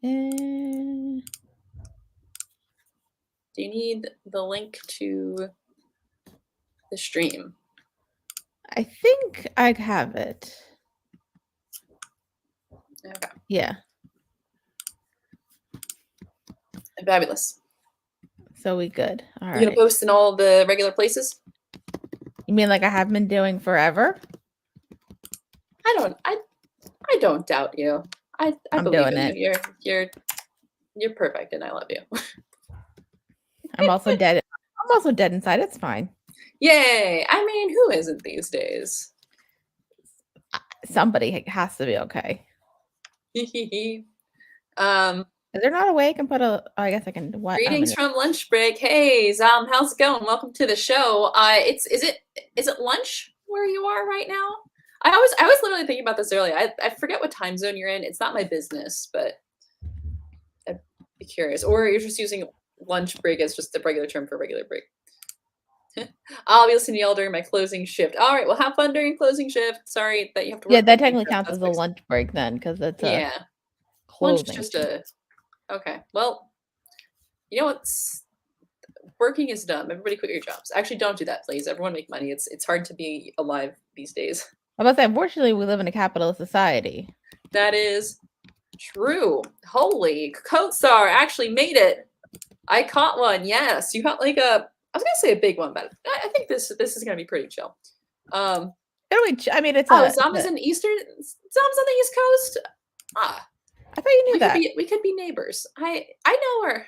Do you need the link to the stream? I think I have it. Okay. Yeah. Fabulous. So we good. All right. You gonna post in all the regular places? You mean like I have been doing forever? I don't doubt you. I believe in you. You're perfect, and I love you. I'm also dead. I'm also dead inside. It's fine. Yay! I mean, who isn't these days? Somebody has to be okay. If they're not awake and put a, oh, I guess I can. What? Greetings from lunch break. Hey, how's it going? Welcome to the show. Is it lunch where you are right now? I was literally thinking about this earlier. I forget what time zone you're in. It's not my business, but I'd be curious. Or you're just using lunch break as just the regular term for regular break. I'll be listening to y'all during my closing shift. All right, well, have fun during closing shift. Sorry that you have to work. Yeah, that technically counts as a lunch break then, because it's yeah. Lunch is just okay. Well, you know what's working is dumb. Everybody quit your jobs. Actually, don't do that, please. Everyone make money. It's hard to be alive these days. I was about to say, unfortunately, we live in a capitalist society. That is true. Holy, Coatstar actually made it. I caught one. Yes, you caught like a. I was gonna say a big one, but I think this is gonna be pretty chill. I mean, it's Zama's in Eastern. Zama's on the East Coast. Ah, I thought you knew that. We could be neighbors. I know where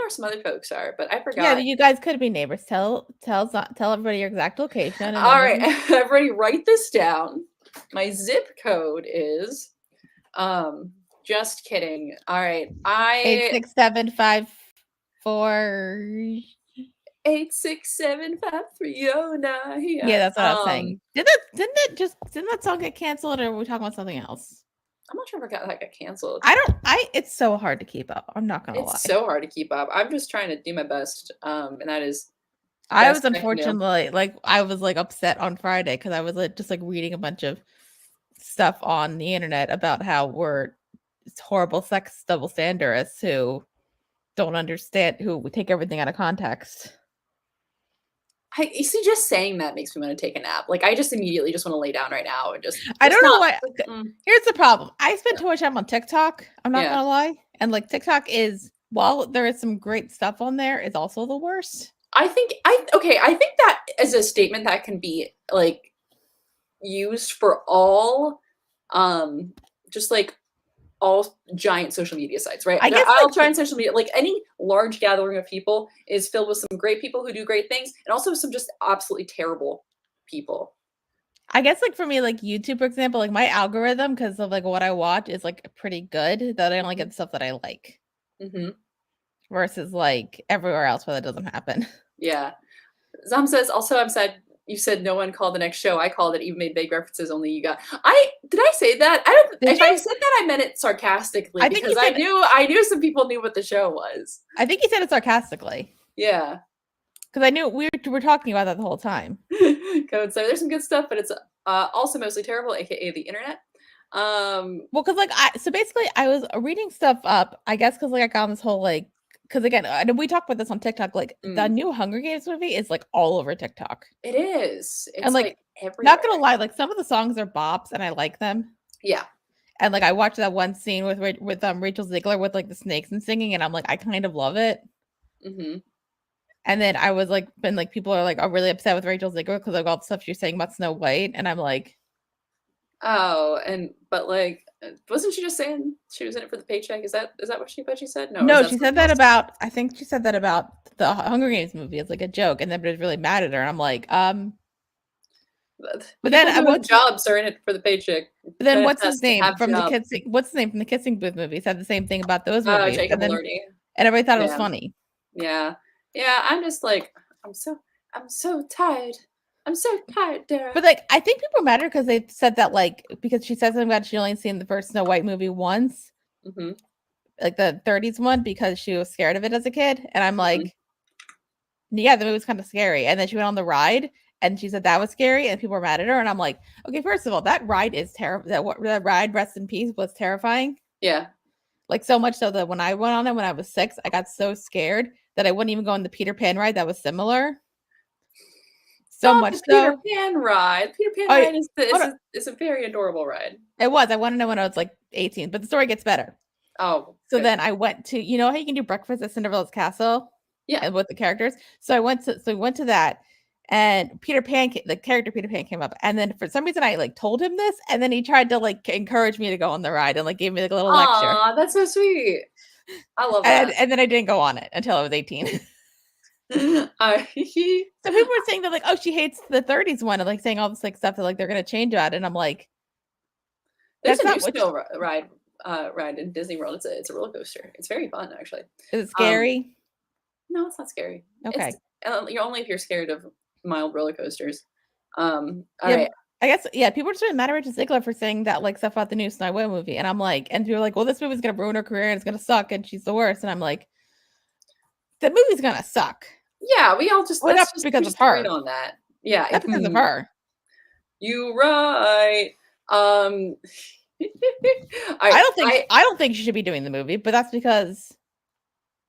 some other folks are, but I forgot. Yeah, you guys could be neighbors. Tell everybody your exact location. All right, everybody, write this down. My zip code is. Just kidding. All right, 86754. 8675309. Yeah, that's what I was saying. Didn't that song get canceled, or were we talking about something else? I'm not sure if that got canceled. It's so hard to keep up. I'm not gonna lie. It's so hard to keep up. I'm just trying to do my best. And that is. I was unfortunately I was upset on Friday because I was just reading a bunch of stuff on the internet about how we're horrible sex double standardists who don't understand, who take everything out of context. You see, just saying that makes me want to take a nap. Like, I just immediately just want to lay down right now and just. I don't know why. Here's the problem. I spend too much time on TikTok. I'm not gonna lie, and TikTok is, while there is some great stuff on there, is also the worst. I think that is a statement that can be used for all, just all giant social media sites, right? I guess all giant social media, any large gathering of people is filled with some great people who do great things, and also some just absolutely terrible people. I guess for me, YouTube, for example, my algorithm, because of what I watch, is pretty good. That I only get stuff that I like. Mm-hmm. Versus everywhere else where that doesn't happen. Yeah. Zam says, also, I'm sad you said no one called the next show. I called it, even made vague references, only you got. Did I say that? If I said that, I meant it sarcastically, because I knew some people knew what the show was. I think you said it sarcastically. Yeah. Because I knew we were talking about that the whole time. Code, so there's some good stuff, but it's also mostly terrible, aka the internet. Well, because so basically I was reading stuff up, I guess, because I got this whole because again, we talked about this on TikTok. The new Hunger Games movie is all over TikTok. It is. It's and everywhere. Not gonna lie, some of the songs are bops, and I like them. Yeah. And I watched that one scene with Rachel Ziegler with the snakes and singing, and I'm I kind of love it. Mm-hmm. And then I was people are really upset with Rachel Ziegler because of all the stuff she's saying about Snow White, and I'm oh, but wasn't she just saying she was in it for the paycheck? Is that what she said? No, she said that about. I think she said that about the Hunger Games movie. It's a joke, and then was really mad at her. And I'm but then what jobs are in it for the paycheck? But then what's his name from the Kissing? What's his name from the Kissing Booth movie? Said the same thing about those movies. Jacob and everybody thought it was funny. Yeah. I'm just I'm so tired. I'm so tired, Dara. But I think people matter because they said that because she said something about she only seen the first Snow White movie once, mm-hmm. The 30s one, because she was scared of it as a kid, and I'm yeah, the movie was kind of scary. And then she went on the ride, and she said that was scary, and people were mad at her. And I'm okay, first of all, that ride is terrible. That ride, rest in peace, was terrifying. Yeah. Like so much so that when I went on it when I was 6, I got so scared that I wouldn't even go on the Peter Pan ride that was similar. So Not much the Peter so. Pan ride. Peter Pan Oh, ride is a very adorable ride. it was. I wanted to know when I was like 18, but the story gets better. Oh, So good. then I went to, you know how you can do breakfast at Cinderella's castle Yeah. and with the characters. So we went to that, and the character Peter Pan came up, and then for some reason I like told him this, and then he tried to like encourage me to go on the ride and like gave me like a little lecture, Aw, that's so sweet. I love and that. and then I didn't go on it until I was 18. I So people were saying that like, oh, she hates the 30s one, and like saying all this like stuff that like they're gonna change about it, and I'm like, There's that's a new not what. snow ride in Disney World. It's a roller coaster. It's very fun, actually. Is it Um, scary? no, it's not scary. It's Okay. you're only if you're scared of mild roller coasters. All Yeah, right. I guess yeah, people were just really mad at Rachel Ziegler for saying that like stuff about the new Snow White movie. And I'm like, and people were like, well, this movie's gonna ruin her career and it's gonna suck and she's the worst. And I'm like, the movie's gonna suck. Yeah, we all just Well, not we because of just agreed her. on that. Yeah, Not because of her. you right. Um, I I I don't think she should be doing the movie, but that's because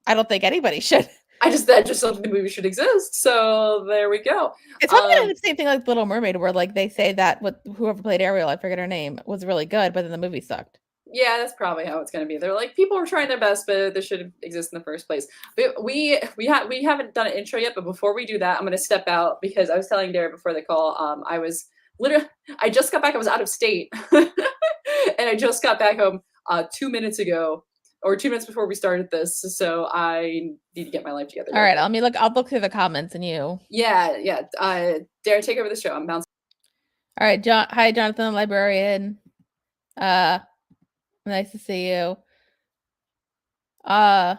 I don't think anybody should. I just don't think the movie should exist. So there we go. It's probably gonna be the same thing like Little Mermaid, where like they say that what whoever played Ariel, I forget her name, was really good, but then the movie sucked. Yeah, that's probably how it's gonna be. They're like, people are trying their best, but this should exist in the first place. We haven't done an intro yet, but before we do that, I'm gonna step out because I was telling Dara before the call. I was literally I just got back. I was out of state, and I just got back home 2 minutes ago, or 2 minutes before we started this. So I need to get my life together All real right, quick. I'll look through the comments and you. Yeah, yeah. Dara, take over the show. I'm bouncing. All right, hi Jonathan, librarian. Uh Nice to see you. Uh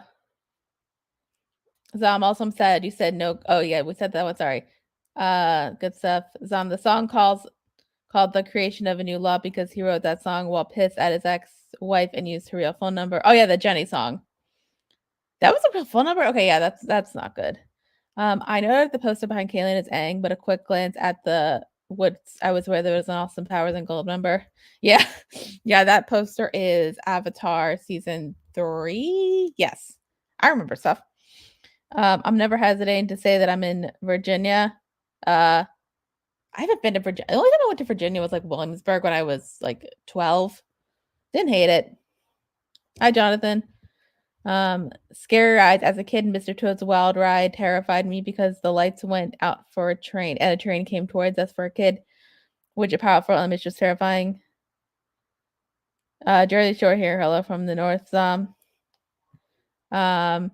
Zom also said you said no. Oh yeah, we said that one. Sorry. Good stuff. Zom, the song called The Creation of a New Law because he wrote that song while pissed at his ex-wife and used her real phone number. Oh yeah, the Jenny song. That was a real phone number? Okay, yeah, that's not good. I know that the poster behind Kaylin is Aang, but a quick glance at the what I was aware there was an Austin Powers and Gold member. Yeah. Yeah, that poster is Avatar season 3. Yes. I remember stuff. I'm never hesitating to say that I'm in Virginia. I haven't been to Virginia. The only time I went to Virginia was like Williamsburg when I was like 12. Didn't hate it. Hi, Jonathan. Scary rides as a kid. Mr. Toad's Wild Ride terrified me because the lights went out for a train and a train came towards us for a kid, which a powerful image was terrifying. Jersey Shore here. Hello from the north. I don't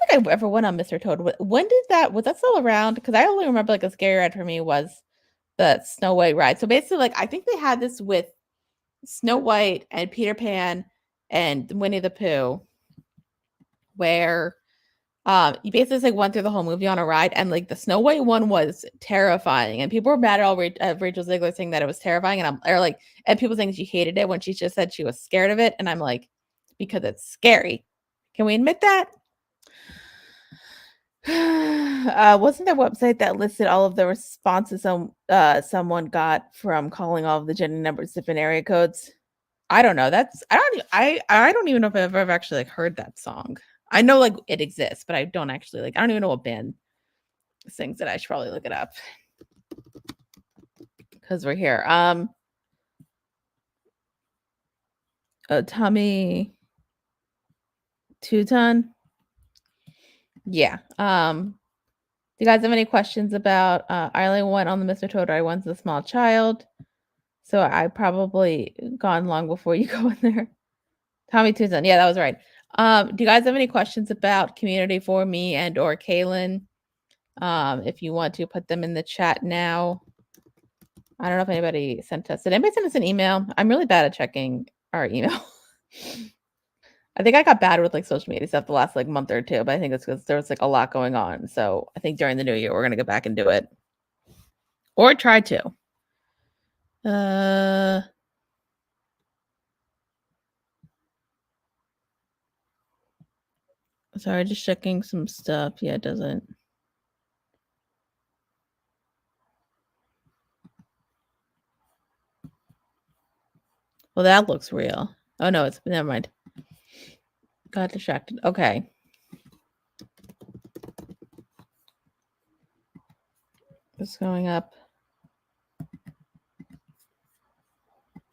think I ever went on Mr. Toad. When did that was that still around? Because I only remember like a scary ride for me was the Snow White ride. So basically, like I think they had this with Snow White and Peter Pan and Winnie the Pooh, where you basically like went through the whole movie on a ride, and like the Snow White one was terrifying, and people were mad at Rachel Ziegler saying that it was terrifying, and and people saying she hated it when she just said she was scared of it, and I'm like, because it's scary. Can we admit that? Wasn't there a website that listed all of the responses someone got from calling all of the Jenny numbers different area codes? I don't know. I don't even know if I've ever actually like heard that song. I know like it exists, but I don't actually like I don't even know what band sings it. I should probably look it up because we're here. Tommy Tuton. Yeah. Do you guys have any questions about I only went on the Mr. Toad I once a small child. So I probably gone long before you go in there. Tommy Tucson. Yeah, that was right. Do you guys have any questions about community for me and or Kaylin? If you want to put them in the chat now. I don't know if anybody sent us. Did anybody send us an email? I'm really bad at checking our email. I think I got bad with like social media stuff the last like month or two, but I think it's because there was like a lot going on. So I think during the new year we're gonna get back and do it. Or try to. Sorry, just checking some stuff. Yeah, it doesn't. Well, that looks real. Oh no, it's never mind. Got distracted. Okay. It's going up.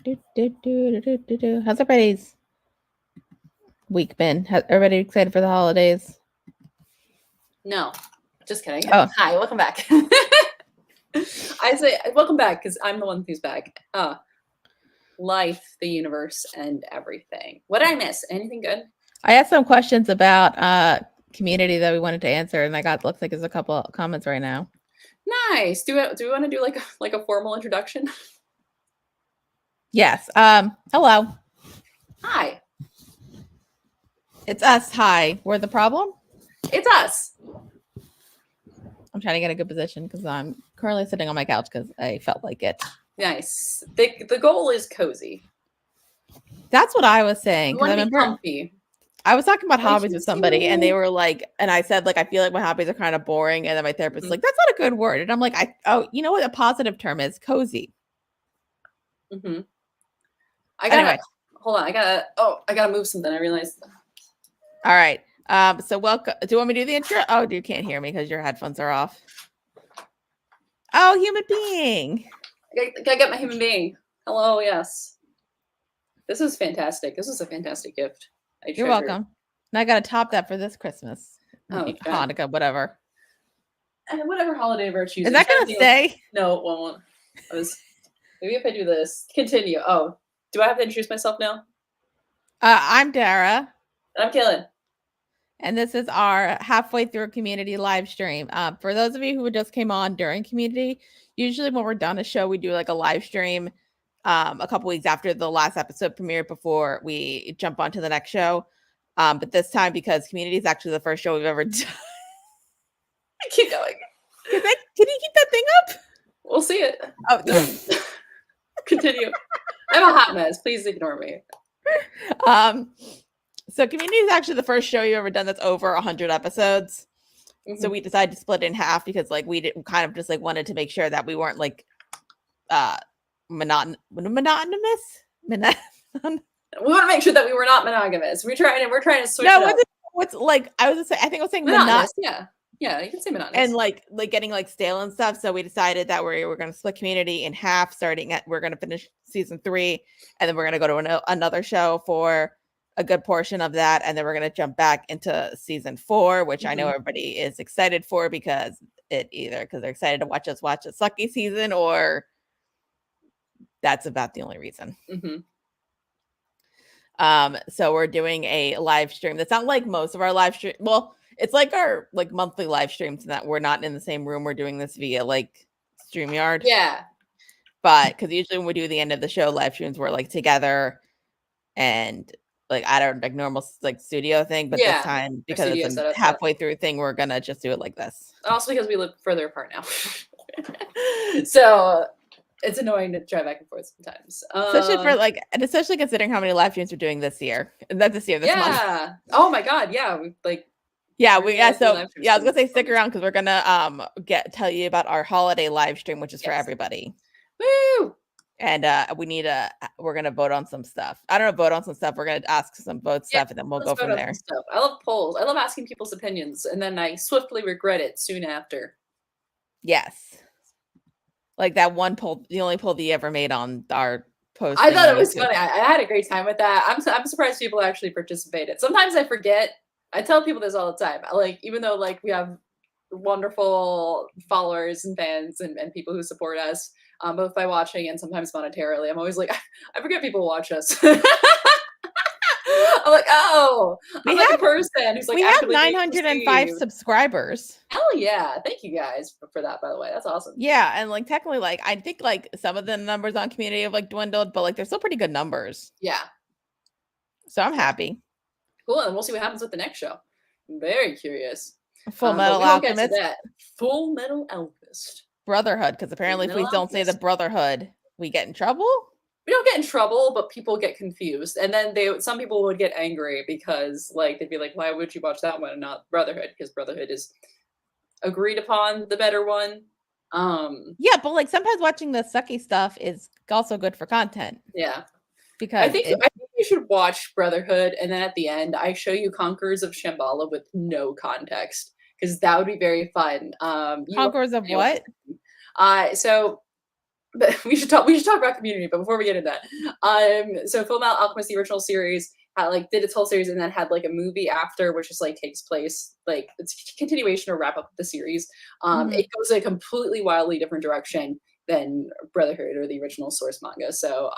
How's everybody's week been? Has everybody excited for the holidays? No, just kidding. Oh. Hi, welcome back. I say welcome back because I'm the one who's back. Life, the universe, and everything. What did I miss? Anything good? I had some questions about community that we wanted to answer, and I got looks like there's a couple of comments right now. Nice. Do we want to do like a formal introduction? Yes. Hello. Hi. It's us. Hi. We're the problem? It's us. I'm trying to get a good position because I'm currently sitting on my couch because I felt like it. Nice. The goal is cozy. That's what I was saying. I remember comfy. I was talking about hobbies with somebody, and they were like, and I said, like, I feel like my hobbies are kind of boring. And then my therapist was like, that's not a good word. And I'm like, you know what a positive term is? Cozy. Mm-hmm. Hold on. I gotta move something. I realized. All right. So welcome. Do you want me to do the intro? Oh, you can't hear me because your headphones are off. Oh, human being. I gotta get my human being. Hello, yes. This is fantastic. This is a fantastic gift. You're welcome. And I gotta top that for this Christmas. Okay. Hanukkah, whatever. And whatever holiday we're choosing. Is that gonna stay? No, it won't. Maybe if I do this. Continue. Oh, do I have to introduce myself now? I'm Dara. And I'm Kaylin. And this is our halfway through community live stream. For those of you who just came on during community, usually when we're done a show, we do like a live stream a couple weeks after the last episode premiered before we jump on to the next show. But this time, because community is actually the first show we've ever done. Keep going. Can you keep that thing up? We'll see it. Oh, continue. I'm a hot mess. Please ignore me. So community is actually the first show you've ever done that's over 100 episodes. Mm-hmm. So we decided to split it in half because like we kind of just like wanted to make sure that we weren't like monotonous. We want to make sure that we were not monogamous. We're trying to switch. No, what's like I was saying monotonous. Yeah, you can say monotonous. And like getting like stale and stuff. So we decided that we were going to split community in half. We're going to finish season 3, and then we're going to go to another show for a good portion of that, and then we're going to jump back into season 4, which I know everybody is excited for because they're excited to watch a sucky season, or that's about the only reason. So we're doing a live stream. That's not like most of our live stream. Well, it's like our like monthly live streams, and that we're not in the same room. We're doing this via like StreamYard. Yeah. But because usually when we do the end of the show live streams, we're like together and like I don't like normal like studio thing, but this time because it's a halfway through thing, we're gonna just do it like this. And also because we live further apart now, so it's annoying to drive back and forth sometimes. Especially for like, and especially considering how many live streams we're doing this year. This month. Yeah. Oh my god. Yeah. So I was gonna say stick around because we're gonna tell you about our holiday live stream, which is for everybody. Woo! And we're gonna vote on some stuff. I don't know, vote on some stuff. We're gonna ask some stuff, and then we'll go from there. I love polls. I love asking people's opinions, and then I swiftly regret it soon after. Yes, like that one poll, the only poll that you ever made on our post. I thought it was funny. I had a great time with that. I'm surprised people actually participated. Sometimes I forget. I tell people this all the time. Like, even though like we have wonderful followers and fans and people who support us, both by watching and sometimes monetarily, I'm always like, I forget people watch us. I'm like, oh, I'm like a person who's like, we have 905 subscribers. Hell yeah. Thank you guys for that, by the way. That's awesome. Yeah. And like technically, like I think like some of the numbers on community have like dwindled, but like they're still pretty good numbers. Yeah. So I'm happy. Cool. And we'll see what happens with the next show. I'm very curious. Full Metal Alchemist. Full Metal Alchemist. Brotherhood, because apparently if we don't say the Brotherhood, we get in trouble. We don't get in trouble, but people get confused. And then some people would get angry because like they'd be like, why would you watch that one and not Brotherhood? Because Brotherhood is agreed upon the better one. Yeah, but like sometimes watching the sucky stuff is also good for content. Yeah. Because I think you should watch Brotherhood, and then at the end, I show you Conquerors of Shambhala with no context, because that would be very fun. You Conquerors of know, what? so but we should talk about Community, but before we get into that, so Full Metal Alchemist, the original series, had, like, did its whole series and then had like a movie after, which is like takes place, like it's a continuation or wrap up of the series. Mhm. It goes a completely wildly different direction than Brotherhood or the original source manga. So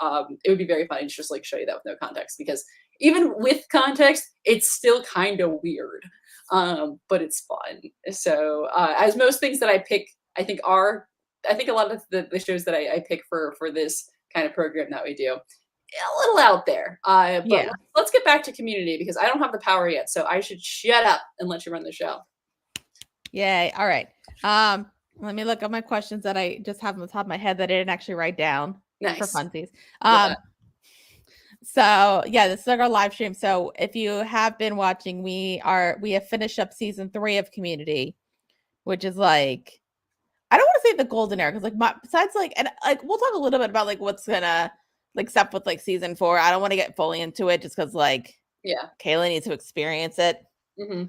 it would be very funny to just like show you that with no context, because even with context, it's still kind of weird. But it's fun. So as most things that I pick, I think are I think a lot of the shows that I pick for this kind of program that we do, a little out there. But Yeah. let's get back to Community, because I don't have the power yet, so I should shut up and let you run the show. Yay. All right. Let me look at my questions that I just have on the top of my head that I didn't actually write down for Nice. funsies. Love that. So yeah, this is like our live stream. So if you have been watching, we have finished up season 3 of Community, which is like, I don't want to say the golden era, because like besides like, and like we'll talk a little bit about like what's gonna like stuff with like season 4. I don't want to get fully into it just because like Yeah. Kayla needs to experience it. Hmm.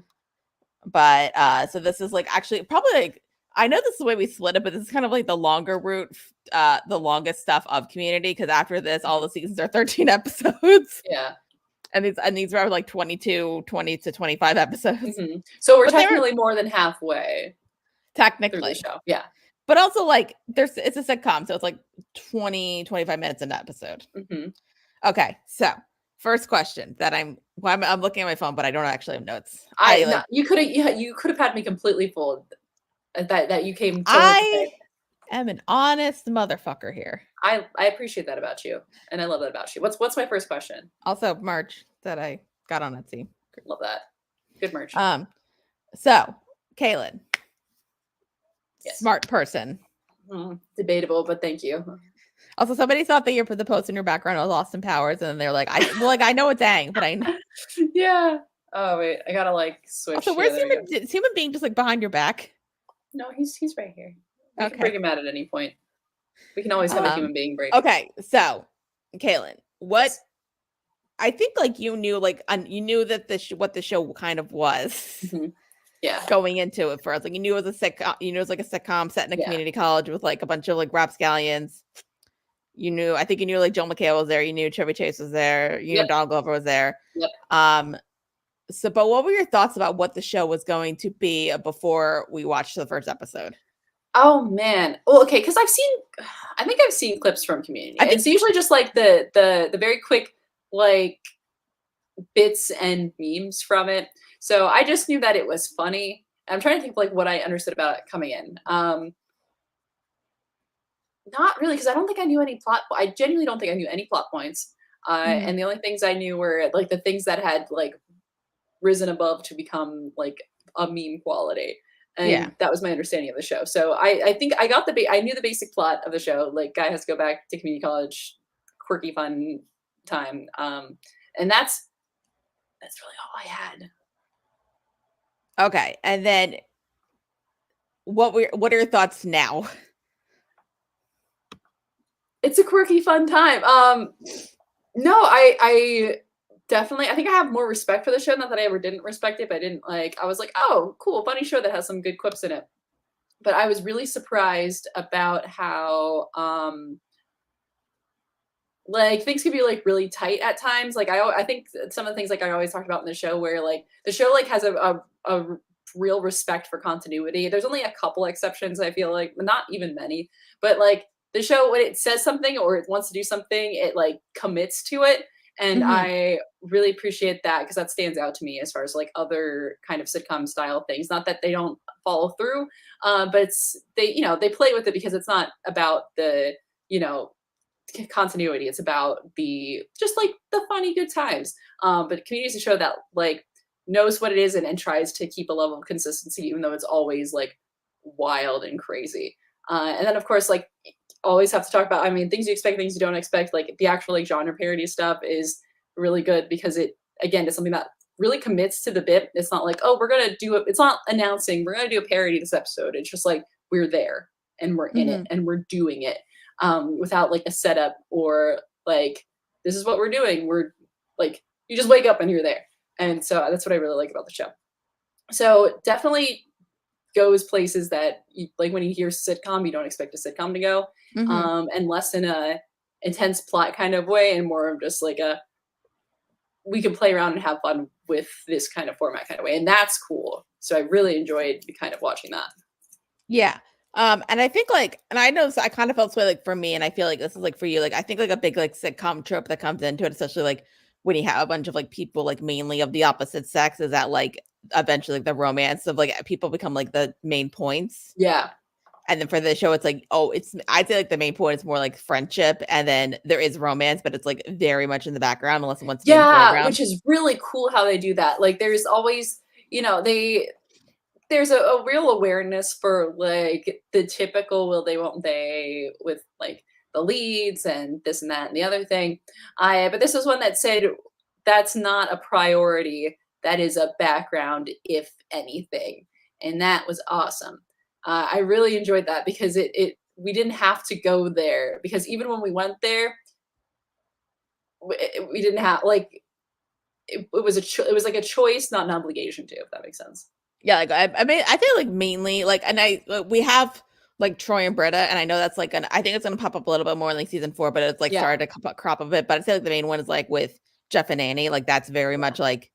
But so this is like actually probably like, I know this is the way we split it, but this is kind of like the longer route, the longest stuff of Community, because after this, all the seasons are 13 episodes. Yeah. And these were like 20 to 25 episodes. Hmm. So we're But they were technically more than halfway through the technically. show. Yeah. But also like it's a sitcom, so it's like 20, 25 minutes an episode. Hmm. Okay, so first question that I'm looking at my phone, but I don't actually have notes. You could have had me completely fooled that you came so I am an honest motherfucker here. I appreciate that about you, and I love that about you. What's my first question? Also, merch that I got on Etsy. Love that. Good merch. So Kaylin, Yes. smart person. Debatable, but thank you. Also, somebody thought that the post in your background was Austin Powers, and they're like, I know it's Aang, but I know. Yeah. Oh wait, I gotta like switch. Also, where's human being just like behind your back? No, he's right here. We Okay. can bring him out at any point. We can always have a human being break. Okay, so Kaylin, what? Yes. I think like you knew that what the show kind of was. Mm-hmm. Yeah. Going into it first, like you knew it was a sitcom. You knew it was like a sitcom set in a community college with like a bunch of like rapscallions. I think you knew like Joel McHale was there. You knew Chevy Chase was there. You knew Donald Glover was there. Yep. So, but what were your thoughts about what the show was going to be before we watched the first episode? Oh man. Well, okay, because I think I've seen clips from Community. It's usually just like the very quick like bits and memes from it. So I just knew that it was funny. I'm trying to think like what I understood about it coming in. Not really, because I don't think I knew any plot. I genuinely don't think I knew any plot points. And the only things I knew were like the things that had like risen above to become like a meme quality. And that was my understanding of the show. So I think I got I knew the basic plot of the show. Like, guy has to go back to community college, quirky fun time. And that's really all I had. Okay, and then what are your thoughts now? It's a quirky fun time. No, I definitely, I think I have more respect for the show. Not that I ever didn't respect it, but I was like, oh, cool, funny show that has some good quips in it. But I was really surprised about how like things could be like really tight at times. Like I think some of the things like I always talked about in the show, where like the show like has a real respect for continuity. There's only a couple exceptions, I feel like, not even many, but like the show, when it says something or it wants to do something, it like commits to it. And I really appreciate that, because that stands out to me as far as like other kind of sitcom style things. Not that they don't follow through, but they play with it because it's not about the, continuity. It's about just like the funny good times. But Community is a show that like knows what it is and tries to keep a level of consistency, even though it's always like wild and crazy. And then of course, like, always have to talk about, things you expect, things you don't expect. Like the actual like genre parody stuff is really good, because it, again, is something that really commits to the bit. It's not like, oh, we're going to do it. It's not announcing we're going to do a parody this episode. It's just like, we're there and we're in it and we're doing it, without like a setup or like, this is what we're doing. like you just wake up and you're there. And so that's what I really like about the show. So definitely goes places that you, like when you hear sitcom, you don't expect a sitcom to go, Mhm. and less in a intense plot kind of way, and more of just like a we can play around and have fun with this kind of format kind of way, and that's cool. So I really enjoyed kind of watching that. Yeah. And I think like, and I know I kind of felt this way like for me, and I feel like this is like for you. Like I think like a big like sitcom trope that comes into it, especially like when you have a bunch of like people like mainly of the opposite sex, is that like eventually like, the romance of like people become like the main points. Yeah, And then for the show, it's like, oh, it's I'd say like the main point is more like friendship, and then there is romance, but it's like very much in the background unless it wants to be in the yeah, foreground. which is really cool how they do that. Like, there's always, there's a real awareness for like the typical will they won't they with like the leads and this and that and the other thing. I but this was one that said that's not a priority. That is a background, if anything, and that was awesome. I really enjoyed that because it we didn't have to go there because even when we went there, we didn't have like it was it was like a choice, not an obligation to. If that makes sense. Yeah, like I mean, I feel like mainly like, and we have like Troy and Britta, and I know that's like I think it's gonna pop up a little bit more in like season 4, but it's like Yeah. started to crop a bit. But I feel like the main one is like with Jeff and Annie, like that's very much like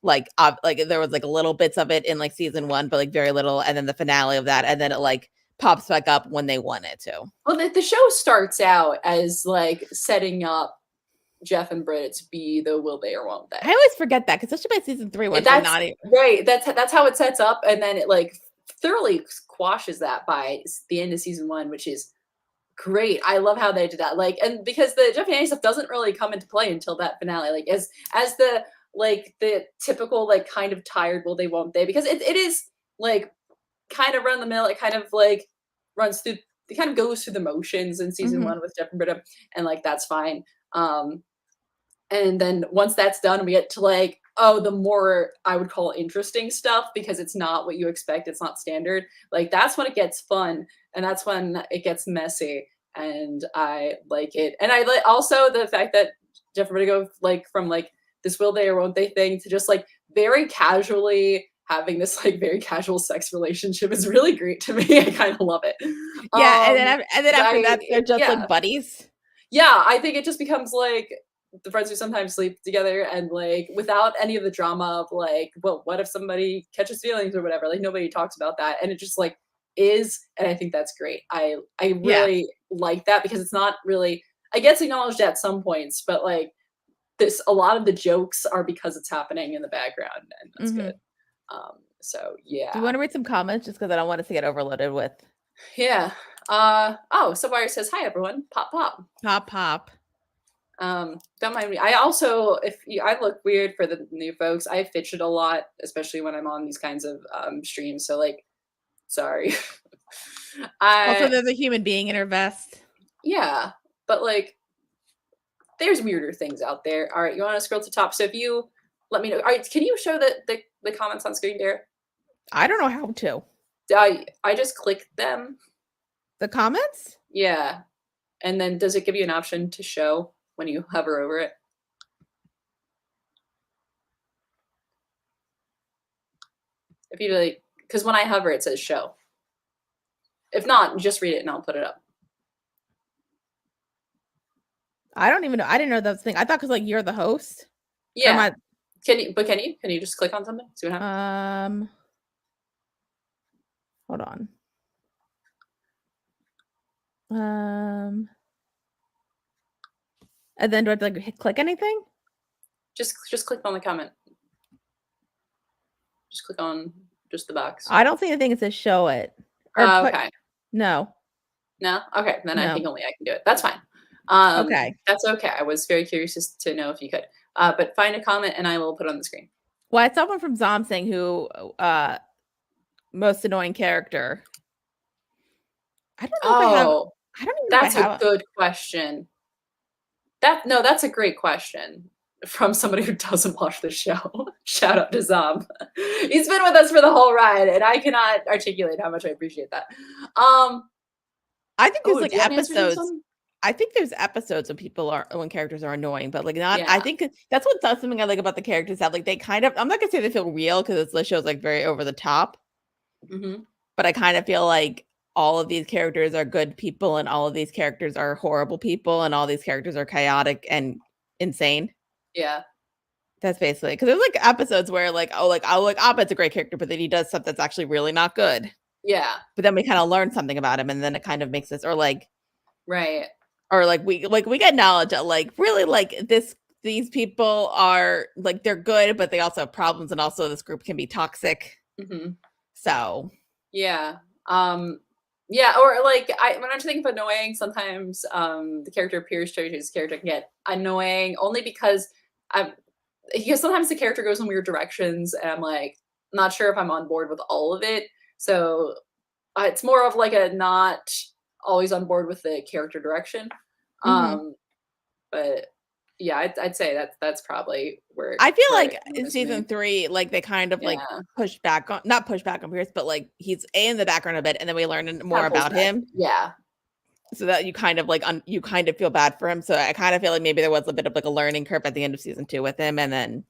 there was like little bits of it in like season 1, but like very little, and then the finale of that, and then it like pops back up when they want it to. Well, the show starts out as like setting up Jeff and Britt to be the will they or won't I they. always forget that, 'cause especially by season 3 once they're That's not even. right. That's how it sets up, and then it like thoroughly quashes that by the end of season 1, which is great. I love how they did that. Like, and because the Jeff and Annie stuff doesn't really come into play until that finale. Like, as the like the typical like kind of tired will they won't they, because it is like kind of run the mill. It kind of like runs through. It kind of goes through the motions in season Mhm. 1 with Jeff and Britta, and like that's fine. And then once that's done, we get to like, oh, the more I would call interesting stuff because it's not what you expect. It's not standard. Like that's when it gets fun, and that's when it gets messy, and I like it. And I like also the fact that Jeff and Britta go like from like this will they or won't they thing to just like very casually having this like very casual sex relationship is really great to me. I kind of love it. Yeah, Um, and then 'Cause after that, they're just yeah, like buddies. yeah, I think it just becomes like the friends who sometimes sleep together and like without any of the drama of like, well, what if somebody catches feelings or whatever? Like nobody talks about that. And it just like is, and I think that's great. I Yeah. really like that because it's not really it gets acknowledged at some points, but like this a lot of the jokes are because it's happening in the background and that's good. Mhm. So Do you yeah. wanna read some comments just because I don't want us to get overloaded with Yeah. Oh, Subwire says, hi everyone. Pop pop. pop pop? Don't mind me. I also, if you, I look weird for the new folks. I fidget a lot, especially when I'm on these kinds of streams. So like, sorry. Also, I there's a human being in her vest. yeah, but like, there's weirder things out there. All right, you want to scroll to top? So if you let me know. All right, can you show the comments on screen, there? I don't know how to. I just clicked them. The comments? Yeah, and then does it give you an option to show when you hover over it? If you like, because when I hover, it says show. If not, just read it and I'll put it up. I don't even know. I didn't know that was a thing. I thought because like you're the host. Or am Yeah. Can you? But can you just click on something? See what happens? Hold on. Um, and then do I have to like click anything? Just click on the comment. Just click on just the box. I don't see anything that says show it or put. Okay. No, No. Okay. Then I think no. only I can do it. That's fine. Okay. That's okay. I was very curious just to know if you could. But find a comment and I will put it on the screen. Well, I saw one from Zom saying who most annoying character. I don't know if I have. Oh, I don't even know if I that's a have. good question. That's a great question from somebody who doesn't watch the show. Shout out to Zom. He's been with us for the whole ride, and I cannot articulate how much I appreciate that. I think there's Oh, do like you have an answer to this episodes. one? I think there's episodes when characters are annoying, but like not. I Yeah. think that's something I like about the characters that like they kind of. I'm not gonna say they feel real because the show's like very over the top, but I kind of feel like all of these characters are good people and all of these characters are horrible people and all these characters are chaotic and insane. Yeah. That's basically because there's like episodes where like Abed's a great character, but then he does stuff that's actually really not good. Yeah. But then we kind of learn something about him, and then it kind of makes us, or like, right, or like we get knowledge of like really like these people are like they're good, but they also have problems, and also this group can be toxic. So yeah. Yeah, or like when I'm thinking of annoying, sometimes the character appears to his character can get annoying only because sometimes the character goes in weird directions and I'm like not sure if I'm on board with all of it. So it's more of like a not always on board with the character direction. But yeah, I'd say that's probably where I feel where like in season 3, like they kind of like not push back on Pierce, but like he's in the background a bit, and then we learn more about him. Yeah. So that you kind of like you kind of feel bad for him. So I kind of feel like maybe there was a bit of like a learning curve at the end of season 2 with him, and then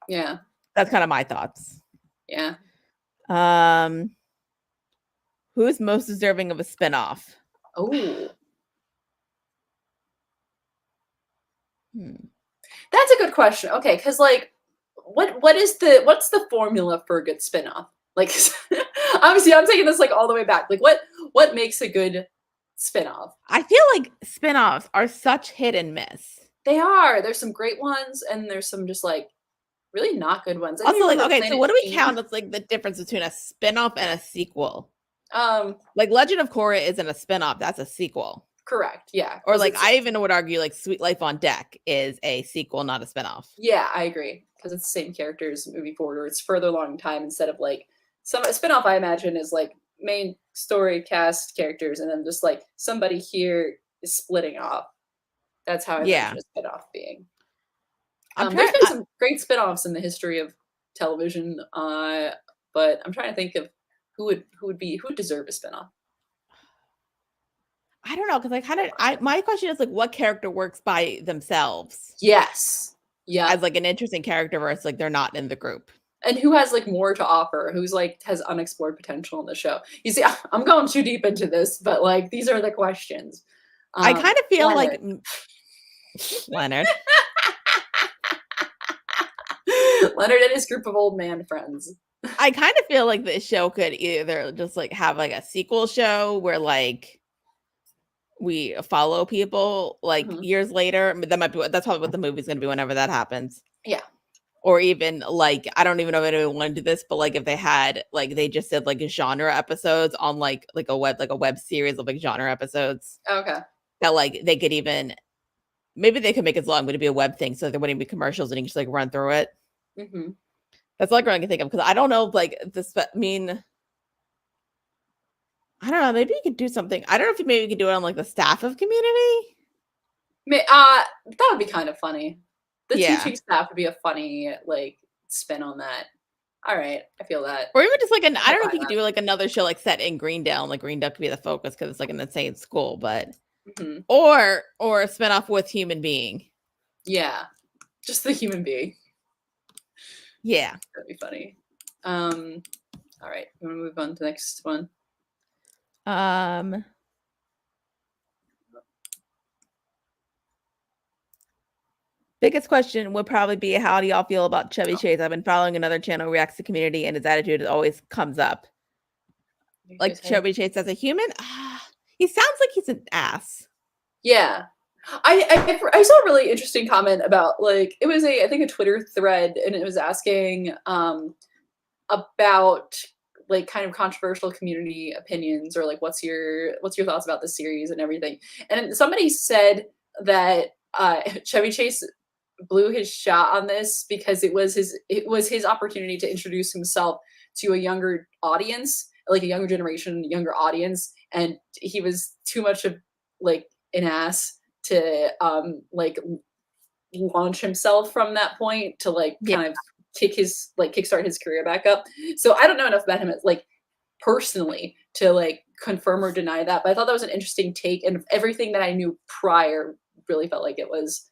yeah, that's kind of my thoughts. Yeah. Who's most deserving of a spinoff? Oh. That's a good question. Okay, because like, what's the formula for a good spinoff? Like, obviously, I'm taking this like all the way back. Like, what makes a good spinoff? I feel like spinoffs are such hit and miss. They are. There's some great ones, and there's some just like really not good ones. Also, like, okay, so what do we count as like the difference between a spinoff and a sequel? Like Legend of Korra isn't a spinoff; that's a sequel. Correct. Yeah. Or like I even would argue like Sweet Life on Deck is a sequel, not a spinoff. Yeah, I agree because it's the same characters moving forward, or it's further along in time instead of like a spinoff. I imagine is like main story cast characters, and then just like somebody here is splitting off. That's how I imagine a spinoff being. There's been some great spinoffs in the history of television, but I'm trying to think of who would deserve a spinoff. I don't know because my question is like what character works by themselves? Yes. Yeah. As like an interesting character versus like they're not in the group. And who has like more to offer, who's like has unexplored potential in the show. You see, I'm going too deep into this, but like these are the questions. I kind of feel like Leonard. Leonard and his group of old man friends. I kind of feel like this show could either just like have like a sequel show where like we follow people like years later. That's probably what the movie's going to be whenever that happens. Yeah. Or even like I don't even know if anyone want to do this, but like if they had like they just did like genre episodes on like a web series of like genre episodes. Okay. That like they could even maybe they could make it as long, but it'd be a web thing, so there wouldn't be commercials and you can just like run through it. That's like what I can think of because I don't know if like this. I mean, I don't know. Maybe you could do something. I don't know if maybe you could do it on like the staff of Community. That would be kind of funny. The teaching staff would be a funny like spin on that. All right, I feel that. Or even just like I don't know if you could do like another show like set in Greendale, and like Greendale could be the focus because it's like an insane school, but or a spinoff with Human Being. Yeah, just the human being. Yeah, that'd be funny. All right, you want to move on to the next one? Biggest question would probably be how do y'all feel about Chevy Chase? I've been following another channel, Reacts to Community, and his attitude always comes up. Like Chevy Chase as a human, he sounds like he's an ass. Yeah, I saw a really interesting comment about like it was I think a Twitter thread, and it was asking about like kind of controversial community opinions or like what's your thoughts about the series and everything. And somebody said that Chevy Chase blew his shot on this because it was his opportunity to introduce himself to a younger audience, like a younger generation, younger audience, and he was too much of like an ass to like launch himself from that point to like kind of kickstart his career back up. So I don't know enough about him. Like personally to like confirm or deny that, but I thought that was an interesting take, and everything that I knew prior really felt like it was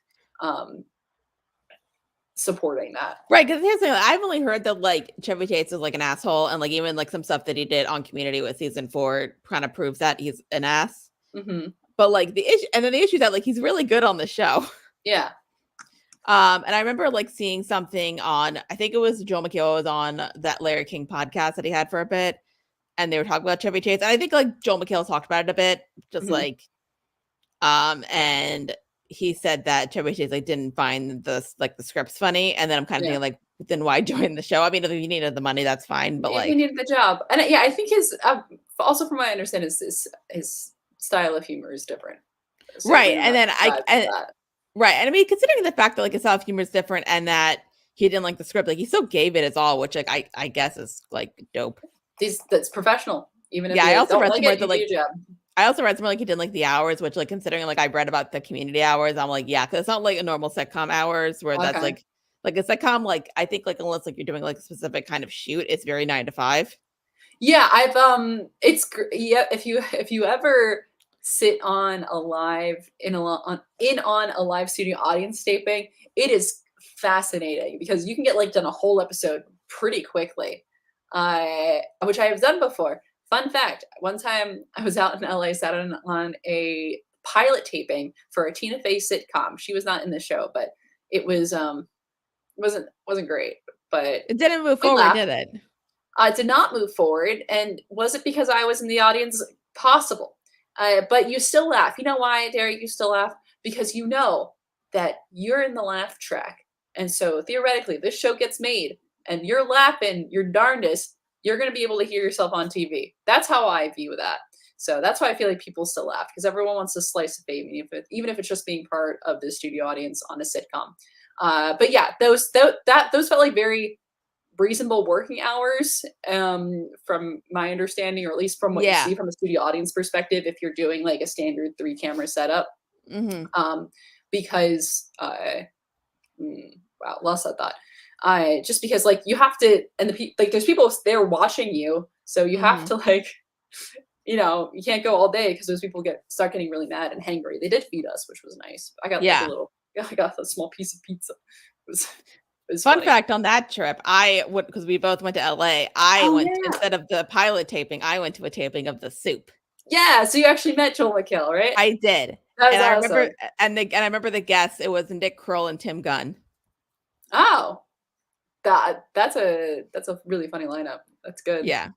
supporting that. Right, because here's the thing, I've only heard that like Chevy Chase is like an asshole, and like even like some stuff that he did on Community with season 4 kind of proves that he's an ass. Mm-hmm. But like the issue, and then the issue is that like he's really good on the show. Yeah. And I remember like seeing something on, I think it was Joel McHale was on that Larry King podcast that he had for a bit, and they were talking about Chevy Chase. And I think like Joel McHale talked about it a bit, just like, and he said that Chevy Chase like didn't find the scripts funny, and then I'm kind of thinking like, then why join the show? I mean, if you needed the money, that's fine, but like he needed the job, and yeah, I think his also from what I understand his style of humor is different, so right, and then right, and I mean, considering the fact that like his style of humor is different, and that he didn't like the script, like he still gave it his all, which like I guess is like dope. That's professional, even if I also read somewhere that like job. I also read somewhere like he did like the hours, which like considering like I read about the Community hours, I'm like, yeah, because it's not like a normal sitcom hours where that's like a sitcom, like I think like unless like you're doing like a specific kind of shoot, it's very 9 to 5. Yeah, I've if you ever sit on a live on a live studio audience taping, it is fascinating because you can get like done a whole episode pretty quickly, which I have done before. Fun fact: one time I was out in LA, sat on a pilot taping for a Tina Fey sitcom. She was not in the show, but it was wasn't great. But it didn't move forward, did it? Did not move forward. And was it because I was in the audience? Possible. But you still laugh. You know why, Derek? You still laugh? Because you know that you're in the laugh track. And so theoretically, this show gets made and you're laughing your darndest, you're going to be able to hear yourself on TV. That's how I view that. So that's why I feel like people still laugh, because everyone wants a slice of fame, even if it's just being part of the studio audience on a sitcom. But yeah, those felt like very reasonable working hours, from my understanding, or at least from what you see from a studio audience perspective, if you're doing like a standard 3 camera setup. Because wow, lost that thought. Just because like you have to, and like there's people there watching you, so you have to like, you can't go all day because those people start getting really mad and hangry. They did feed us, which was nice. I got I got a small piece of pizza. It was Fun fact on that trip, because we both went to LA. Instead of the pilot taping, I went to a taping of The Soup. Yeah, so you actually met Joel McHale, right? I did. That was and awesome. I remember the guests. It was Nick Kroll and Tim Gunn. Oh, that's a really funny lineup. That's good. Yeah.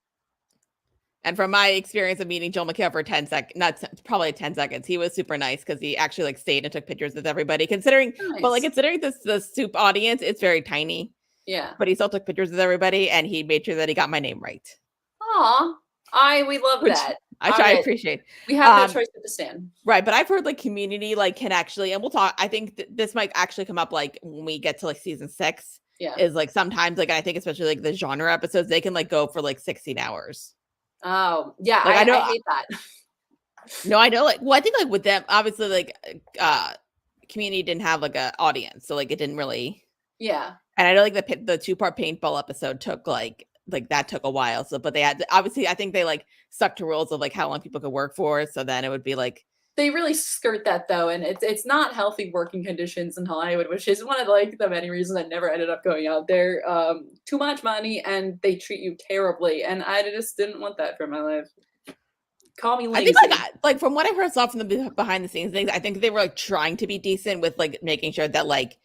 And from my experience of meeting Joel McHale for 10 seconds, probably 10 seconds, he was super nice because he actually like stayed and took pictures with everybody. Considering the Soup audience, it's very tiny. Yeah. But he still took pictures with everybody, and he made sure that he got my name right. Aw, we love that. I appreciate. We have no choice but to stand. Right, but I've heard like Community like can actually, and we'll talk. I think this might actually come up like when we get to like season 6. Yeah, is like sometimes like I think especially like the genre episodes, they can like go for like 16 hours. Oh yeah, like, I hate that. No, I know. Like, well, I think like with them, obviously, like Community didn't have like an audience, so like it didn't really. Yeah, and I know like the 2-part paintball episode took like that took a while. So, but they had obviously, I think they like stuck to rules of like how long people could work for. So then it would be like. They really skirt that though, and it's not healthy working conditions in Hollywood, which is one of like the many reasons I never ended up going out there. Too much money, and they treat you terribly, and I just didn't want that for my life. Call me lazy. I think like from what I heard saw from the behind the scenes things, I think they were like trying to be decent with like making sure that like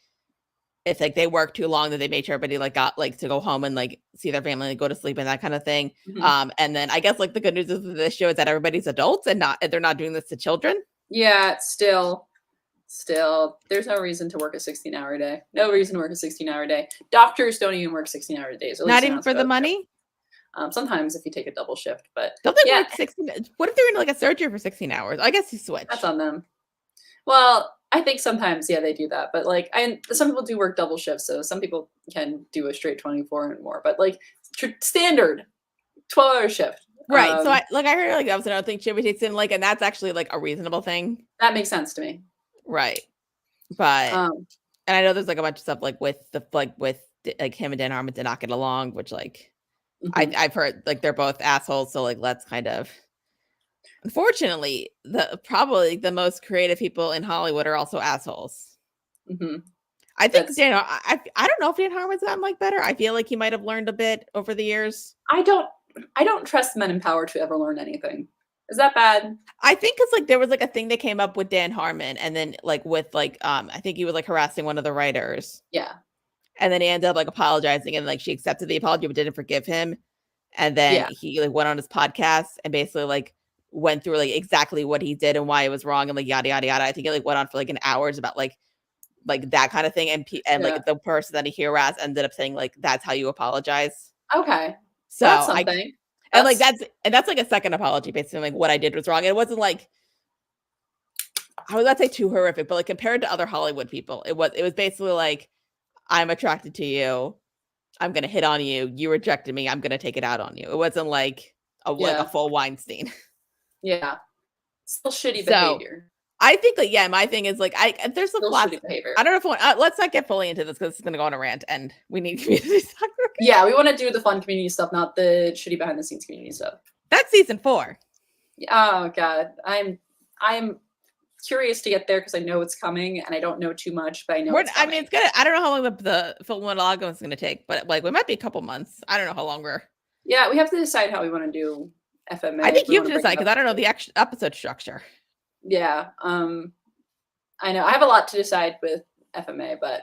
if like they worked too long, that they made sure everybody like got like to go home and like see their family and go to sleep and that kind of thing. And then I guess like the good news of this show is that everybody's adults and they're not doing this to children. Yeah, still there's no reason to work a 16-hour day. No reason to work a 16-hour day. Doctors don't even work 16-hour days. Not even for the money. Sometimes if you take a double shift, but don't they work 16? What if they're in like a surgery for 16 hours? I guess you switch. That's on them. Well, I think sometimes, yeah, they do that. But like, some people do work double shifts, so some people can do a straight 24 and more. But like, standard 12-hour shift. Right. So I heard like that was another thing Chevy Chase didn't like, and that's actually like a reasonable thing. That makes sense to me. Right. But and I know there's like a bunch of stuff like with him and Dan Harmon did not get along, which like. Mhm. I've heard like they're both assholes, so like let's kind of. Unfortunately, probably the most creative people in Hollywood are also assholes. Mhm. I think That's Dan. I don't know if Dan Harmon's gotten like better. I feel like he might have learned a bit over the years. I don't I don't trust men in power to ever learn anything. Is that bad? I think because like there was like a thing that came up with Dan Harmon, and then like with like I think he was like harassing one of the writers, Yeah. and then he ended up like apologizing, and like she accepted the apology but didn't forgive him, and then Yeah. he like went on his podcast and basically like went through like exactly what he did and why it was wrong and like yada yada yada. I think it like went on for like an hours about like that kind of thing, and Yeah. like the person that he harassed ended up saying like that's how you apologize. Okay. So That's I something. and like That's that's like a second apology basically like what I did was wrong. And it wasn't like I was not say too horrific, but like compared to other Hollywood people, it was basically like I'm attracted to you. I'm gonna hit on you. You rejected me. I'm gonna take it out on you. It wasn't like a yeah. full Weinstein. Yeah. Still shitty So behavior. I think that yeah, my thing is like there's Still lots. shitty behavior. I don't know if let's not get fully into this because it's gonna go on a rant, and we need community soccer. Yeah, we wanna do the fun community stuff, not the shitty behind the scenes community stuff. That's season 4. Oh god. I'm curious to get there because I know it's coming and I don't know too much, but I know it's I mean, coming. it's gonna. I don't know how long the full monologue is gonna take, but like it might be a couple months. I don't know how long we're. Yeah, we have to decide how we want to do FMA. I If think we you have want to to bring decide it up. because I don't know the episode structure. Yeah. I know I have a lot to decide with FMA, but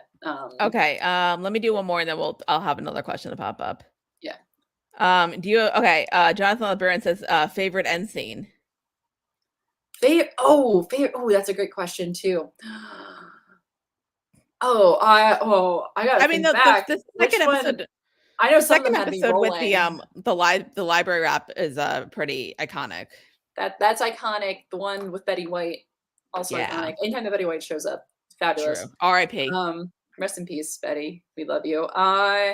Okay. Let me do one more, and then I'll have another question to pop up. yeah. Do you okay? Jonathan LeBaron says favorite end scene. Oh, that's a great question too. I gotta I mean, think back. the Which second one? episode, I know the some of them second had me episode with rolling. the library rap is pretty iconic. That's iconic. The one with Betty White, also Yeah, iconic. Anytime that Betty White shows up, fabulous. true. R.I.P. Rest in peace, Betty. We love you. Oh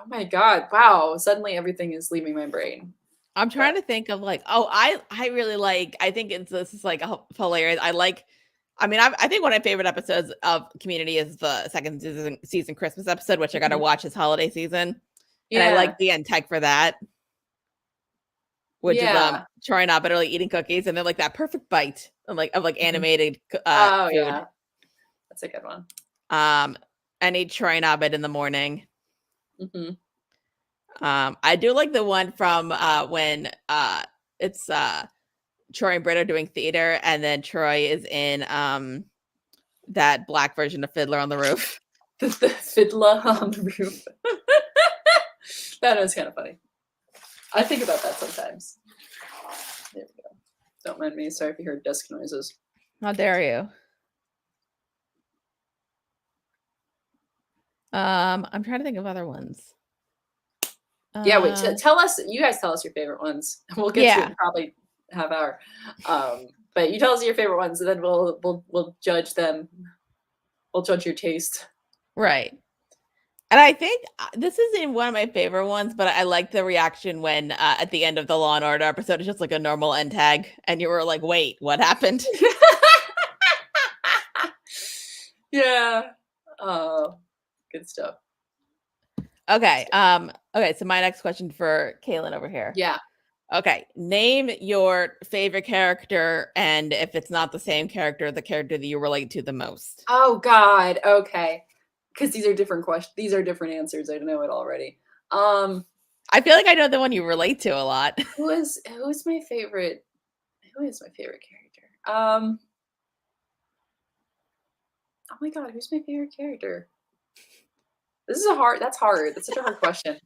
my god, wow. Suddenly everything is leaving my brain. I'm trying But to think of like, oh, I really like. I think this is like hilarious. I like. I mean, I think one of my favorite episodes of Community is the second season Christmas episode, which I got to mhm. watch this holiday season, and I Yeah. like the end tech for that, which is Yeah. Troy and Abed are like eating cookies, and they're like that perfect bite of like Mhm. animated Oh food. yeah. That's a good one. I need Troy and Abed in the morning. Hmm. I do like the one from when it's Troy and Britt are doing theater, and then Troy is in that black version of Fiddler on the Roof. The fiddler on the roof. That is kind of funny. I think about that sometimes. There we go. Don't mind me. Sorry if you heard desk noises. How dare you? I'm trying to think of other ones. Yeah, wait. Tell us. You guys tell us your favorite ones. We'll get to it Yeah, in probably half hour. But you tell us your favorite ones, and then we'll judge them. We'll judge your taste. right. And I think this isn't one of my favorite ones, but I like the reaction when at the end of the Law and Order episode, it's just like a normal end tag, and you were like, "Wait, what happened?" Yeah. Oh, good stuff. Okay. Okay. So my next question for Kaylin over here. Yeah. Okay. Name your favorite character, and if it's not the same character, the character that you relate to the most. Oh God. Okay. Because these are different questions. These are different answers. I know it already. I feel like I know the one you relate to a lot. Who is my favorite? Who is my favorite character? Oh my God, who's my favorite character? That's hard. That's such a hard question.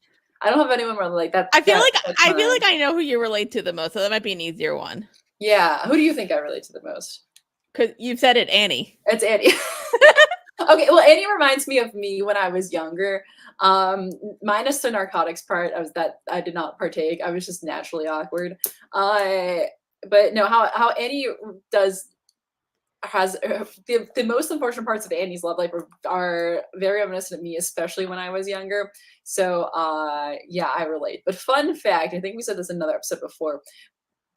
I don't have anyone really like that. I feel like I know who you relate to the most, so that might be an easier one. Yeah. Who do you think I relate to the most? Because you've said it, Annie. It's Annie. Okay, well, Annie reminds me of me when I was younger. Minus the narcotics part, I did not partake. I was just naturally awkward. But no, how Annie has the most unfortunate parts of Annie's love life are very reminiscent of me, especially when I was younger. So yeah, I relate. But fun fact, I think we said this in another episode before.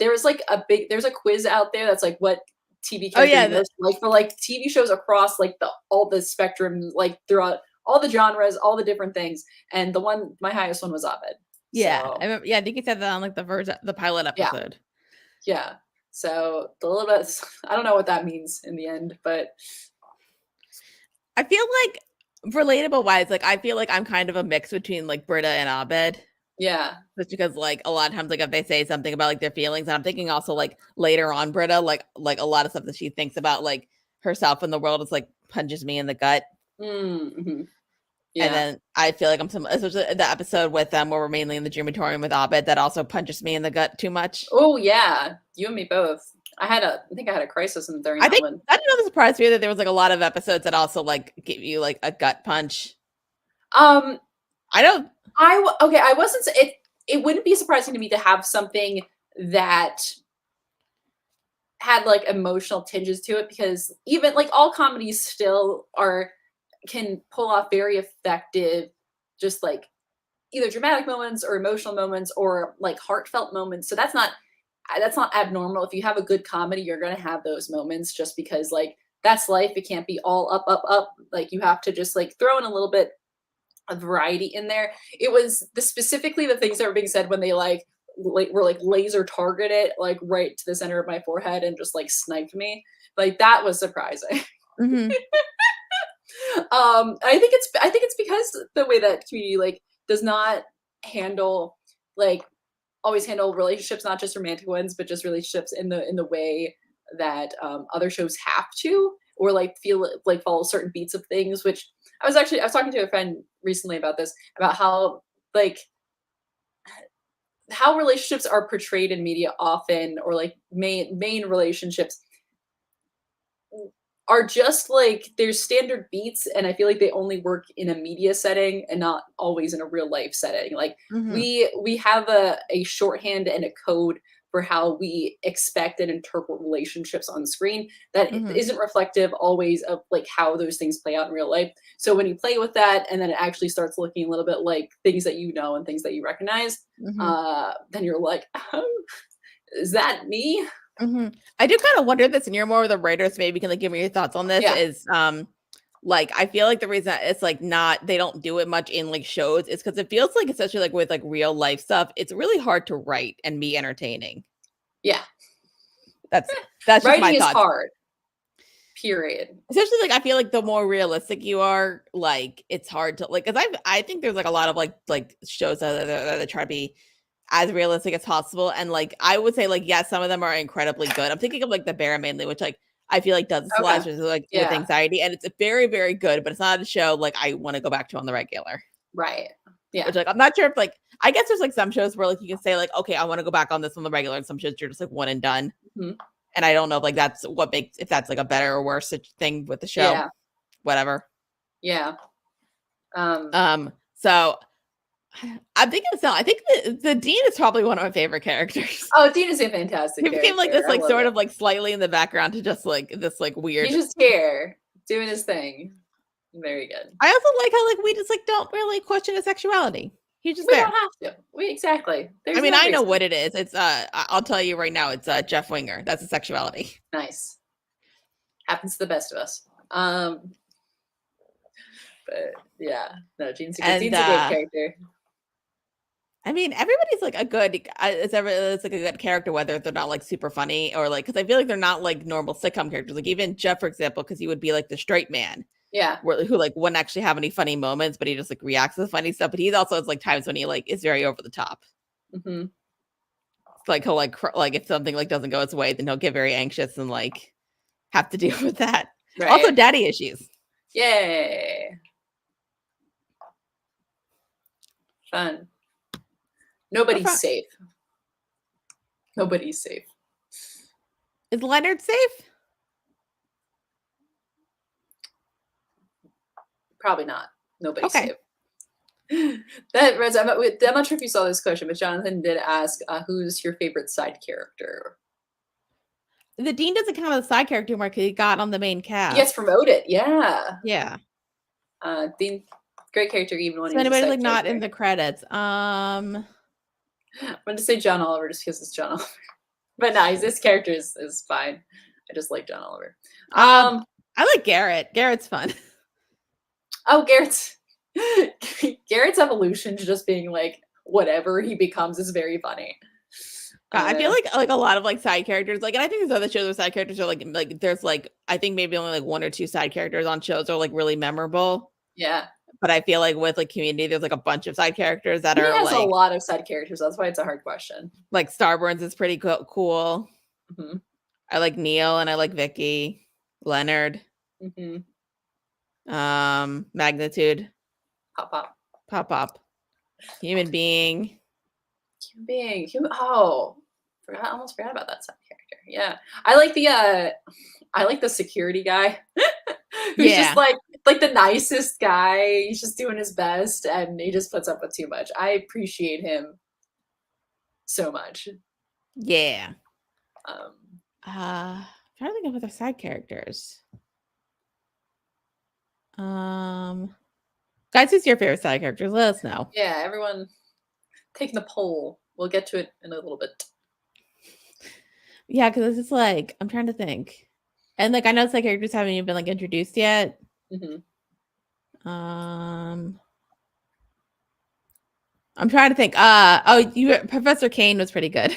There's a quiz out there that's like what TV character you most like for like TV shows across like all the spectrum, like throughout all the genres, all the different things. And my highest one was Abed. Yeah, So, I remember, yeah, I think you said that on like the pilot yeah, episode. yeah. So a little bit, I don't know what that means in the end, but I feel like relatable wise, like I feel like I'm kind of a mix between like Britta and Abed. yeah. Just because like a lot of times like if they say something about like their feelings, and I'm thinking also like later on Britta, like a lot of stuff that she thinks about like herself in the world is like punches me in the gut. Mm-hmm. And Yeah. then I feel like I'm some, especially the episode with them where we're mainly in the dreamatorium with Abed, that also punches me in the gut too much. Oh yeah, you and me both. I think I had a crisis during I that think one. I didn't know the surprise for you that there was like a lot of episodes that also like give you like a gut punch. Um, I don't. okay. I wasn't. It wouldn't be surprising to me to have something that had like emotional tinges to it, because even like all comedies still can pull off very effective, just like either dramatic moments or emotional moments or like heartfelt moments. So that's not abnormal. If you have a good comedy, you're going to have those moments, just because like that's life. It can't be all up, up, up. Like you have to just like throw in a little bit of variety in there. It was specifically the things that were being said when they were like laser targeted like right to the center of my forehead and just like sniped me. Like that was surprising. Mm-hmm. I think it's because the way that Community like does not handle like always handle relationships, not just romantic ones, but just relationships in the way that other shows have to, or like feel like follow certain beats of things. Which I was talking to a friend recently about this, about like how relationships are portrayed in media often, or like main relationships are just like there's standard beats, and I feel like they only work in a media setting and not always in a real life setting. Like Mm-hmm. we have a shorthand and a code for how we expect and interpret relationships on screen that Mm-hmm. isn't reflective always of like how those things play out in real life. So when you play with that and then it actually starts looking a little bit like things that you know and things that you recognize, Mm-hmm. then you're like, oh, is that me? Mm-hmm. I do kind of wonder this, and you're more of the writer, so maybe you can like give me your thoughts on this. Yeah. Is like I feel like the reason that it's like not they don't do it much in like shows is because it feels like, especially like with like real life stuff, it's really hard to write and be entertaining. Yeah. That's just my Writing is thoughts. hard. Period. Especially like I feel like the more realistic you are, like it's hard to like, because I think there's like a lot of like shows that try to be as realistic as possible, and like I would say like yes, some of them are incredibly good. I'm thinking of like The Bear mainly, which like I feel like does this a lot, Okay. like with Yeah. anxiety, and it's a very very good, but it's not a show like I want to go back to on the regular. Right. Yeah. Which like I'm not sure if like I guess there's like some shows where like you can say like okay I want to go back on this on the regular, and some shows you're just like one and done. Mhm. And I don't know if like that's what makes if that's like a better or worse thing with the show. Yeah. Whatever. Yeah. So I'm thinking of I think the Dean is probably one of my favorite characters. Oh, Dean is a fantastic He became like this character. I like love sort it. of like slightly in the background to just like this like weird. He's just here doing his thing. Very good. I also like how like we just like don't really question his sexuality. He's just We there. don't have to. Exactly. I mean, I know what it is. It's I'll tell you right now, it's Jeff Winger. That's his sexuality. Nice. Happens to the best of us. But yeah, no, Dean's a great character. I mean, everybody's like a good. It's like a good character, whether they're not like super funny or like because I feel like they're not like normal sitcom characters. Like even Jeff, for example, because he would be like the straight man. Yeah. Who like wouldn't actually have any funny moments, but he just like reacts to the funny stuff. But he also has like times when he like is very over the top. Mm-hmm. Like he'll like if something like doesn't go his way, then he'll get very anxious and like have to deal with that. Right. Also, daddy issues. Yay! Fun. Nobody's safe. Nobody's safe. Is Leonard safe? Probably not. Nobody's safe. That I'm not sure if you saw this question, but Jonathan did ask, "Who's your favorite side character?" The Dean doesn't count as a side character anymore because he got on the main cast. He gets promoted. Yeah. Yeah. Dean, great character, even when so he's anybody's like not in the credits. I'm going to say John Oliver just because it's John Oliver, but no, this character is fine. I just like John Oliver. I like Garrett. Garrett's fun. Oh, Garrett's evolution to just being like whatever he becomes is very funny. I feel like a lot of like side characters, like, and I think there's other shows where side characters are like there's like I think maybe only like one or two side characters on shows are like really memorable. Yeah. But I feel like with like Community, there's like a bunch of side characters that He are has a like lot of side characters. That's why it's a hard question. Starburns is pretty cool. Mm-hmm. I like Neil and I like Vicky, Leonard, Mm-hmm. Magnitude, Pop. Pop, Human Being. Oh, almost forgot about that side character. Yeah. I like the security guy who's just Yeah, like the nicest guy. He's just doing his best and he just puts up with too much. I appreciate him so much. yeah. Um, Trying to think of other side characters. Guys, who's your favorite side characters? Let us know. yeah, everyone taking the poll. We'll get to it in a little bit. Yeah, because it's just like I'm trying to think, and like I know side characters haven't even been like introduced yet. Mm-hmm. I'm trying to think. Professor Kane was pretty good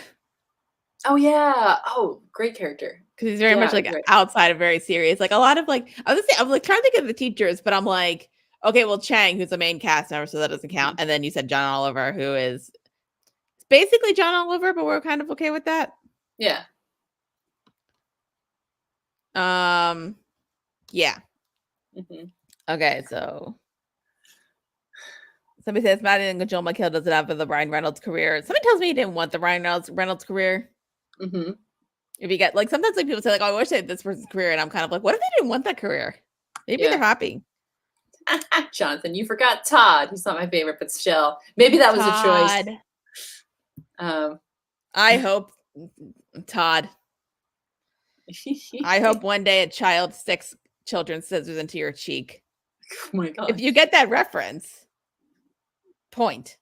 Oh yeah. Oh, great character. because he's very much like great. outside of very serious. Like a lot of like I'm like trying to think of the teachers, but I'm like, okay, well Chang, who's the main cast member, so that doesn't count. And then you said John Oliver, who is basically John Oliver, but we're kind of okay with that. Yeah. Yeah. Mm-hmm. Okay, so somebody says Maddie and Joel McHale doesn't have the Ryan Reynolds career. Somebody tells me he didn't want the Ryan Reynolds career. Mm-hmm. If you get like sometimes like people say like, oh, I wish I had this person's career, and I'm kind of like, what if they didn't want that career? Maybe they're happy. Jonathan, you forgot Todd. He's not my favorite, but still, maybe that was Todd. a choice. I hope Todd. I hope one day a child sticks children's scissors into your cheek. Oh my god! If you get that reference, point.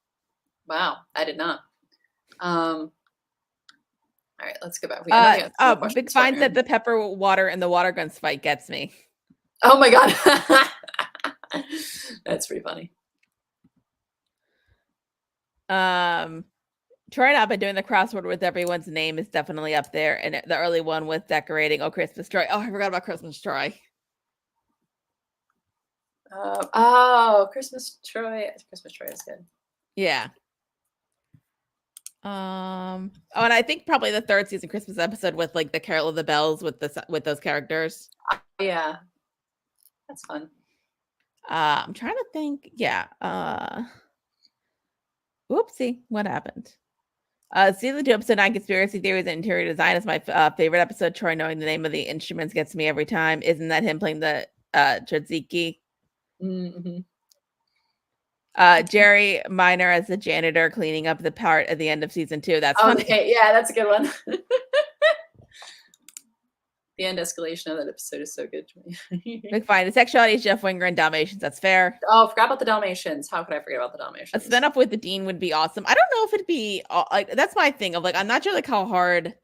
Wow, I did not. All right, let's go back. Big Fine said the pepper water and the water guns fight gets me. Oh my god. That's pretty funny. Troy and I've been doing the crossword with everyone's name is definitely up there, and the early one with decorating. Oh, Christmas Troy. Oh, I forgot about Christmas Troy. Christmas Troy. Christmas Troy is good. Yeah. Oh, and I think probably the third season Christmas episode with like the Carol of the Bells with those characters. Yeah, that's fun. I'm trying to think. Yeah. Whoopsie, what happened? Season 2, episode 9, Conspiracy Theories and Interior Design is my favorite episode. Troy knowing the name of the instruments gets me every time. Isn't that him playing the tzatziki? Mm-hmm. Jerry Minor as the janitor cleaning up the part at the end of season 2. That's funny. Okay, yeah, that's a good one. The end escalation of that episode is so good to me. McFine, the sexuality is Jeff Winger and Dalmatians. That's fair. Oh, I forgot about the Dalmatians. How could I forget about the Dalmatians? A spin-off with the Dean would be awesome. I don't know if it'd be like that's my thing of like I'm not sure like how hard.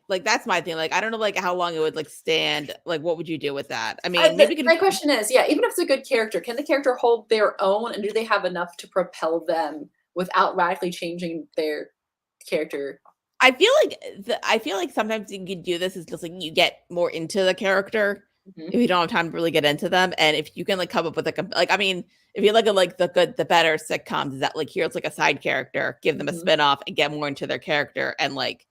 Like that's my thing. Like I don't know like how long it would like stand. Like what would you do with that? I mean, maybe my question is, yeah, even if it's a good character, can the character hold their own, and do they have enough to propel them without radically changing their character? I feel like sometimes you can do this is just like you get more into the character if you don't have time to really get into them, and if you can like come up with like I mean, if you look at like the better sitcoms, is that like here's like a side character, give them a spinoff and get more into their character, and like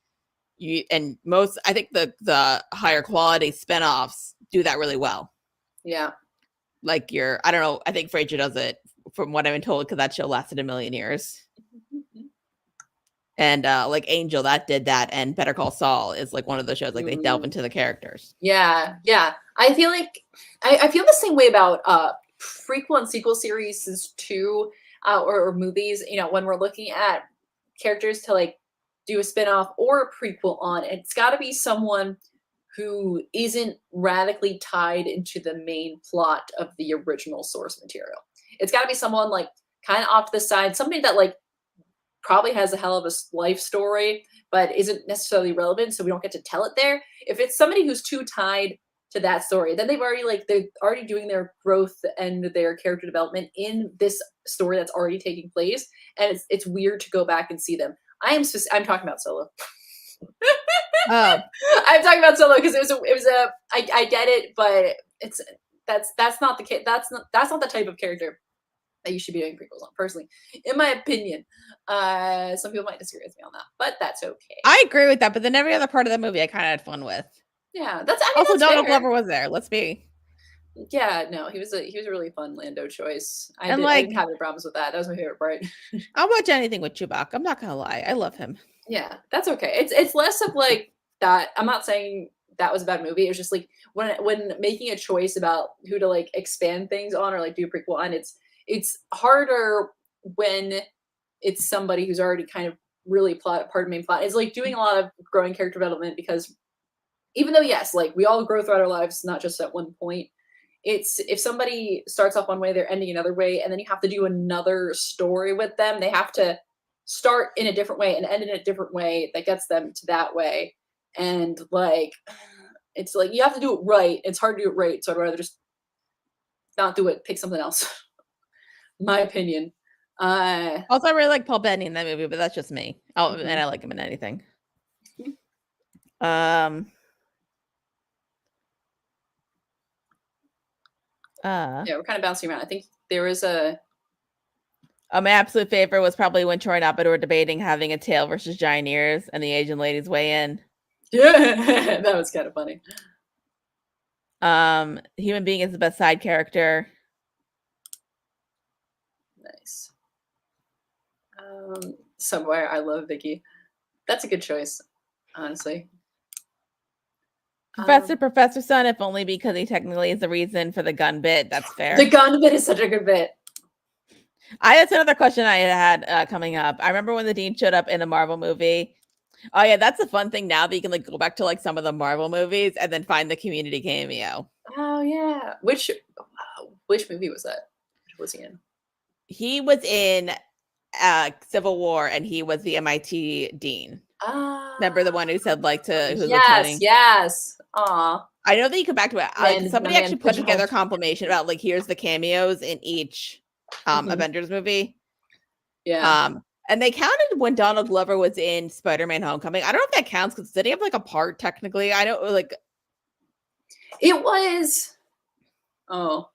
most I think the higher quality spinoffs do that really well. Yeah, like I don't know, I think Frasier does it from what I've been told because that show lasted a million years. And like Angel that did that, and Better Call Saul is like one of those shows like they delve into the characters. Yeah. I feel like I feel the same way about prequel and sequel series too, or movies. You know, when we're looking at characters to like do a spinoff or a prequel on, it's got to be someone who isn't radically tied into the main plot of the original source material. It's got to be someone like kind of off to the side, somebody that like probably has a hell of a life story, but isn't necessarily relevant, so we don't get to tell it there. If it's somebody who's too tied to that story. Then they're already doing their growth and their character development in this story that's already taking place, and it's weird to go back and see them. I'm talking about Solo. Oh, I'm talking about Solo because I get it, but that's not the case. That's not the type of character that you should be doing prequels on, personally, in my opinion. Some people might disagree with me on that, but that's okay. I agree with that. But then every other part of the movie, I kind of had fun with. Yeah, also Donald fair. Glover was there. Let's be. Yeah, no, he was a really fun Lando choice. I And didn't have any problems with that. That was my favorite part. I'll watch anything with Chewbacca. I'm not gonna lie, I love him. Yeah, that's okay. It's less of like that. I'm not saying that was a bad movie. It was just like when making a choice about who to like expand things on or like do a prequel on, it's harder when it's somebody who's already kind of really part of the main plot. It's like doing a lot of growing character development, because even though yes, like we all grow throughout our lives, not just at one point. It's if somebody starts off one way, they're ending another way, and then you have to do another story with them. They have to start in a different way and end in a different way that gets them to that way. And like, it's like you have to do it right. It's hard to do it right, so I'd rather just not do it. Pick something else. My opinion. Also, I really like Paul Bettany in that movie, but that's just me. Oh, Mhm. and I like him in anything. Yeah, we're kind of bouncing around. I think there was a my absolute favorite was probably when Troy and Abed were debating having a tail versus giant ears, and the Asian ladies weigh in. yeah, that was kind of funny. Human Being is the best side character. Nice. Somewhere I love Vicky. That's a good choice, honestly. Professor Son, if only because he technically is the reason for the gun bit. That's fair. The gun bit is such a good bit. That's another question I had coming up. I remember when the Dean showed up in the Marvel movie. Oh yeah, that's a fun thing now that you can like go back to like some of the Marvel movies and then find the Community cameo. Oh yeah, which movie was that? Which was he in? He was in Civil War, and he was the MIT dean. Remember the one who said like to who was voting? Yes. Aw. I know that you come back to it. Like, somebody actually put together a compilation about like here's the cameos in each Avengers movie. Yeah. And they counted when Donald Glover was in Spider-Man Homecoming. I don't know if that counts because did he have like a part technically? I don't like. It was. Oh.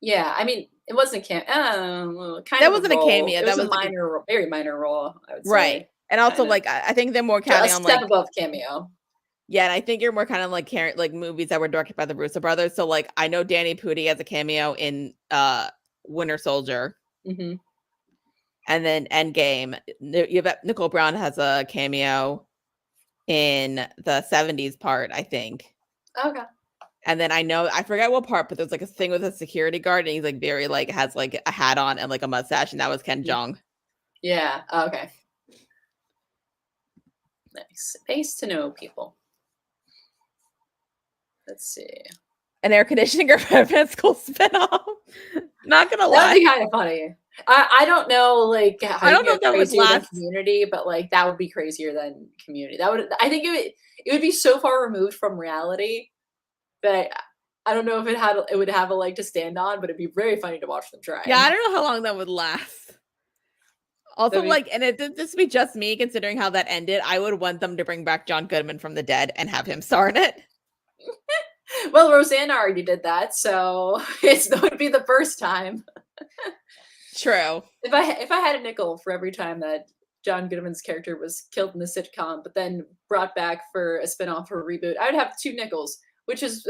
Yeah, I mean, it wasn't a cameo. That wasn't a cameo. That was a like minor, very minor role. I would say. Right, and also like I think they're more counting on step above cameo. Yeah, and I think you're more kind of like movies that were directed by the Russo brothers. So like I know Danny Pudi has a cameo in Winter Soldier. Mm-hmm. And then Endgame. Nicole Brown has a cameo in the 70s part, I think. Okay. And then I forget what part, but there's like a thing with a security guard, and he's like very like has like a hat on and like a mustache, and that was Ken Jeong. Yeah. Okay. Nice. Nice to know people. Let's see. An air conditioning repairman school spinoff. Not gonna lie. That'd be kind of funny. I don't know, like I don't know if that would last. Community, but like that would be crazier than Community. I think it would be so far removed from reality that I don't know if it would have a leg to stand on, but it'd be very funny to watch them try. Yeah, I don't know how long that would last. Also, like, and this would be just me considering how that ended. I would want them to bring back John Goodman from the dead and have him star in it. Well, Roseanne already did that, so it would be the first time. True. If I had a nickel for every time that John Goodman's character was killed in the sitcom, but then brought back for a spinoff or a reboot, I would have 2 nickels, which is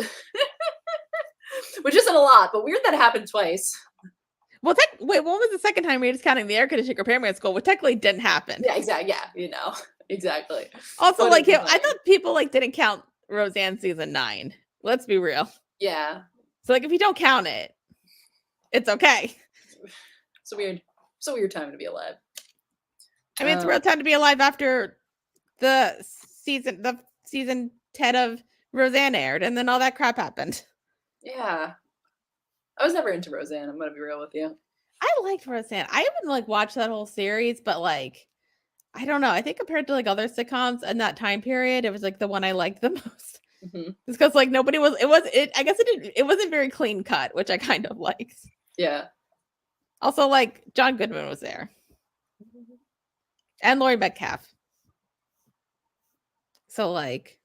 which isn't a lot, but weird that it happened twice. Well, wait, what was the second time we were just counting the air conditioning repairman school, which technically didn't happen? Yeah, exactly. Yeah, exactly. Also, like, I thought people like didn't count Roseanne season 9. Let's be real. Yeah. So, like, if you don't count it, it's okay. It's a weird time to be alive. I mean, it's a real time to be alive after the season 10 of Roseanne aired, and then all that crap happened. Yeah. I was never into Roseanne. I'm gonna be real with you. I liked Roseanne. I haven't like watched that whole series, but like, I don't know. I think compared to like other sitcoms in that time period, it was like the one I liked the most. Mm-hmm. Just because like nobody was. I guess it wasn't very clean cut, which I kind of liked. Yeah. Also, like John Goodman was there, and Laurie Metcalf. So like,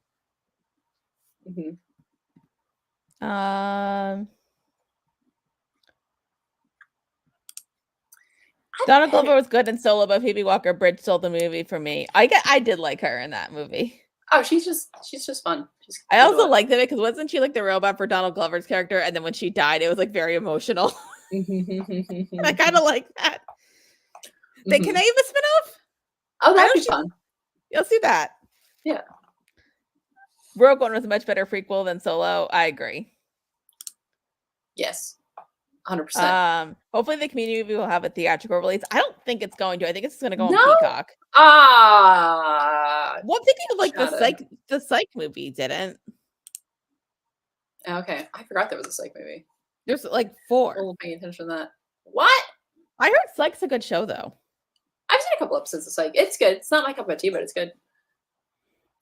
Donald Glover was good in Solo, but Phoebe Waller-Bridge stole the movie for me. I did like her in that movie. Oh, she's just fun. I also liked it because wasn't she like the robot for Donald Glover's character? And then when she died, it was like very emotional. And I kind of like that. Can they have a spinoff? Oh, that'd be fun. You'll see that. Yeah. Rogue One was a much better prequel than Solo. I agree. Yes. 100%. Hopefully the community movie will have a theatrical release. I don't think it's going to. I think it's going to go on Peacock. Well, I'm thinking of like the Psych movie didn't. Okay, I forgot there was a Psych movie. There's like 4. I wasn't paying attention to that. What? I heard Psych's a good show though. I've seen a couple episodes of Psych. It's good. It's not my cup of tea, but it's good.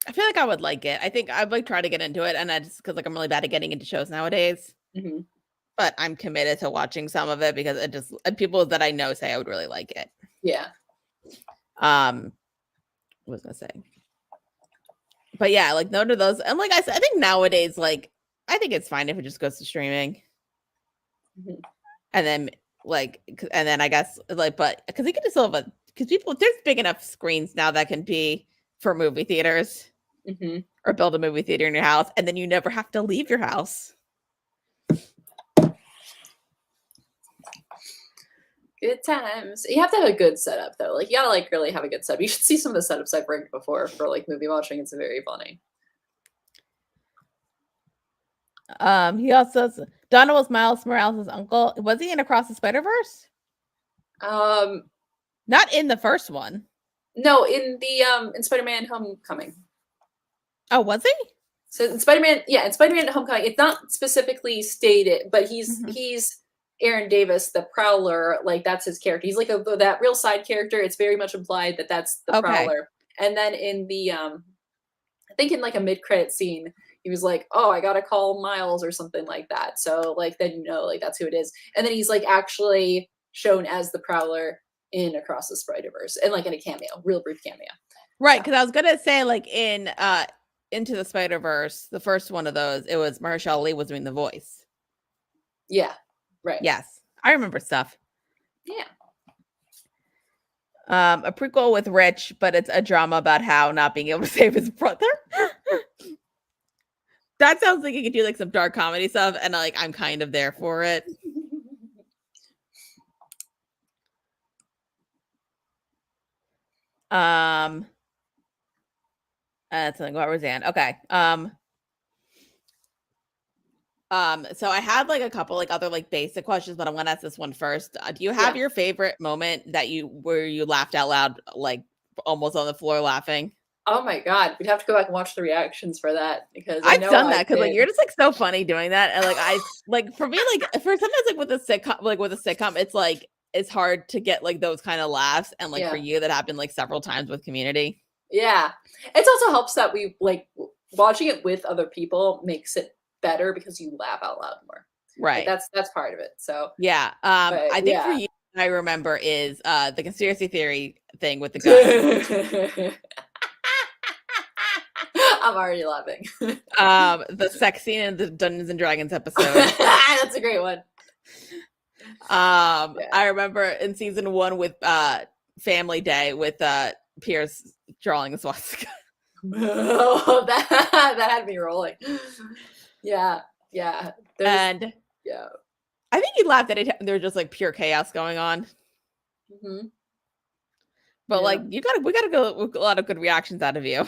I feel like I would like it. I think I'd like try to get into it, and I just because like I'm really bad at getting into shows nowadays. But I'm committed to watching some of it because it just people that I know say I would really like it. Yeah. What was I gonna say? But yeah, like no to those. And like I said, I think nowadays, like I think it's fine if it just goes to streaming. And then I guess like, but because you can just still have because there's big enough screens now that can be for movie theaters or build a movie theater in your house, and then you never have to leave your house. Good times. You have to have a good setup though. Like you gotta like really have a good setup. You should see some of the setups I've rigged before for like movie watching. It's very funny. He also Donald was Miles Morales' uncle. Was he in Across the Spider-Verse? Not in the first one. No, in the in Spider-Man Homecoming. Oh, was he? So in Spider-Man, in Spider-Man Homecoming, it's not specifically stated, but he's Aaron Davis, the Prowler, like that's his character. He's like that real side character. It's very much implied that that's the Prowler. And then in the I think in like a mid-credit scene, he was like, "Oh, I gotta call Miles" or something like that. So like then you know like that's who it is. And then he's like actually shown as the Prowler in Across the Spider-Verse and like in a cameo, real brief cameo. Right, because I was gonna say like in Into the Spider-Verse, the first one of those, it was Mahershala Ali was doing the voice. Yeah. Right. Yes. I remember stuff. Yeah. A prequel with Rich, but it's a drama about how not being able to save his brother. That sounds like you could do like some dark comedy stuff, and like I'm kind of there for it. Something about Roseanne. Okay. So I had like a couple like other like basic questions, but I'm gonna ask this one first. Do you have your favorite moment where you laughed out loud, like almost on the floor laughing? Oh my god, we'd have to go back and watch the reactions for that because I've done that because like you're just like so funny doing that, and like I like for me like for sometimes like with a sitcom, it's like it's hard to get like those kind of laughs, and like for you that happened like several times with Community. Yeah, it also helps that we like watching it with other people makes it better because you laugh out loud more. Right. Like, that's part of it. So yeah, I think for you, I remember is the conspiracy theory thing with the gun. I'm already laughing. The sex scene in the Dungeons and Dragons episode. That's a great one. I remember in season 1 with Family Day with Pierce drawing a swastika. Oh, that had me rolling. Yeah. And I think he laughed at it. There's just like pure chaos going on. But like we gotta go with a lot of good reactions out of you.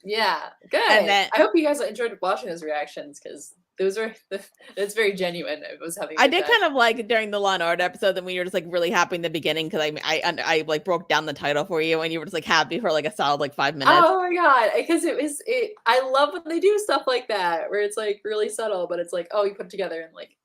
Yeah, good. And then, I hope you guys enjoyed watching those reactions because it's very genuine. It was having. I did kind of like during the Law and Order episode that we were just like really happy in the beginning because I like broke down the title for you and you were just like happy for like a solid like 5 minutes. Oh my god, because I love when they do stuff like that where it's like really subtle, but it's like you put it together and like.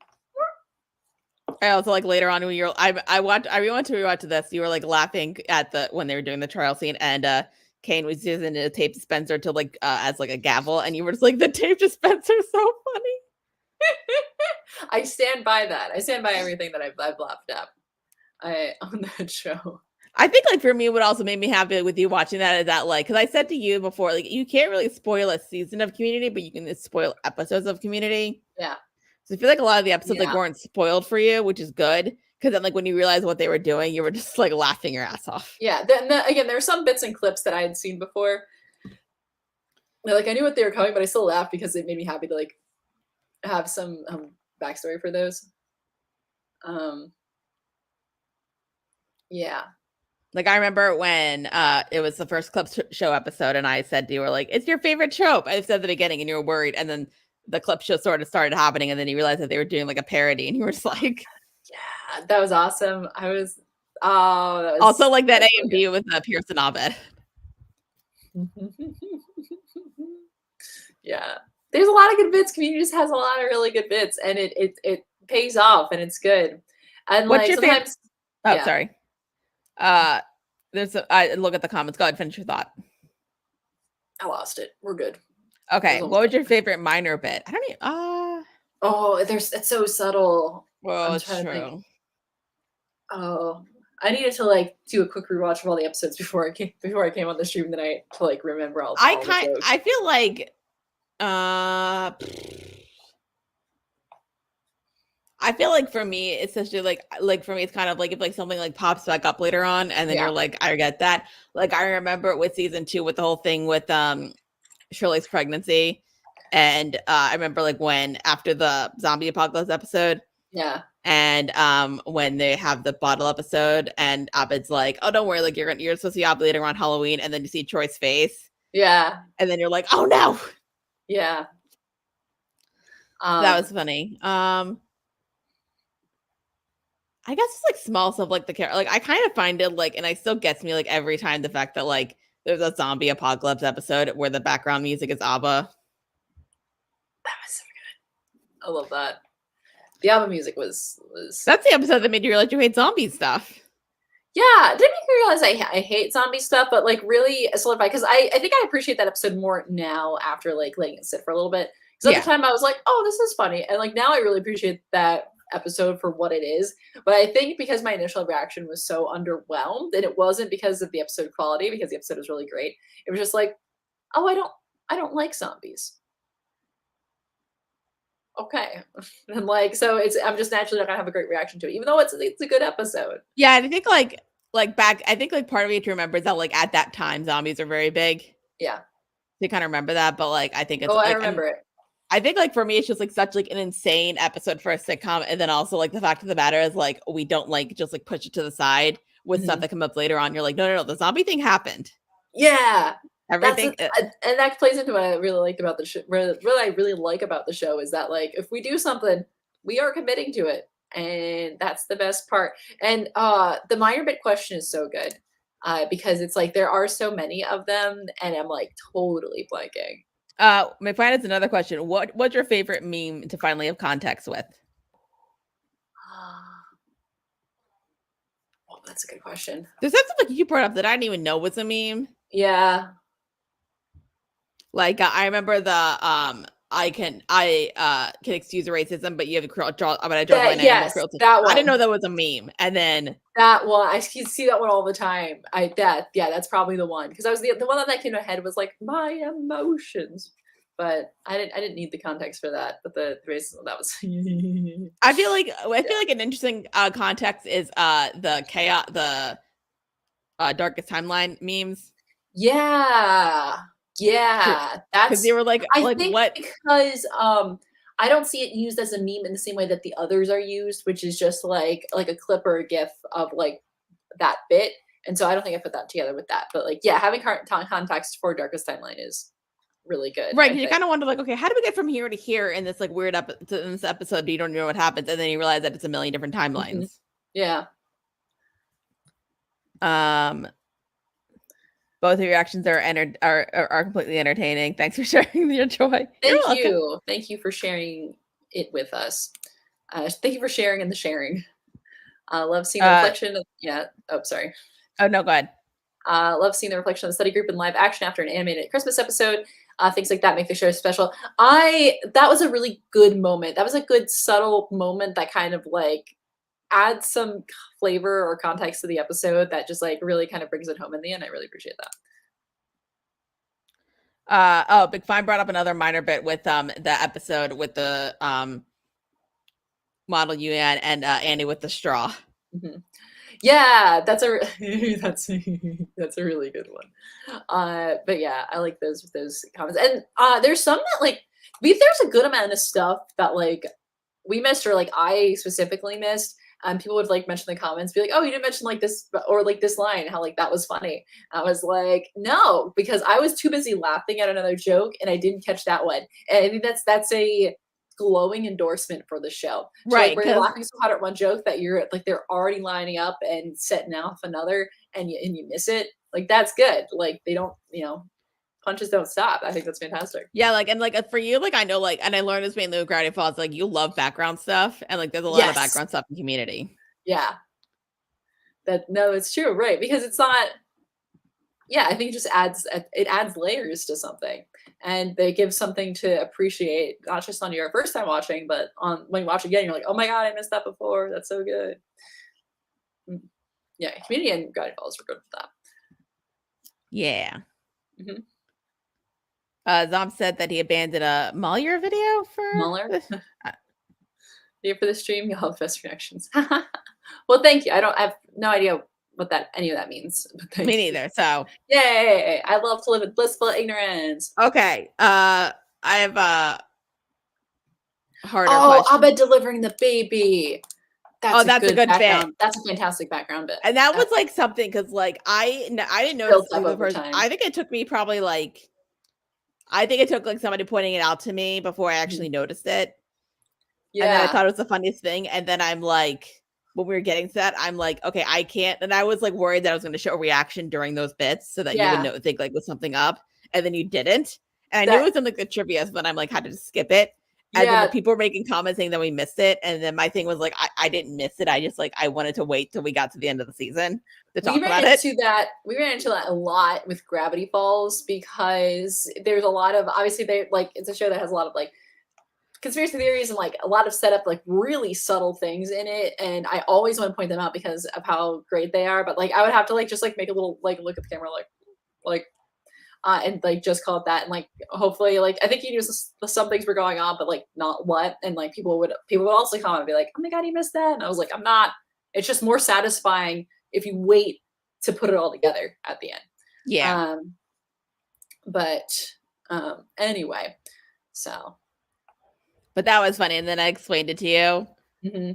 I also like later on when I want to rewatch this. You were like laughing at when they were doing the trial scene and Kane was using a tape dispenser to like as like a gavel, and you were just like, the tape dispenser is so funny. I stand by that. I stand by everything that I've laughed at on that show. I think like for me, what also made me happy with you watching that is that like, because I said to you before, like you can't really spoil a season of Community, but you can spoil episodes of Community. Yeah. So I feel like a lot of the episodes like Yeah. weren't spoiled for you, which is good. Because then like when you realize what they were doing, you were just like laughing your ass off. Yeah. Then again, there were some bits and clips that I had seen before. Like I knew what they were coming, but I still laughed because it made me happy to like have some backstory for those. Yeah. Like I remember when it was the first clip show episode, and I said to you, were like, "It's your favorite trope." I said at the beginning, and you were worried, and then the clip show sort of started happening, and then you realized that they were doing like a parody, and you were just like, "Yeah, that was awesome." I was, oh, that was also like that so AMV with Pearson Abed. Yeah, there's a lot of good bits. Community just has a lot of really good bits, and it pays off, and it's good. And What's like your favorite? sometimes, Oh, yeah. sorry. I look at the comments. Go ahead, finish your thought. I lost it. We're good. Okay, what was your favorite minor bit? I don't even. Oh, it's so subtle. Well, I'm it's trying to true. think. Oh, I needed to like do a quick rewatch of all the episodes before I came on the stream tonight to like remember all the jokes. I feel like I feel like for me, it's essentially like for me, it's kind of like if like something like pops back up later on, and then Yeah. you're like, I get that. Like I remember with season 2 with the whole thing with Shirley's pregnancy, and I remember like when after the zombie apocalypse episode, Yeah. and when they have the bottle episode, and Abed's like, oh, don't worry, like you're supposed to be ovulating around Halloween, and then you see Troy's face, Yeah. and then you're like, oh no. Yeah. That was funny. I guess it's like small stuff like the character. Like I kind of find it like, and it still gets me like every time the fact that like there's a zombie apocalypse episode where the background music is ABBA. That was so good. I love that. The ABBA music was. That's the episode that made you realize you hate zombie stuff. Yeah, it didn't make me realize I hate zombie stuff, but like really solidified because I think I appreciate that episode more now after like letting it sit for a little bit. Because at the time I was like, oh, this is funny, and like now I really appreciate that episode for what it is. But I think because my initial reaction was so underwhelmed, and it wasn't because of the episode quality, because the episode was really great. It was just like, oh, I don't like zombies. Okay, and like so I'm just naturally not gonna have a great reaction to it, even though it's a good episode. Yeah, and I think like back, I think like part of me to remember is that like at that time zombies are very big. Yeah, to kind of remember that, but like I think it's. Oh, like, I remember it. I think like for me, it's just like such like an insane episode for a sitcom, and then also like the fact of the matter is like we don't like just like push it to the side with stuff that come up later on. You're like, no, the zombie thing happened. Yeah, everything, and that plays into what I really liked about the show. Really, I really like about the show is that like if we do something, we are committing to it, and that's the best part. And the minor bit question is so good because it's like there are so many of them, and I'm like totally blanking. My plan is another question. What's your favorite meme to finally have context with? Oh, that's a good question. There's something like you brought up that I didn't even know was a meme. Yeah. Like I remember the I can excuse racism, but you have to draw. I'm gonna draw line. Yes, that one. I didn't know that was a meme, and then that one I see that one all the time. That's probably the one because I was the one that came to my head was like my emotions, but I didn't need the context for that. But the racism that was. I feel like an interesting context is the chaos, the darkest timeline memes. Yeah, that's because they were like, I think what? Because I don't see it used as a meme in the same way that the others are used, which is just like a clip or a GIF of like that bit. And so I don't think I put that together with that. But like, yeah, having context for Darkest Timeline is really good. Right, you kind of wonder like, okay, how do we get from here to here in this like weird in this episode? You don't know what happens, and then you realize that it's a million different timelines. Yeah. Both of your reactions are completely entertaining. Thanks for sharing your joy. Thank you for sharing it with us. Thank you for sharing and the sharing. Love seeing the reflection of, yeah. Oh, sorry. Oh no, go ahead. Love seeing the reflection of the study group in live action after an animated Christmas episode. Things like that make the show special. That was a really good moment. That was a good subtle moment that kind of like adds some flavor or context to the episode that just like really kind of brings it home in the end. I really appreciate that. Big Fine brought up another minor bit with the episode with the Model UN and Andy with the straw. Mm-hmm. Yeah, that's a that's a really good one. But yeah, I like those comments. And there's some that like there's a good amount of stuff that like we missed or like I specifically missed. And people would like mention in the comments, be like, "Oh, you didn't mention like this or like this line, how like that was funny." I was like, "No," because I was too busy laughing at another joke and I didn't catch that one. And I think that's a glowing endorsement for the show. So, right? Like, where you're laughing so hard at one joke that you're like they're already lining up and setting off another, and you miss it. Like that's good. Like they don't, punches don't stop. I think that's fantastic. Yeah, like and like for you, like I know, like, and I learned this mainly with Gravity Falls. Like you love background stuff, and like there's a lot of background stuff in Community. Yeah, it's true, right? Because it's not. Yeah, I think it just adds layers to something, and they give something to appreciate, not just on your first time watching, but on when you watch again, you're like, oh my god, I missed that before. That's so good. Yeah, Community and Gravity Falls were good for that. Yeah. Zom said that he abandoned a Muller video for Muller. Here for the stream, you'll have the best reactions. Well, thank you. I have no idea what any of that means. Me neither. So yay! I love to live with blissful ignorance. Okay. I have a harder question. Abed delivering the baby. That's a good background. bit. That's a fantastic background bit. And that was like something because like I didn't notice the first. I think it took me probably like. I think it took like somebody pointing it out to me before I actually noticed it. Yeah. And then I thought it was the funniest thing. And then I'm like, when we were getting to that, I'm like, okay, I can't. And I was like worried that I was going to show a reaction during those bits so that you would think like was something up. And then you didn't. And I knew it was something like the trivia, but I'm like, had to skip it. And then the people were making comments saying that we missed it. And then my thing was like, I didn't miss it. I just like, I wanted to wait till we got to the end of the season to talk about it. We ran into that a lot with Gravity Falls because there's a lot of, obviously it's a show that has a lot of like conspiracy theories and like a lot of setup, like really subtle things in it. And I always want to point them out because of how great they are. But like, I would have to like, just like make a little, like look at the camera, and like just call it that, and like hopefully like I think you knew some things were going on, but like not what, and like people would also comment and be like, oh my god, you missed that, and I was like, I'm not. It's just more satisfying if you wait to put it all together at the end. Yeah. Anyway, so. But that was funny, and then I explained it to you. Mm-hmm.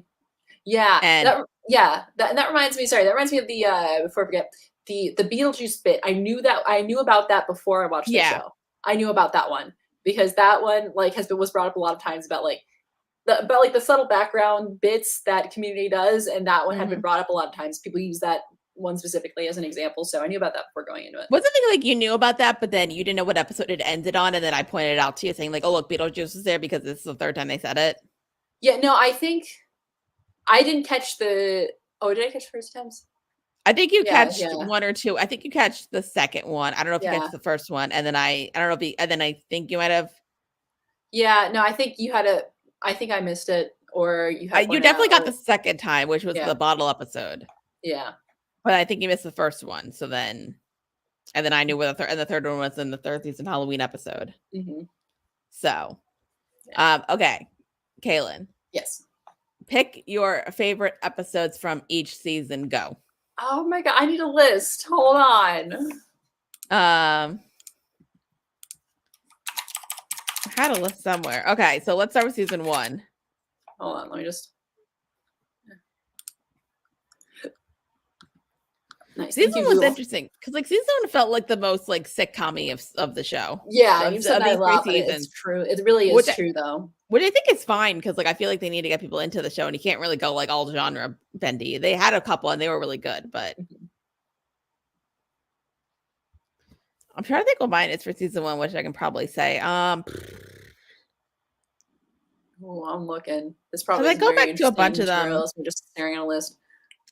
Yeah, and that reminds me. Sorry, that reminds me of the before I forget. The Beetlejuice bit, I knew about that before I watched the show. I knew about that one because that one like was brought up a lot of times about like the subtle background bits that Community does, and that one had been brought up a lot of times. People use that one specifically as an example, so I knew about that before going into it. Wasn't it like you knew about that, but then you didn't know what episode it ended on, and then I pointed it out to you saying like, "Oh, look, Beetlejuice is there because this is the third time they said it." Yeah, no, I think I didn't catch the. Oh, did I catch first times? I think you catch one or two. I think you catch the second one. I don't know if you catch the first one, and then I don't know if and then I think you might have. Yeah, no, I think you had a. I think I missed it, or you had. You definitely got the second time, which was the bottle episode. Yeah, but I think you missed the first one. So then, and then I knew where the third one was in the third season Halloween episode. Mm-hmm. So, okay, Kaylin. Yes. Pick your favorite episodes from each season. Go. Oh my god, I need a list. Hold on. I had a list somewhere. Okay, so let's start with season 1. Hold on, let me just. Nice. Season 1 was interesting because like season 1 felt like the most like sitcom-y of the show. Yeah, you've said that a lot, but it's true. It really is true though. Which I think is fine because like I feel like they need to get people into the show, and you can't really go like all genre bendy. They had a couple and they were really good, but I'm trying to think what mine is for season 1, which I can probably say. Oh, I'm looking. This probably I go back to a bunch of them. I'm just staring at a list.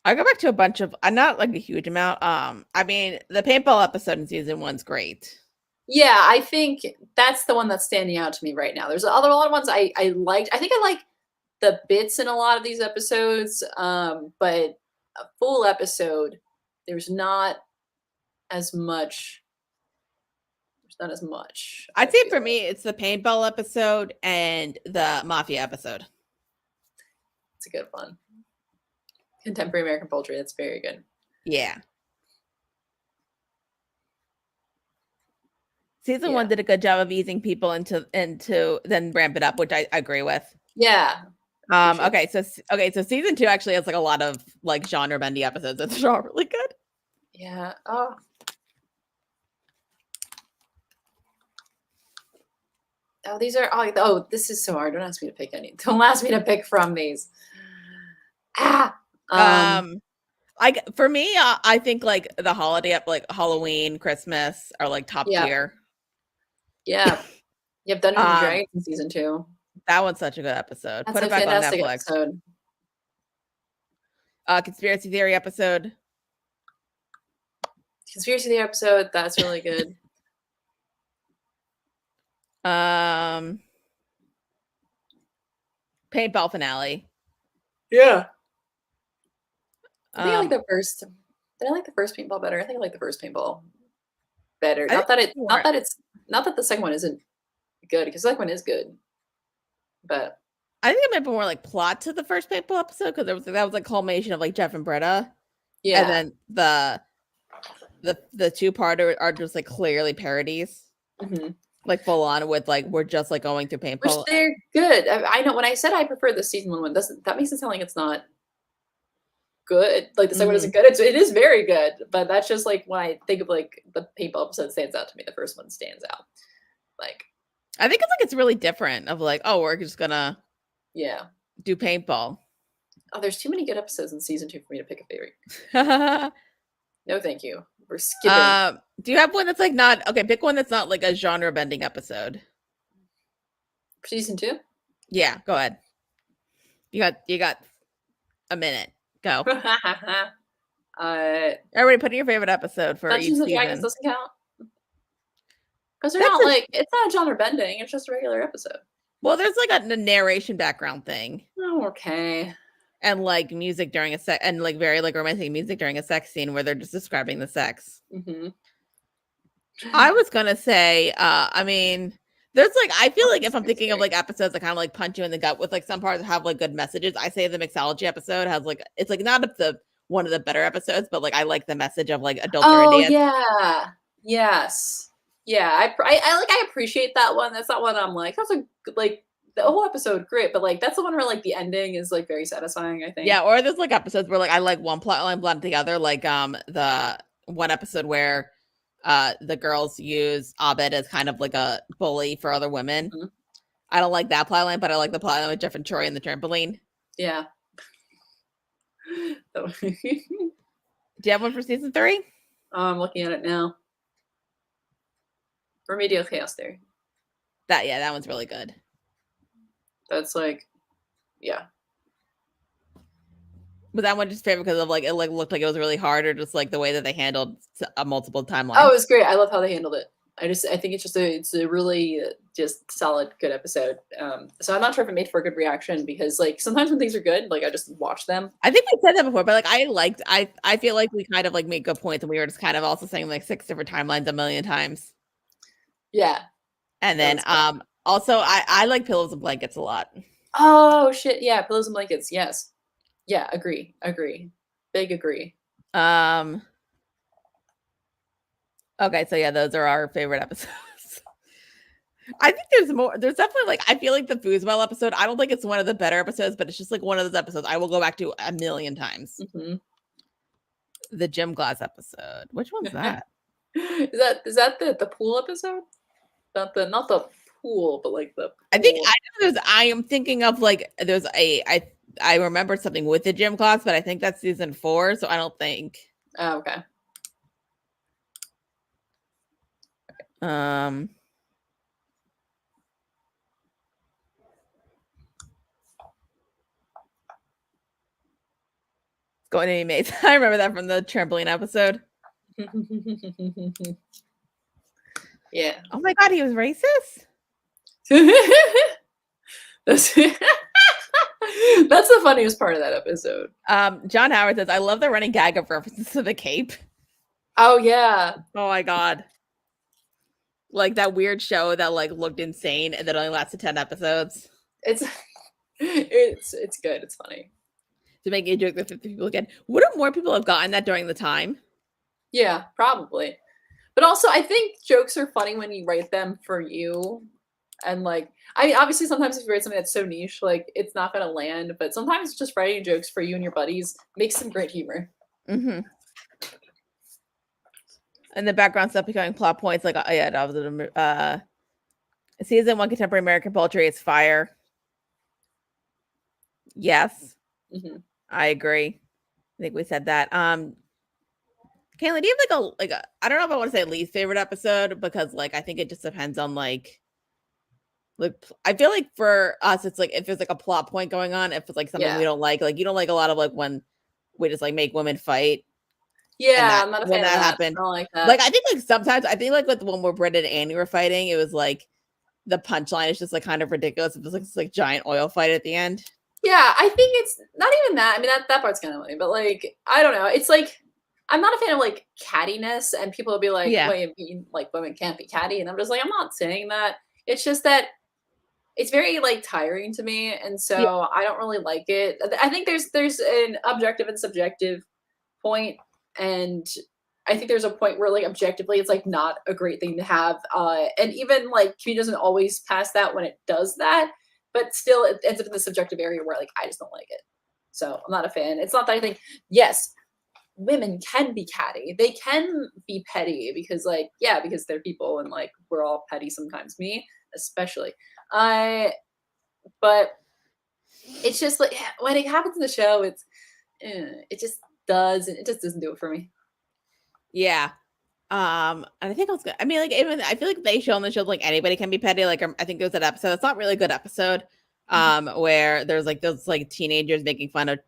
I go back to a bunch of not like a huge amount. I mean, the paintball episode in season 1's great. Yeah, I think that's the one that's standing out to me right now. There's a lot of ones I liked. I think I like the bits in a lot of these episodes, but a full episode, there's not as much. There's not as much. I I'd say feel for like. me, it's the paintball episode and the mafia episode. It's a good one. Contemporary American poultry. That's very good. Yeah. Season 1 did a good job of easing people into then ramp it up, which I agree with. Yeah. Okay, so season 2 actually has like a lot of like genre bendy episodes that's all really good. Yeah. Oh, these are this is so hard. Don't ask me to pick any. Don't ask me to pick from these. For me, I think like the holiday up like Halloween, Christmas are like top tier. Yeah. Yep, Dungeons and Dragons in season 2. That one's such a good episode. That's Put a it back on fantastic Netflix. episode. Conspiracy theory episode. Conspiracy theory episode, that's really good. Paintball finale. Yeah. I think I like the first. Did I like the first paintball better? I think I like the first paintball better. Not that the second one isn't good, because the second one is good. But I think it might be more like plot to the first paintball episode, because that was like culmination of like Jeff and Britta. Yeah. And then the two-parter are just like clearly parodies. Mm-hmm. Like full on with like we're just like going through paintball. Which they're good. I know when I said I prefer the season 1 that makes it sound like it's not good. Like the second one isn't good. It is very good, but that's just like when I think of like the paintball episode stands out to me. The first one stands out. Like I think it's really different of like, oh, we're just gonna do paintball. Oh, there's too many good episodes in season 2 for me to pick a favorite. No, thank you. We're skipping. Do you have one that's like not okay? Pick one that's not like a genre bending episode. For season 2? Yeah, go ahead. You got a minute. Go. Everybody, put in your favorite episode for each season. Dragons doesn't count because they're not it's not genre bending. It's just a regular episode. Well, there's like a narration background thing. Oh, okay. And like music during and like very like romantic music during a sex scene where they're just describing the sex. Mm-hmm. I was gonna say, I mean, there's like I feel like if I'm thinking of like episodes that kind of like punch you in the gut with like some parts that have like good messages, I say the mixology episode has like it's like not one of the better episodes, but like I like the message of like adults are idiots. Yeah. Yes. Yeah. I appreciate that one. That's not one I'm like, that's a like the whole episode great, but like that's the one where like the ending is like very satisfying, I think. Yeah, or there's like episodes where like I like one plot line blended together, like the one episode where the girls use Abed as kind of like a bully for other women. Mm-hmm. I don't like that plot line, but I like the plot line with Jeff and Troy and the trampoline. Yeah. Do you have one for season 3? I'm looking at it now. Remedial Chaos Theory. That one's really good. That's like, yeah. Was that one just favorite because of like it like looked like it was really hard, or just like the way that they handled a multiple timelines? Oh, it was great. I love how they handled it. I think it's a really just solid, good episode. So I'm not sure if it made for a good reaction, because like sometimes when things are good, like I just watch them. I think we said that before, but like I feel like we kind of like made good points, and we were just kind of also saying like 6 different timelines a million times. Yeah. And then also I like Pillows and Blankets a lot. Oh shit, yeah, Pillows and Blankets, yes. Yeah, agree. Big agree. Okay, so yeah, those are our favorite episodes. I think there's more. There's definitely like I feel like the foosball episode. I don't think it's one of the better episodes, but it's just like one of those episodes I will go back to a million times. Mm-hmm. The gym class episode. Which one's that? Is that the pool episode? Not the pool, but like the pool. I think I am thinking of like there's I remember something with the gym class, but I think that's season 4, so I don't think. Oh, okay. Going to be mates. I remember that from the trampoline episode. Yeah. Oh my god, he was racist? That's the funniest part of that episode. John Howard says, I love the running gag of references to the Cape. Oh yeah. Oh my god. Like that weird show that like looked insane and that only lasted 10 episodes. It's good. It's funny. To make a joke that 50 people again. Wouldn't more people have gotten that during the time? Yeah, probably. But also I think jokes are funny when you write them for you. And like, I mean, obviously sometimes if you write something that's so niche, like it's not gonna land, but sometimes just writing jokes for you and your buddies makes some great humor. Mm-hmm. And the background stuff becoming plot points, like yeah, that was season 1 contemporary American poetry is fire. Yes, I agree. I think we said that. Kayla, do you have like a I don't know if I want to say least favorite episode because like I think it just depends on like I feel like for us it's like if there's like a plot point going on, if it's like something we don't like you don't like a lot of like when we just like make women fight. Yeah, I'm not a fan when of that that. happened. I don't like that. Like I think like sometimes I think like with the one where Britta and Annie were fighting, it was like the punchline is just like kind of ridiculous. It was like this like giant oil fight at the end. Yeah, I think it's not even that. I mean that part's kind of funny, but like I don't know. It's like I'm not a fan of like cattiness, and people will be like, "Well, you mean like women can't be catty?" And I'm just like, I'm not saying that. It's just that it's very like tiring to me, and so I don't really like it. I think there's an objective and subjective point, and I think there's a point where like objectively it's like not a great thing to have, and even like community doesn't always pass that when it does that, but still it ends up in the subjective area where like I just don't like it. So I'm not a fan. It's not that I think yes, women can be catty, they can be petty because like because they're people and like we're all petty sometimes, me especially. But it's just like when it happens in the show, it just doesn't do it for me. Yeah. And I think I mean, like, even I feel like they show on the show like anybody can be petty. Like, I think there's that episode. It's not really a good episode. Where there's like those like teenagers making fun of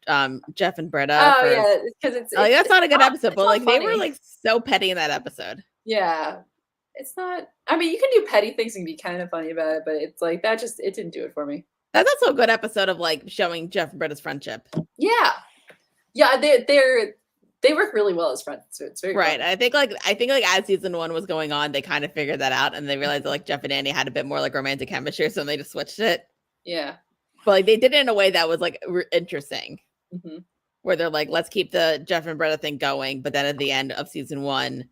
Jeff and Britta. Oh yeah, because it's like that's not a good episode, but like funny. they were like so petty in that episode. Yeah, it's not. I mean, you can do petty things and be kind of funny about it, but it's like that just it didn't do it for me. That's also a good episode of like showing Jeff and Britta's friendship. Yeah, they work really well as friends. So it's very right. Fun. I think like as season 1 was going on, they kind of figured that out, and they realized that like Jeff and Annie had a bit more like romantic chemistry, so they just switched it. Yeah, but like they did it in a way that was like interesting, where they're like, let's keep the Jeff and Britta thing going, but then at the end of season 1,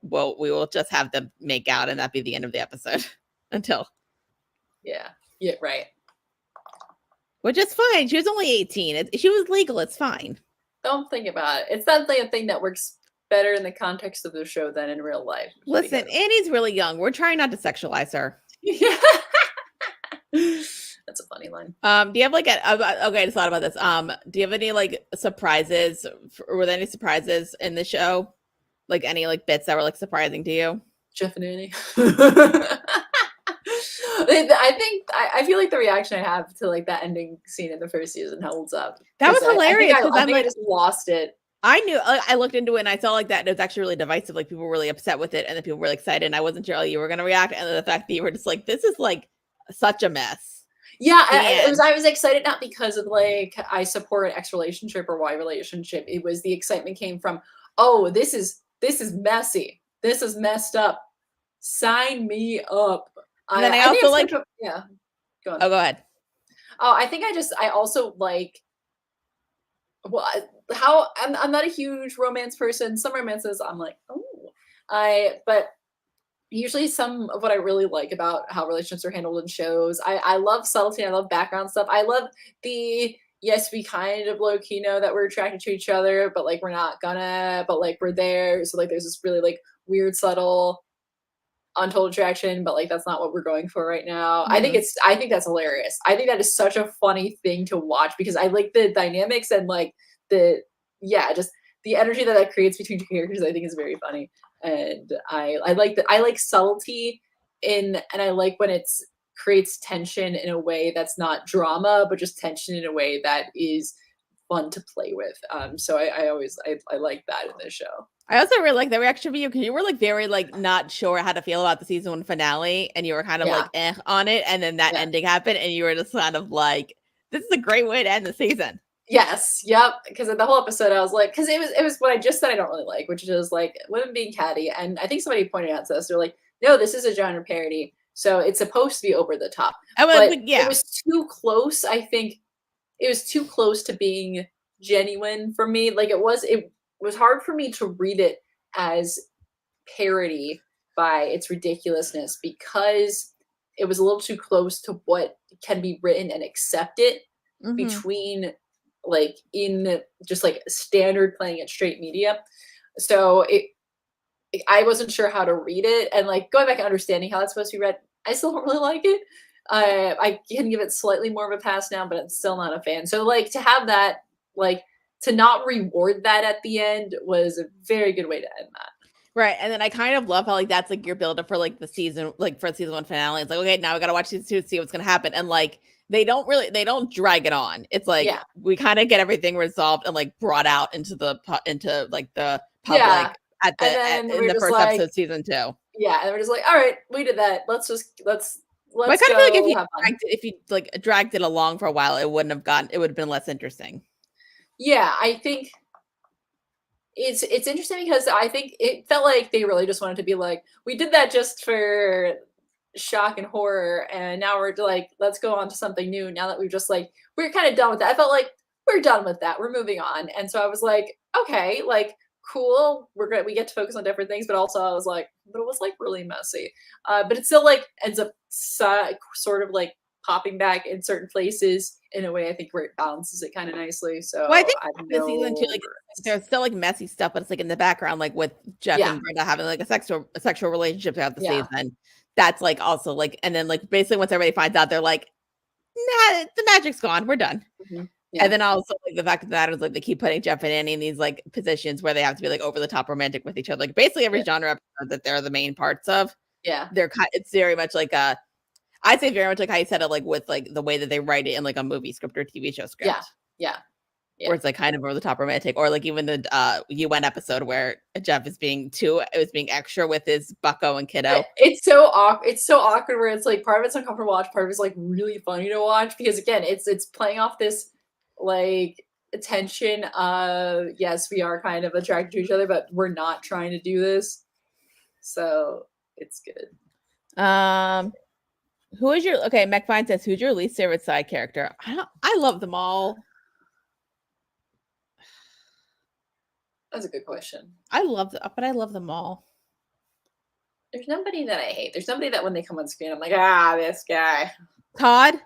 well, we will just have them make out, and that be the end of the episode until. Yeah, right. Which is fine. She was only 18. She was legal. It's fine. Don't think about it. It's not like a thing that works better in the context of the show than in real life. Listen, Annie's really young. We're trying not to sexualize her. Yeah. That's a funny line. Do you have like okay, I just thought about this. Do you have any like surprises? Were there any surprises in the show? Like any like bits that were like surprising to you? Jeff and Annie. I feel like the reaction I have to like that ending scene in the first season holds up. That was hilarious. I think I just lost it. I knew. I looked into it and I saw like that it was actually really divisive. Like people were really upset with it, and then people were excited. And I wasn't sure how you were going to react. And then the fact that you were just like, "This is like such a mess." Yeah, I was excited not because of like I support an X relationship or Y relationship. It was the excitement came from, oh, this is messy. This is messed up. Sign me up. And then I also like, go on. Oh, go ahead. Oh, I think I also like, well, how I'm not a huge romance person. Some romances I'm like, but usually some of what I really like about how relationships are handled in shows. I love subtlety. I love background stuff. I love the, yes, we kind of low key know that we're attracted to each other, but like we're not gonna, but like we're there. So like there's this really like weird, subtle, untold attraction, but like that's not what we're going for right now. I think that's hilarious. I think that is such a funny thing to watch because I like the dynamics and like just the energy that creates between two characters. I think is very funny, and I like subtlety and I like when it's creates tension in a way that's not drama, but just tension in a way that is fun to play with. So I always like that in this show. I also really like the reaction of you because you were like very like not sure how to feel about the season 1 finale, and you were kind of like on it, and then that ending happened, and you were just kind of like, "This is a great way to end the season." Yes, yep. Because in the whole episode, I was like, because it was what I just said I don't really like, which is like women being catty, and I think somebody pointed out to us, they're like, no, this is a genre parody, so it's supposed to be over the top, but it was too close. I think it was too close to being genuine for me. Like it was hard for me to read it as parody by its ridiculousness because it was a little too close to what can be written and accepted between like in just like standard playing it straight media. So I wasn't sure how to read it, and like going back and understanding how that's supposed to be read, I still don't really like it. I can give it slightly more of a pass now, but I'm still not a fan. So like to have that, like to not reward that at the end was a very good way to end that. Right. And then I kind of love how like that's like your build up for like the season, like for season 1 finale. It's like, okay, now we gotta watch season 2 to see what's gonna happen. And like they don't drag it on. It's like we kind of get everything resolved and like brought out into the like the public at the in the first episode of season 2. Yeah, and we're just like, all right, we did that. Let's I kind of feel like if you like dragged it along for a while, it would have been less interesting. Yeah, I think it's interesting because I think it felt like they really just wanted to be like, we did that just for shock and horror, and now we're like, let's go on to something new. Now that we've just like, we're kind of done with that. I felt like we're done with that. We're moving on. And so I was like, okay, like cool. We get to focus on different things, but also I was like, but it was like really messy. But it still like ends up sort of like popping back in certain places in a way I think where it balances it kind of nicely. So I think this season 2, like there's still like messy stuff, but it's like in the background, like with Jeff and Brenda having like a sexual relationship throughout the season. That's like also like, and then like basically once everybody finds out, they're like, nah, the magic's gone, we're done. And then also like the fact that is like they keep putting Jeff and Annie in these like positions where they have to be like over the top romantic with each other. Like basically every genre episode that they're the main parts of. It's very much like I'd say very much like how you said it, like with like the way that they write it in like a movie script or TV show script. Yeah. Where it's like kind of over the top romantic, or like even the UN episode where Jeff is being extra with his bucko and kiddo. It's so awkward where it's like part of it's uncomfortable to watch, part of it's like really funny to watch because again, it's playing off this like tension of yes, we are kind of attracted to each other, but we're not trying to do this. So it's good. Who is your McFine says, who's your least favorite side character? I love them all. That's a good question. I love them all. There's nobody that I hate. There's nobody that when they come on screen, I'm like, this guy. Todd?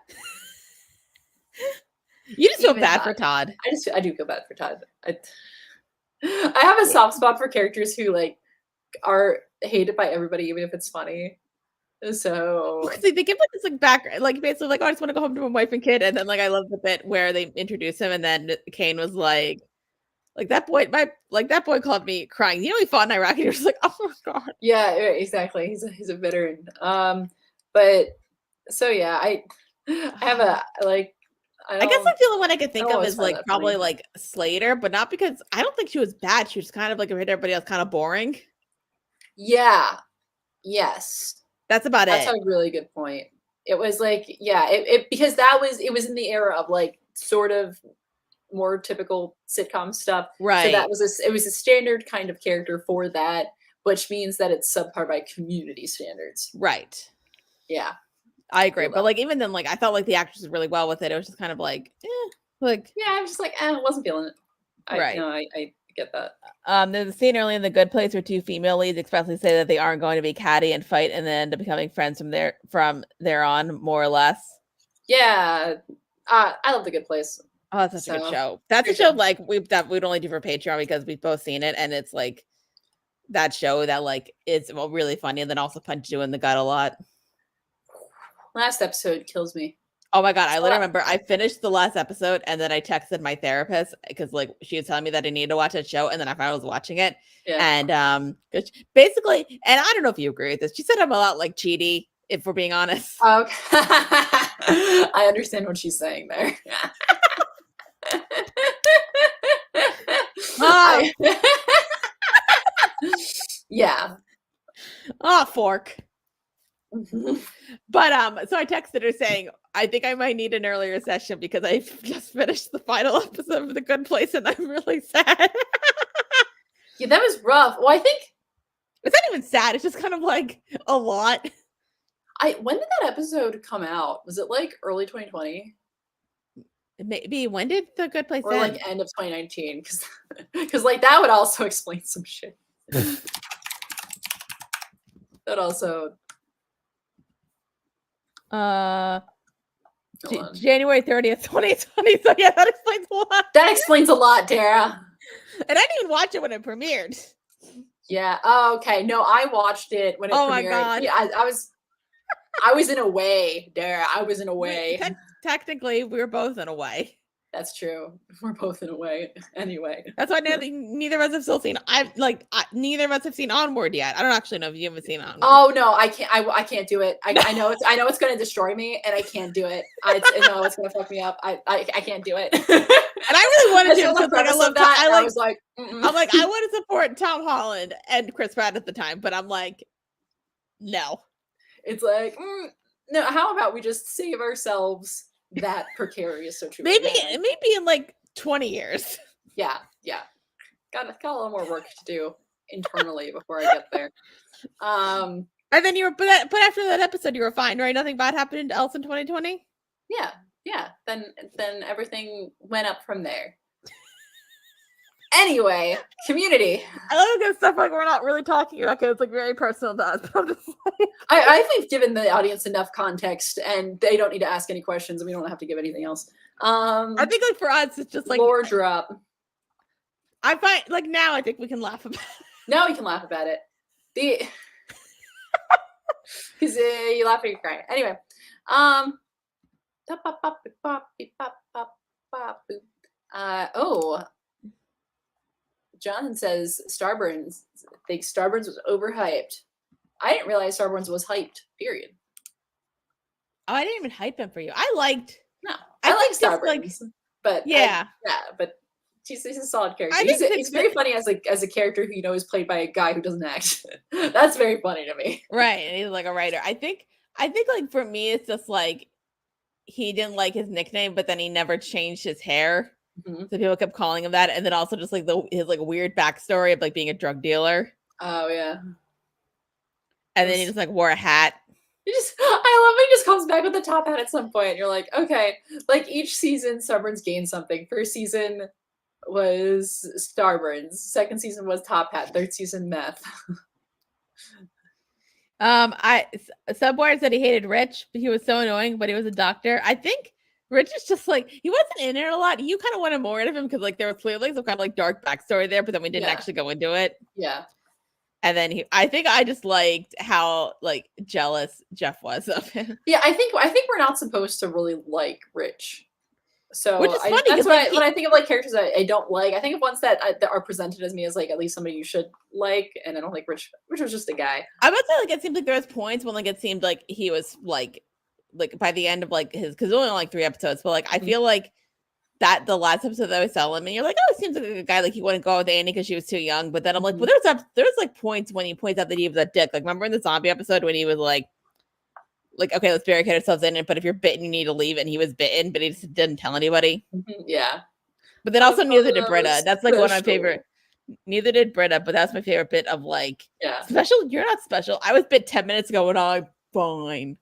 You just feel bad for Todd. I do feel bad for Todd. I have a soft spot for characters who like are hated by everybody, even if it's funny. So they give like this like back, like basically like, oh, I just want to go home to my wife and kid, and then like I love the bit where they introduce him, and then Kane was like that boy called me crying. You know, he fought in Iraq, and you're just like, oh my god. Yeah, exactly. He's a veteran. But so yeah, I have a like. I guess like the only one I could think of is like probably like Slater, but not because I don't think she was bad. She was kind of like made everybody else kind of boring. Yeah. Yes. That's about it. That's a really good point. It was like, it because it was in the era of like sort of more typical sitcom stuff. Right. So it was a standard kind of character for that, which means that it's subpar by community standards. Right. Yeah. I agree. But like even then, like I felt like the actress did really well with it. It was just kind of like, like I was just like, I wasn't feeling it. I get that. There's a scene early in The Good Place where two female leads expressly say that they aren't going to be catty and fight, and then end up becoming friends from there on, more or less. Yeah, I love The Good Place. Oh, that's such a good show. That's a show like we'd only do for Patreon because we've both seen it, and it's like that show that like is really funny and then also punches you in the gut a lot. Last episode kills me. Oh my god, I literally remember I finished the last episode and then I texted my therapist because like she was telling me that I needed to watch that show, and then I finally was watching it. And basically, and I don't know if you agree with this, she said I'm a lot like Cheaty, if we're being honest. Okay. I understand what she's saying there. Okay. Yeah. Oh, fork. But so I texted her saying, I think I might need an earlier session because I just finished the final episode of The Good Place and I'm really sad. Yeah, that was rough. Well, I think it's not even sad. It's just kind of like a lot. When did that episode come out? Was it like early 2020? Maybe when did The Good Place or end? like end of 2019? Because like that would also explain some shit. That also. January 30th, 2020. So yeah, that explains a lot. That explains a lot, Tara. And I didn't even watch it when it premiered. Yeah. Oh, okay. No, I watched it when it premiered. My God. Yeah, I was in a way, Dara. I was in a way. Technically, we were both in a way. That's true. We're both in a way. Anyway. That's why neither of us have still seen. Neither of us have seen Onward yet. I don't actually know if you haven't seen Onward. Oh no, I can't. I can't do it. I know it's going to destroy me, and I can't do it. I know it's going to fuck me up. I can't do it. And I really wanted to because like I love that. I was like, I'm like I want to support Tom Holland and Chris Pratt at the time, but I'm like, no. It's like no. How about we just save ourselves that precarious situation? Maybe in like 20 years. Yeah. Got a little more work to do internally before I get there. And then but after that episode you were fine, right? Nothing bad happened else in 2020? Yeah. Then everything went up from there. Anyway, Community. I love good stuff like we're not really talking about because it's like very personal to us. But I'm just like... I think we've given the audience enough context and they don't need to ask any questions and we don't have to give anything else. I think like for us it's just like lore drop. I find like now I think we can laugh about it. Now we can laugh about it. Because you laugh and you cry. Anyway. Jonathan says Starburns thinks Starburns was overhyped. I didn't realize Starburns was hyped, period. Oh, I didn't even hype him for you. I liked Starburns. But but he's a solid character. He's very funny as a character who is played by a guy who doesn't act. That's very funny to me. Right. And he's like a writer. I think like for me it's just like he didn't like his nickname, but then he never changed his hair. Mm-hmm. So people kept calling him that. And then also just like his like weird backstory of like being a drug dealer. Oh yeah. And then he just like wore a hat. I love when he just comes back with the top hat at some point. You're like, okay. Like each season Starburns gained something. First season was Starburns. Second season was top hat. Third season meth. Subwire said he hated Rich, but he was so annoying, but he was a doctor. I think Rich is just like he wasn't in it a lot. You kind of wanted more out of him because like there was clearly some kind of like dark backstory there, but then we didn't actually go into it. Yeah. And then I think I just liked how like jealous Jeff was of him. Yeah, I think we're not supposed to really like Rich. So which is funny, that's what when I think of like characters I don't like. I think of ones that are presented as me as like at least somebody you should like, and I don't like Rich. Rich was just a guy. I would say like it seemed like there was points when like it seemed like he was like by the end of like his because only like 3 episodes, but like I feel like that the last episode that I saw him and you're like, oh, it seems like a guy like he wouldn't go with Annie because she was too young. But then I'm like, well, there's like points when he points out that he was a dick. Like remember in the zombie episode when he was like, okay, let's barricade ourselves in it. But if you're bitten, you need to leave. And he was bitten, but he just didn't tell anybody. Yeah. But then also neither did Britta. That's like one of my favorite. Neither did Britta, but that's my favorite bit of like, special. You're not special. I was bit 10 minutes ago and I'm fine.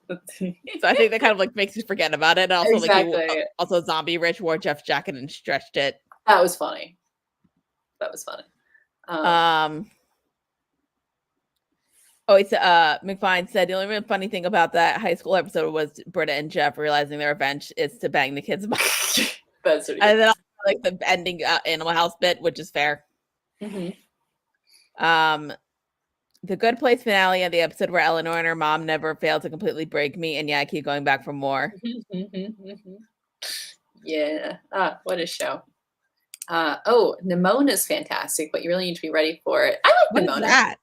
So I think that kind of like makes you forget about it. And also like also zombie Rich wore Jeff's jacket and stretched it. That was funny. It's McFine said the only really funny thing about that high school episode was Britta and Jeff realizing their revenge is to bang the kids. That's and then also, like the ending Animal House bit, which is fair. Mm-hmm. The Good Place finale of the episode where Eleanor and her mom never failed to completely break me, and I keep going back for more. Yeah. What a show. Nimona is fantastic, but you really need to be ready for it. I like Nimona. What is that?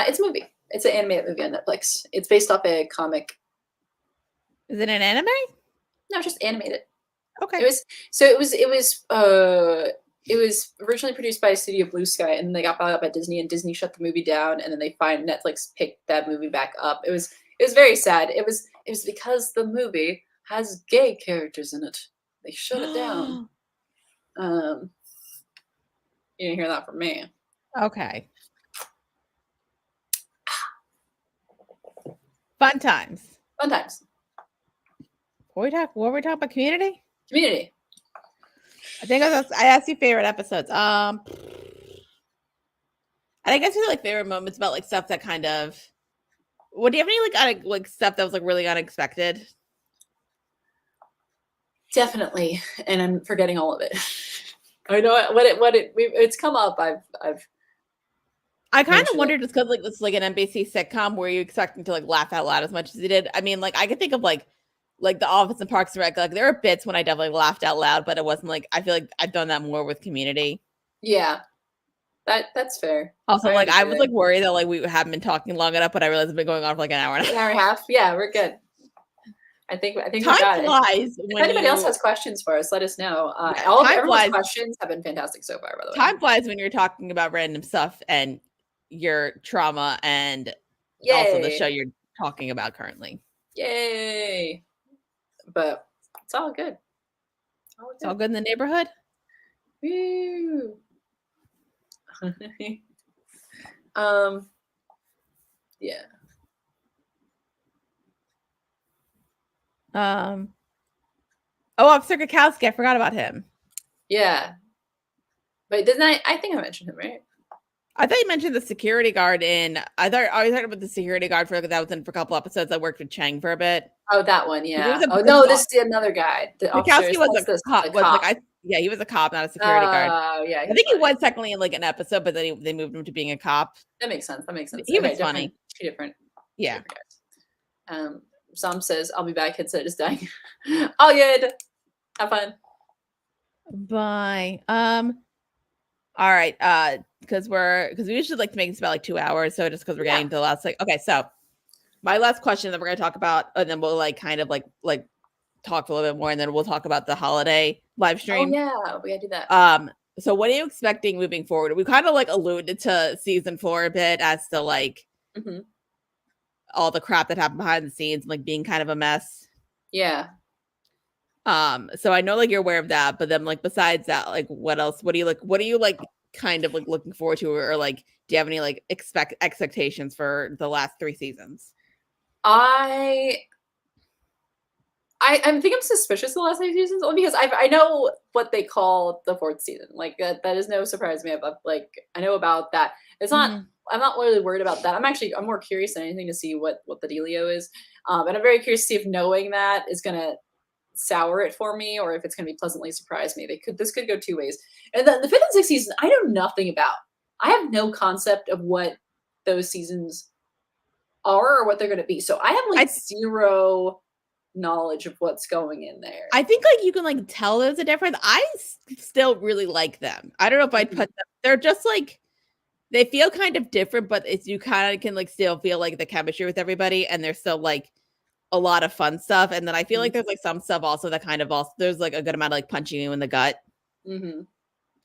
It's a movie. It's an animated movie on Netflix. It's based off a comic. Is it an anime? No, just animated. Okay. It was it was originally produced by Studio Blue Sky, and they got bought up by Disney, and Disney shut the movie down, and then Netflix picked that movie back up. It was very sad. It was because the movie has gay characters in it. They shut it down. You didn't hear that from me. Okay. Fun times. Fun times. What were we talking about? Community? Community. I think I asked you favorite episodes. I guess you like favorite moments about like stuff that kind of. What do you have any like stuff that was like really unexpected? Definitely, and I'm forgetting all of it. I know it's come up. I kind of wondered just because like this is like an NBC sitcom where you expecting to like laugh out loud as much as you did. I mean, like I could think of like The Office and Parks and Rec. Like there are bits when I definitely laughed out loud, but it wasn't like I feel like I've done that more with Community. Yeah, that's fair. Also, I was like worried that like we haven't been talking long enough, but I realized it's been going on for like an hour and a half. Yeah, we're good. I think time we got flies. If anybody else has questions for us, let us know. Everyone's questions have been fantastic so far, by the way. Time flies when you're talking about random stuff and your trauma and also the show you're talking about currently. Yay! But it's all good. It's all good in the neighborhood. Woo! Yeah. Officer Kukowski, I forgot about him. Yeah. But didn't I think I mentioned him, right? I thought you mentioned the security guard I was talking about the security guard that was in for a couple episodes. I worked with Chang for a bit. Oh, that one, yeah. This is another guy. Kukowski was a cop. He was a cop, not a security guard. Oh, yeah. I think he was technically in like an episode, but then they moved him to being a cop. That makes sense. He was funny. Two different. Yeah. Sam says, "I'll be back. Headset is dying." All good. Have fun. Bye. All right. Because we usually like to make this about like 2 hours. So just because we're getting to the last okay. So my last question that we're gonna talk about, and then we'll like kind of like talk a little bit more, and then we'll talk about the holiday live stream. Oh yeah, we gotta do that. So what are you expecting moving forward? We kind of like alluded to season 4 a bit as to like all the crap that happened behind the scenes, like being kind of a mess. Yeah. So I know like you're aware of that, but then like besides that, like what else? What are you like kind of like looking forward to, or like do you have any like expectations for the last 3 seasons? I think I'm suspicious of the last 3 seasons only because I know what they call the 4th season. Like that is no surprise to me. Like I know about that. It's not. I'm not really worried about that. I'm more curious than anything to see what the dealio is. And I'm very curious to see if knowing that is gonna sour it for me or if it's gonna be pleasantly surprise me. This could go 2 ways. And then the 5th and 6th season, I know nothing about. I have no concept of what those seasons are or what they're gonna be. So I have like zero knowledge of what's going in there. I think like you can like tell there's a difference. I still really like them. I don't know if I'd put them. They're just like they feel kind of different, but you kind of can like still feel like the chemistry with everybody, and there's still like a lot of fun stuff. And then I feel like there's like some stuff also that kind of also there's like a good amount of like punching you in the gut.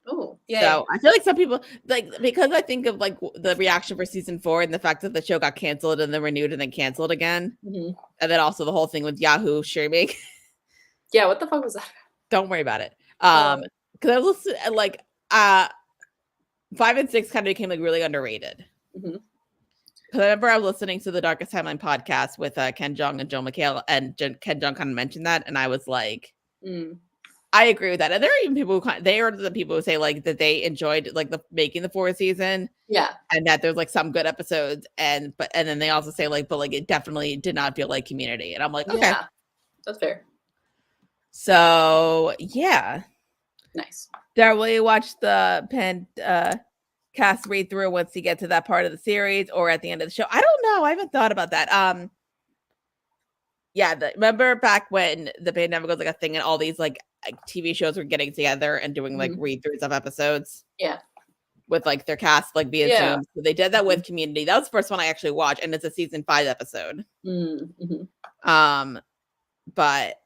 Oh yeah. So I feel like some people like because I think of like the reaction for season 4 and the fact that the show got canceled and then renewed and then canceled again, and then also the whole thing with Yahoo streaming. Yeah, what the fuck was that? Don't worry about it. Because I was listening like 5 and 6 kind of became like really underrated. Because I remember I was listening to the Darkest Timeline podcast with Ken Jeong and Joe McHale, and Ken Jeong kind of mentioned that, and I was like, I agree with that. And there are even people who they are the people who say like that they enjoyed like making the 4th season, and that there's like some good episodes, and then they also say like, but like it definitely did not feel like Community, and I'm like, okay, that's fair. So yeah, nice. Darryl, will you watch the cast read through once you get to that part of the series or at the end of the show? I don't know. I haven't thought about that. Remember back when the pandemic was like a thing and all these like TV shows were getting together and doing like read throughs of episodes? Yeah. With like their cast like via Zoom. So they did that with Community. That was the first one I actually watched, and it's a season 5 episode. But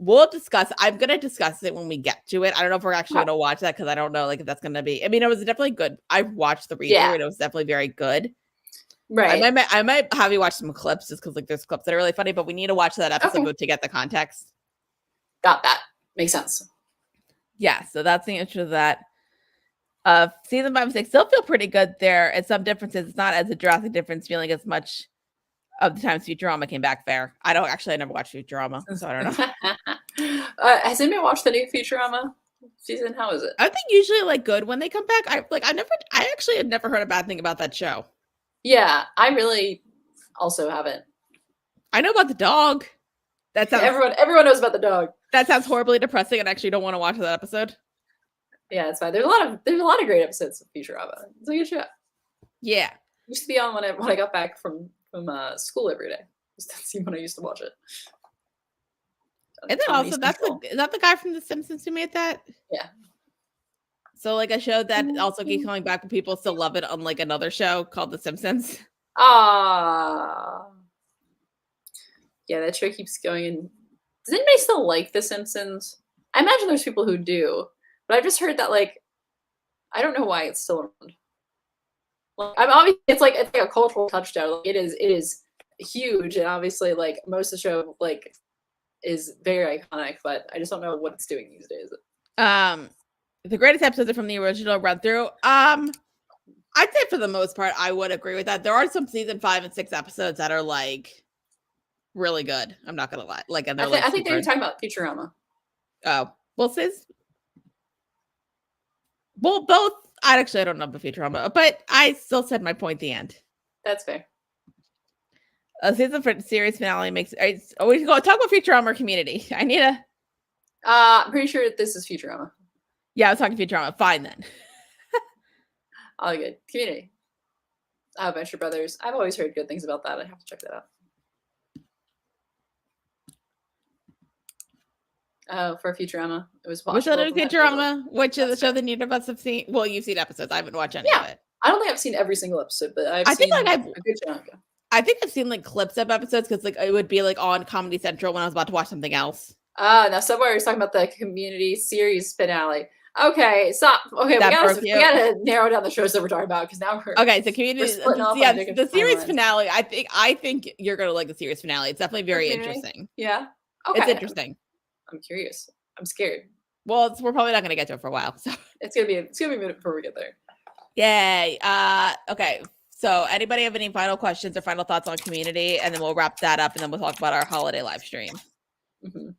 we'll discuss. I'm gonna discuss it when we get to it. I don't know if we're actually gonna watch that because I don't know like if that's gonna be. I mean, it was definitely good. I watched the read through and it was definitely very good. Right. I might have you watch some clips just because like there's clips that are really funny, but we need to watch that episode to get the context. Got that. Makes sense. Yeah, so that's the answer to that. Season 5 and 6 still feel pretty good there. And some differences, it's not as a drastic difference feeling as much of the times Futurama came back fair. I never watched Futurama, so I don't know. Has anyone watched the new Futurama season? How is it? I think usually like good when they come back. I actually had never heard a bad thing about that show. Yeah, I really also haven't. I know about the dog. That sounds everyone knows about the dog. That sounds horribly depressing, and actually don't want to watch that episode. Yeah, it's fine. There's a lot of great episodes of Futurama. It's a good show. Yeah, used to be on when I got back from school every day. Just to see when I used to watch it. And then also is that the guy from The Simpsons who made that? Yeah. So like a show that also keeps coming back, but people still love it on like another show called The Simpsons. Ah. Yeah, that show keeps going. And does anybody still like The Simpsons? I imagine there's people who do, but I've just heard that like I don't know why it's still around. Like, it's like a cultural touchdown. Like, it is huge, and obviously like most of the show like is very iconic, but I just don't know what it's doing these days. The greatest episodes are from the original run through. I'd say for the most part, I would agree with that. There are some season 5 and 6 episodes that are like really good. I'm not gonna lie. Like, and I think they were talking about Futurama. Oh, well, both. I don't know about Futurama, but I still said my point at the end. That's fair. Season for series finale makes. We go talk about Futurama or Community. I need a. I'm pretty sure this is Futurama. Yeah, I was talking Futurama. Fine then. All good. Community. Venture Brothers. I've always heard good things about that. I have to check that out. Oh, for Futurama, it was watchable. Which other Futurama? Which is the show that neither of us have seen? Well, you've seen episodes. I haven't watched any of it. I don't think I've seen every single episode, but I've seen a good chunk. I think I've seen like clips of episodes because like it would be like on Comedy Central when I was about to watch something else. Now somewhere was talking about the Community series finale. Okay, stop. Okay, we gotta narrow down the shows that we're talking about because now we're so Community. The series finale. I think you're gonna like the series finale. It's definitely very interesting. Yeah, okay. It's interesting. I'm curious. I'm scared. Well, we're probably not gonna get to it for a while, so it's gonna be a minute before we get there. Yay. Okay. So, anybody have any final questions or final thoughts on Community, and then we'll wrap that up, and then we'll talk about our holiday live stream. Mm-hmm.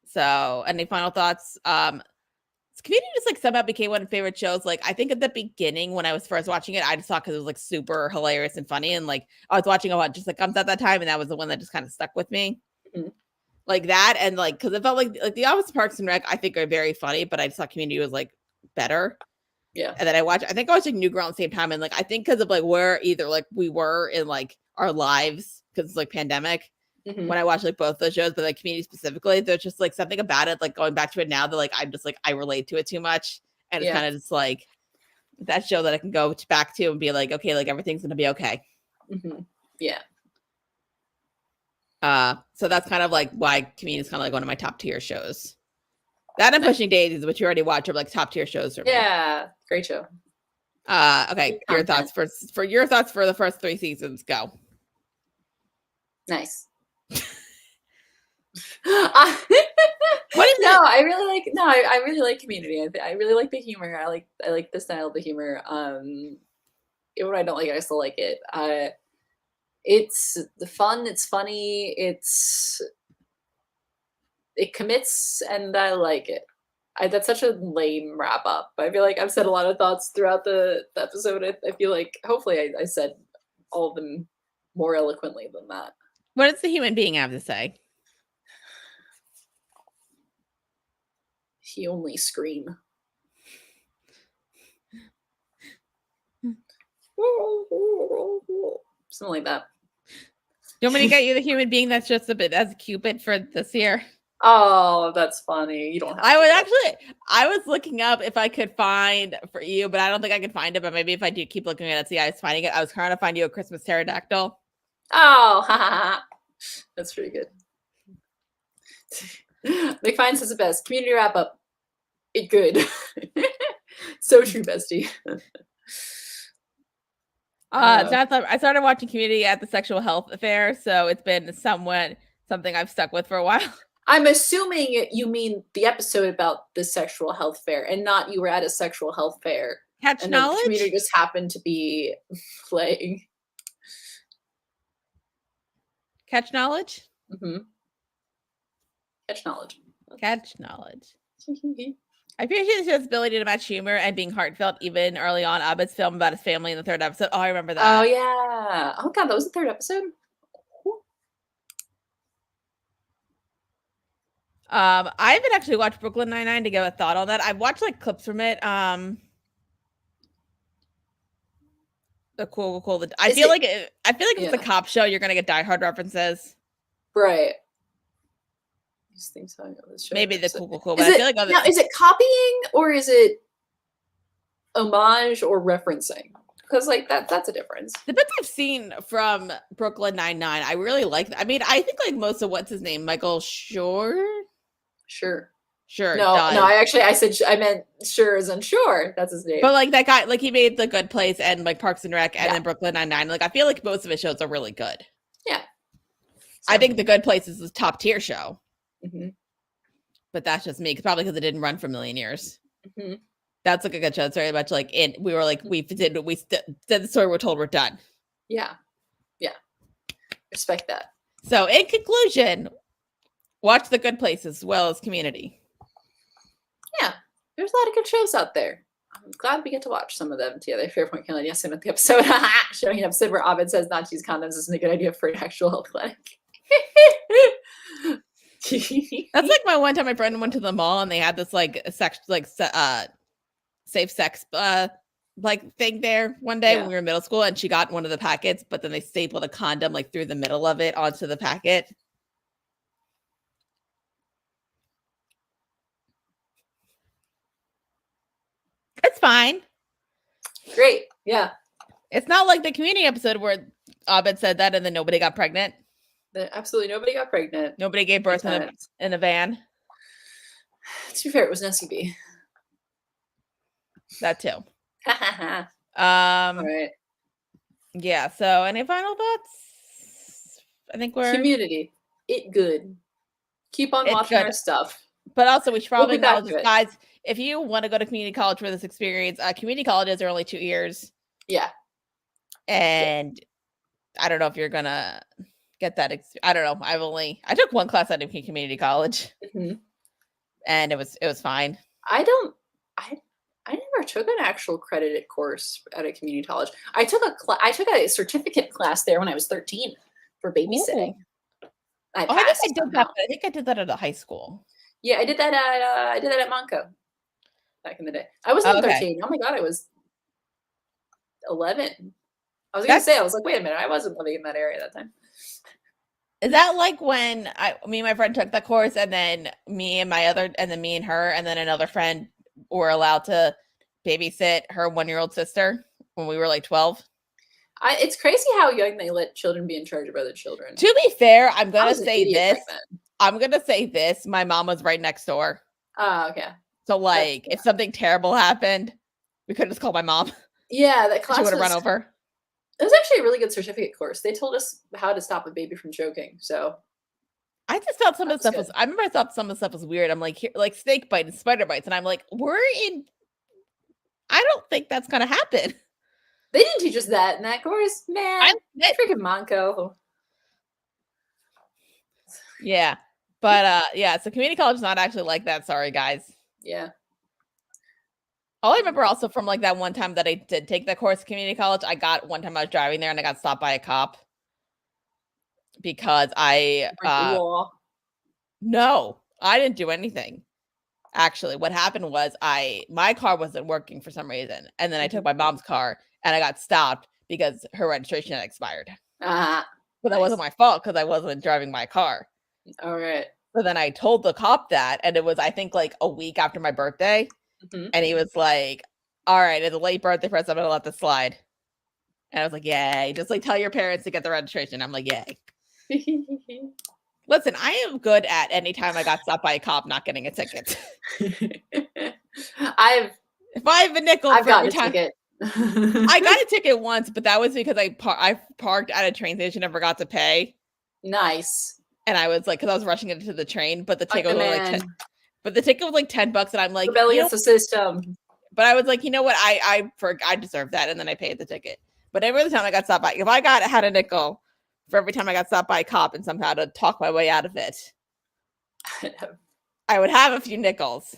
So, any final thoughts? Community just like somehow became one of my favorite shows. Like, I think at the beginning when I was first watching it, I just thought because it was like super hilarious and funny, and like I was watching a lot just like comes at that time, and that was the one that just kind of stuck with me. Mm-hmm. Like that, and like because it felt like The Office, Parks and Rec, I think are very funny, but I just thought Community was like better. Yeah. And then I think I watched like New Girl at the same time, and like I think because of like where either like we were in like our lives because it's like pandemic. Mm-hmm. When I watch like both those shows, but like Community specifically, there's just like something about it, like going back to it now that like I'm just like I relate to it too much, and it's kind of just like that show that I can go back to and be like, okay, like everything's gonna be okay. Mm-hmm. Yeah. So that's kind of like why Community is kind of like one of my top tier shows. That and Pushing Daisies, which you already watched, are like top tier shows for me. Yeah, great show. Okay, your thoughts for your thoughts for the first 3 seasons. Go. Nice. I really like Community. I really like the humor. I like the style of the humor. Even when I don't like it, I still like it. It's fun, it's funny, it commits, and I like it. That's such a lame wrap up. I feel like I've said a lot of thoughts throughout the episode. I feel like hopefully I said all of them more eloquently than that. What does the human being have to say? He only scream. Something like that. Do you want me to get you the human being that's just a bit as Cupid for this year? Oh, that's funny. You don't have I was looking up if I could find for you, but I don't think I could find it. But maybe if I do keep looking at it, see, I was finding it. I was trying to find you a Christmas pterodactyl. Oh, that's pretty good. McFine says the best. Community wrap up. It good. So true, bestie. I started watching Community at the sexual health affair, so it's been somewhat something I've stuck with for a while. I'm assuming you mean the episode about the sexual health fair and not you were at a sexual health fair. Catch and knowledge? The community just happened to be playing. Catch knowledge? Mm-hmm. Catch knowledge. Catch knowledge. I appreciate his ability to match humor and being heartfelt even early on. Abed's film about his family in the third episode. Oh, I remember that. Oh, yeah. Oh, God, that was the third episode? I haven't actually watched Brooklyn Nine-Nine to give a thought on that. I've watched like clips from it. Cool. I feel like if it's a cop show, you're gonna get Die Hard references. Right. Maybe the cool. But I feel like now, is it copying or is it homage or referencing? Because like that's a difference. The bits I've seen from Brooklyn Nine-Nine, I really like. I mean, I think like most of what's his name, Michael Schur. Sure. No, I meant sure as unsure. That's his name. But like that guy, like he made The Good Place and like Parks and Rec and then Brooklyn Nine-Nine. Like I feel like most of his shows are really good. Yeah. So. I think The Good Place is a top tier show. Mm-hmm. But that's just me, probably because it didn't run for a million years. Mm-hmm. That's like a good show. It's very much like we were like we did the story we're told, we're done. Yeah. Respect that. So in conclusion, watch The Good Place as well as Community. Yeah, there's a lot of good shows out there. I'm glad we get to watch some of them together. Fairpoint Killer, yes, I'm at the episode showing an episode where Abed says not to use condoms isn't a good idea for an actual health clinic. That's like my one time my friend went to the mall and they had this like safe sex like thing there one day when we were in middle school, and she got one of the packets, but then they stapled a condom like through the middle of it onto the packet. It's fine. Great. Yeah. It's not like the Community episode where Abed said that and then nobody got pregnant. Absolutely nobody got pregnant. Nobody gave birth in a van. To be fair, it was an SUV. That too. All right. Yeah, so any final thoughts? I think we're Community. It good. Keep on watching our stuff. But also we should probably acknowledge this, guys. If you want to go to community college for this experience, community colleges are only 2 years. Yeah. And I don't know if you're gonna get that. I don't know. I took one class at a community college, and it was fine. I never took an actual credited course at a community college. I took a certificate class there when I was 13 for babysitting. I think I did that at a high school. Yeah, I did that at Monco back in the day. I wasn't 13. Oh my god, I was 11. I was gonna say, I was like, wait a minute, I wasn't living in that area at that time. Is that like when me and my friend took that course, and then me and her, and then another friend were allowed to babysit her 1-year-old sister when we were like 12? It's crazy how young they let children be in charge of other children. To be fair, I'm gonna say this. My mom was right next door. Oh, okay. So like, if something terrible happened, we could just call my mom. Yeah, that class she would have run over. It was actually a really good certificate course. They told us how to stop a baby from choking. So I just thought some of the stuff I remember I thought some of the stuff was weird. I'm like, here, like snake bite and spider bites, and I'm like, I don't think that's gonna happen. They didn't teach us that in that course, man. Freaking Monco. Yeah, but so community college is not actually like that. Sorry, guys. Yeah. All I remember also from like that one time that I did take that course at community college, one time I was driving there and I got stopped by a cop because no, I didn't do anything. Actually, what happened was my car wasn't working for some reason, and then I took my mom's car and I got stopped because her registration had expired. But that wasn't my fault because I wasn't driving my car. All right. So then I told the cop that, and it was I think like a week after my birthday. And he was like, all right, it's a late birthday for us. I'm going to let this slide. And I was like, yay. Just like tell your parents to get the registration. I'm like, yay. Listen, I am good at any time I got stopped by a cop not getting a ticket. I've If I have a nickel for gotten every time. ticket. I got a ticket once, but that was because I parked at a train station and forgot to pay. Nice. And I was like, because I was rushing into the train, but the Like ticket the was man. like but the ticket was like $10, and I'm like, Rebel against the system. But I was like, you know what, I deserve that, and then I paid the ticket. But every time I got stopped by, if I had a nickel for every time I got stopped by a cop and somehow to talk my way out of it, I would have a few nickels,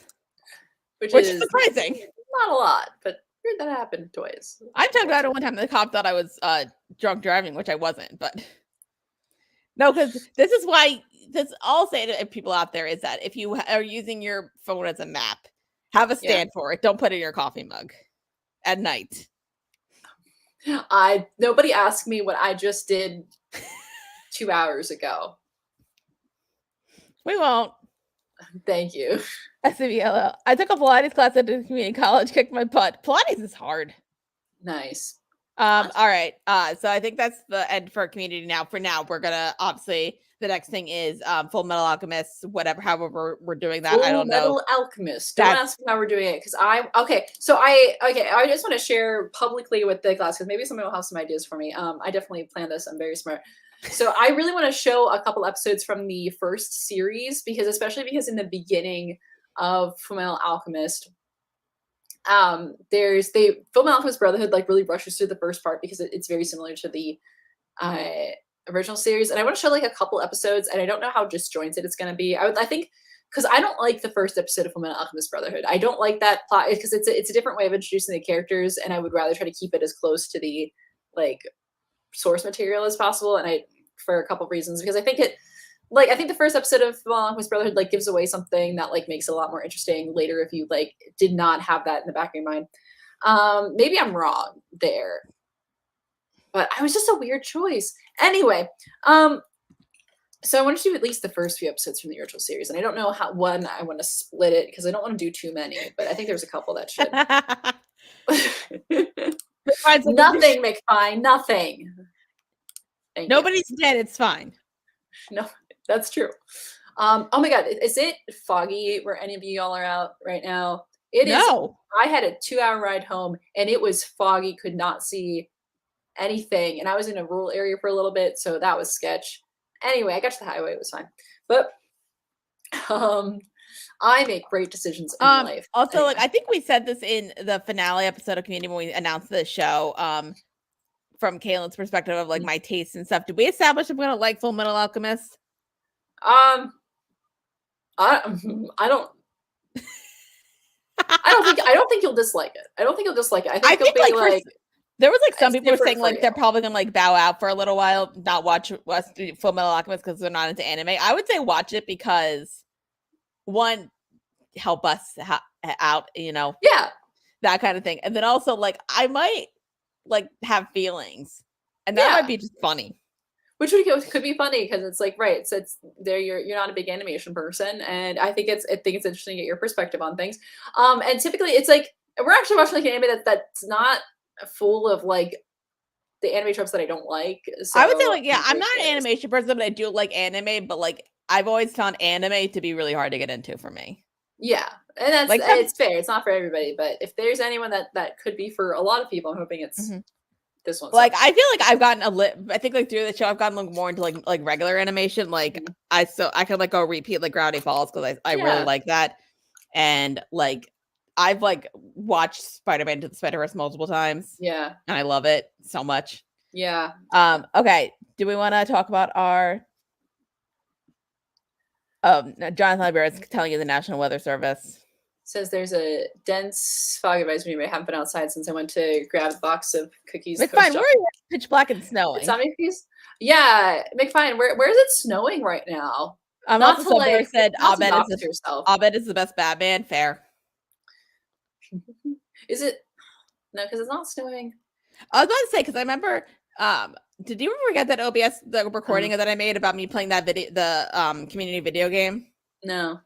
which is surprising. Not a lot, but that happened twice. I talked about it one time. The cop thought I was drunk driving, which I wasn't. But no, because this is why. This I'll say to people out there is that if you are using your phone as a map, have a stand for it. Don't put it in your coffee mug at night. Nobody asked me what I just did 2 hours ago. We won't. Thank you. SVLL. I took a Pilates class at a community college, kicked my butt. Pilates is hard. Nice. All right. So I think that's the end for community now. For now, we're gonna obviously the next thing is Full Metal Alchemist, however we're doing that. I don't know. Full Metal Alchemist. Don't ask me how we're doing it because I just want to share publicly with the class because maybe someone will have some ideas for me. I definitely planned this. I'm very smart. So I really want to show a couple episodes from the first series especially because in the beginning of Full Metal Alchemist, there's Full Metal Alchemist Brotherhood like really rushes through the first part because it's very similar to the original series, and I want to show like a couple episodes, and I don't know how disjointed it's going to be. I think because I don't like the first episode of Full Metal Alchemist Brotherhood. I don't like that plot because it's a different way of introducing the characters, and I would rather try to keep it as close to the like source material as possible. And for a couple of reasons, because I think the first episode of Full Metal Alchemist Brotherhood like gives away something that like makes it a lot more interesting later if you like did not have that in the back of your mind. Maybe I'm wrong there, but I was just a weird choice. Anyway, so I want to do at least the first few episodes from the original series, and I don't know how I want to split it because I don't want to do too many, but I think there's a couple that should. Nothing, McFine, nothing. Nobody's dead. It's fine. No, that's true. Oh my God, is it foggy where any of you all are out right now? It is. I had a 2-hour ride home, and it was foggy. Could not see anything, and I was in a rural area for a little bit, so that was sketch. Anyway, I got to the highway. It was fine, but I make great decisions in life. Also, anyway. Like I think we said this in the finale episode of Community when we announced the show. From Kaylin's perspective of like my tastes and stuff. Did we establish I'm gonna like Full Metal Alchemist? I don't. I don't think you'll dislike it. I don't think you'll dislike it. I think you'll be like there was like some people were saying like they're probably gonna like bow out for a little while, not watch Full Metal Alchemist because they're not into anime. I would say watch it because one, help us out, that kind of thing, and then also like I might like have feelings, and that might be just funny. Which could be funny because it's like it's there. You're not a big animation person, and I think it's interesting to get your perspective on things. And typically it's like we're actually watching like an anime that's not full of like the anime tropes that I don't like. So I would say like I'm not an animation person, but I do like anime. But like I've always found anime to be really hard to get into for me. Yeah, and that's like it's fair. It's not for everybody, but if there's anyone that could be for a lot of people, I'm hoping it's this one. Like I feel like I've gotten I think like through the show I've gotten like more into like regular animation. Like I can like go repeat like Gravity Falls because I really like that, and like I've like watched Spider-Man Into the Spider-Verse multiple times. Yeah, and I love it so much. Yeah. Okay. Do we want to talk about our? Jonathan Libera is telling you the National Weather Service says there's a dense fog advisory. I haven't been outside since I went to grab a box of cookies. McFine, where is it? Pitch black and snowing. It's not cookies. Yeah, McFine, where is it snowing right now? Not to like said Abed is the best Batman. Fair. Is it? No, because it's not snowing. I was about to say because I remember. Did you ever get that OBS the recording that I made about me playing that video, the community video game? No,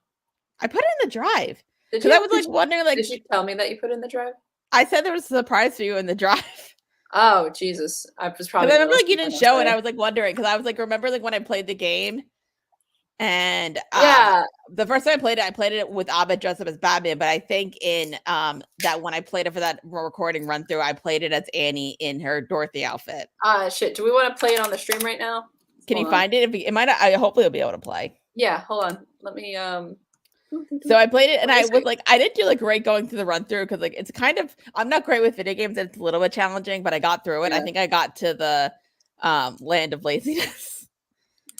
I put it in the drive because I was like wondering. Like, did you tell me that you put it in the drive? I said there was a surprise for you in the drive. Oh Jesus! I was probably. I remember like you didn't show it. I was like wondering because I was like remember like when I played the game, And Yeah. the first time I played it with Abed dressed up as Batman, but I think in that when I played it for that recording run through, I played it as Annie in her Dorothy outfit. Shit. Do we want to play it on the stream right now? Can you find it? If it might, I hopefully will be able to play. Yeah, hold on. Let me So I played it and I was like, I didn't do like great going through the run through because like it's kind of, I'm not great with video games and it's a little bit challenging, but I got through it. Yeah. I think I got to the land of laziness.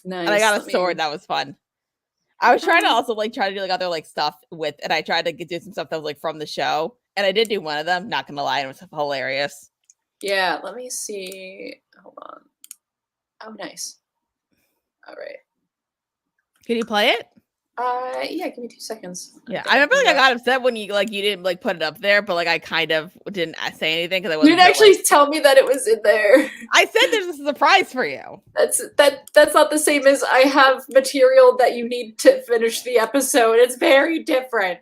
Nice. And I got a sword. That was fun. I was trying to also like try to do like other like stuff with, and I tried to do some stuff that was like from the show, and I did do one of them. Not gonna lie, it was hilarious. Yeah, let me see. Hold on. Oh, nice. All right. Can you play it? Yeah, give me 2 seconds. Yeah, I remember like I got upset when you didn't like put it up there, but like I kind of didn't say anything because I wasn't. You didn't actually tell me that it was in there. I said there's a surprise for you. That's not the same as I have material that you need to finish the episode. It's very different.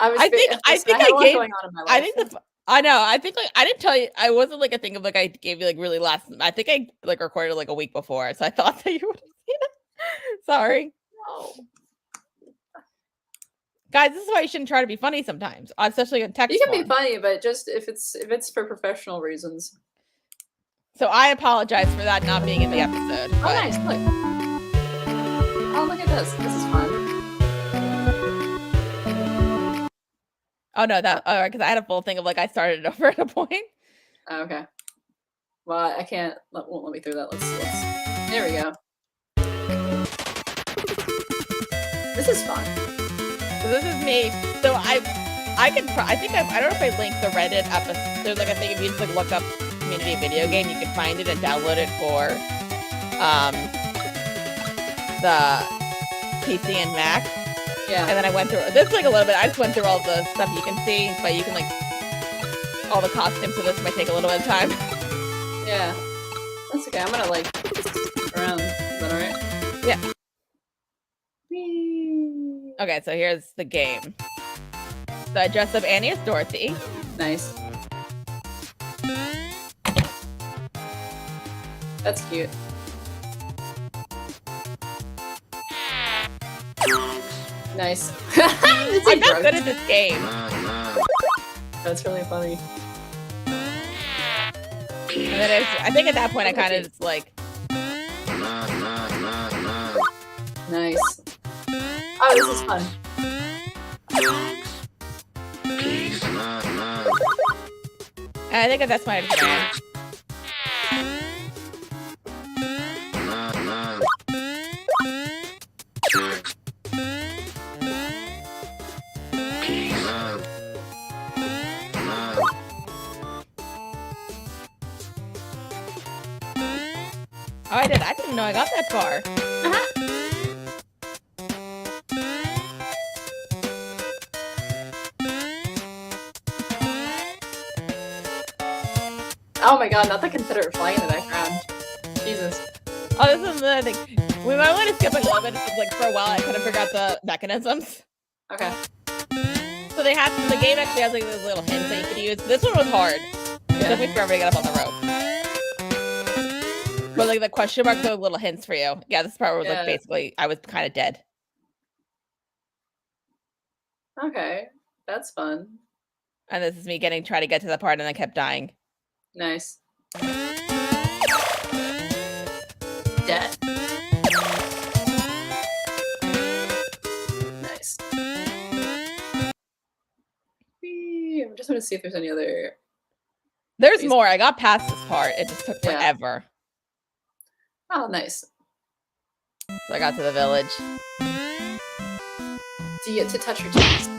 I think I gave. Going on in my life. I think I know. I think like I didn't tell you. I wasn't like a thing of like I gave you like really last. I think I like recorded like a week before, so I thought that you would have seen it. Sorry. No. Guys, this is why you shouldn't try to be funny sometimes, especially in text. You can be funny, but just if it's for professional reasons. So I apologize for that not being in the episode. Oh, nice! Look. Oh, look at this. This is fun. Oh no, that all right because I had a full thing of like I started it over at a point. Oh, okay. Well, I can't. Won't let me through that. Let's. There we go. This is fun. So this is me. So I don't know if I linked the Reddit episode. There's like a thing if you just like look up community video game, you can find it and download it for the PC and Mac. Yeah. And then I went through this like a little bit. I just went through all the stuff you can see, but you can like all the costumes. So this might take a little bit of time. Yeah, that's okay. I'm gonna like around. Is that alright? Yeah. Whee. Okay, so here's the game. So I dressed up Annie as Dorothy. Nice. That's cute. Nice. I'm not good at this game. That's really funny. And then I think at that point I kind of just like. Nice. Oh, this is fun. And I think that's my plan. Oh, I did. I didn't know I got that far. Oh my god, not the Confederate flag in the background. Jesus. Oh, this is the thing. We might want to skip a little bit. Like for a while, I couldn't figure out the mechanisms. Okay. So they have the game actually has like those little hints that you could use. This one was hard. It took me forever to get up on the rope. But like the question marks are little hints for you. Yeah, this part was like basically I was kind of dead. Okay, that's fun. And this is me trying to get to the part, and I kept dying. Nice. Dead. Nice. I'm just going to see if there's any other. There's more. I got past this part. It just took forever. Oh, nice. So I got to the village. Do you get to touch your titties?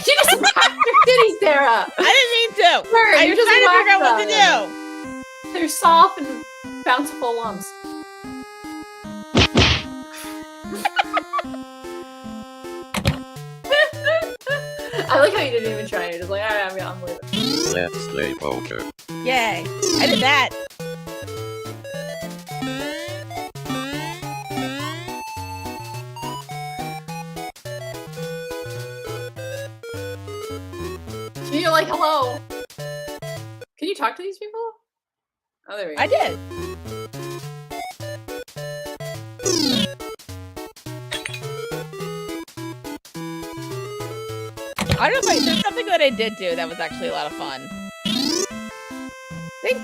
You just whacked your titties, Sarah! I didn't mean to! Sarah, I was trying to figure out what to do! They're soft and bountiful lumps. I like how you didn't even try. You're just like, alright, I'm leaving. Let's play poker. Yay! I did that! You're like, hello. Can you talk to these people? Oh, there we go. I did. I don't know. There's something that I did do that was actually a lot of fun. See?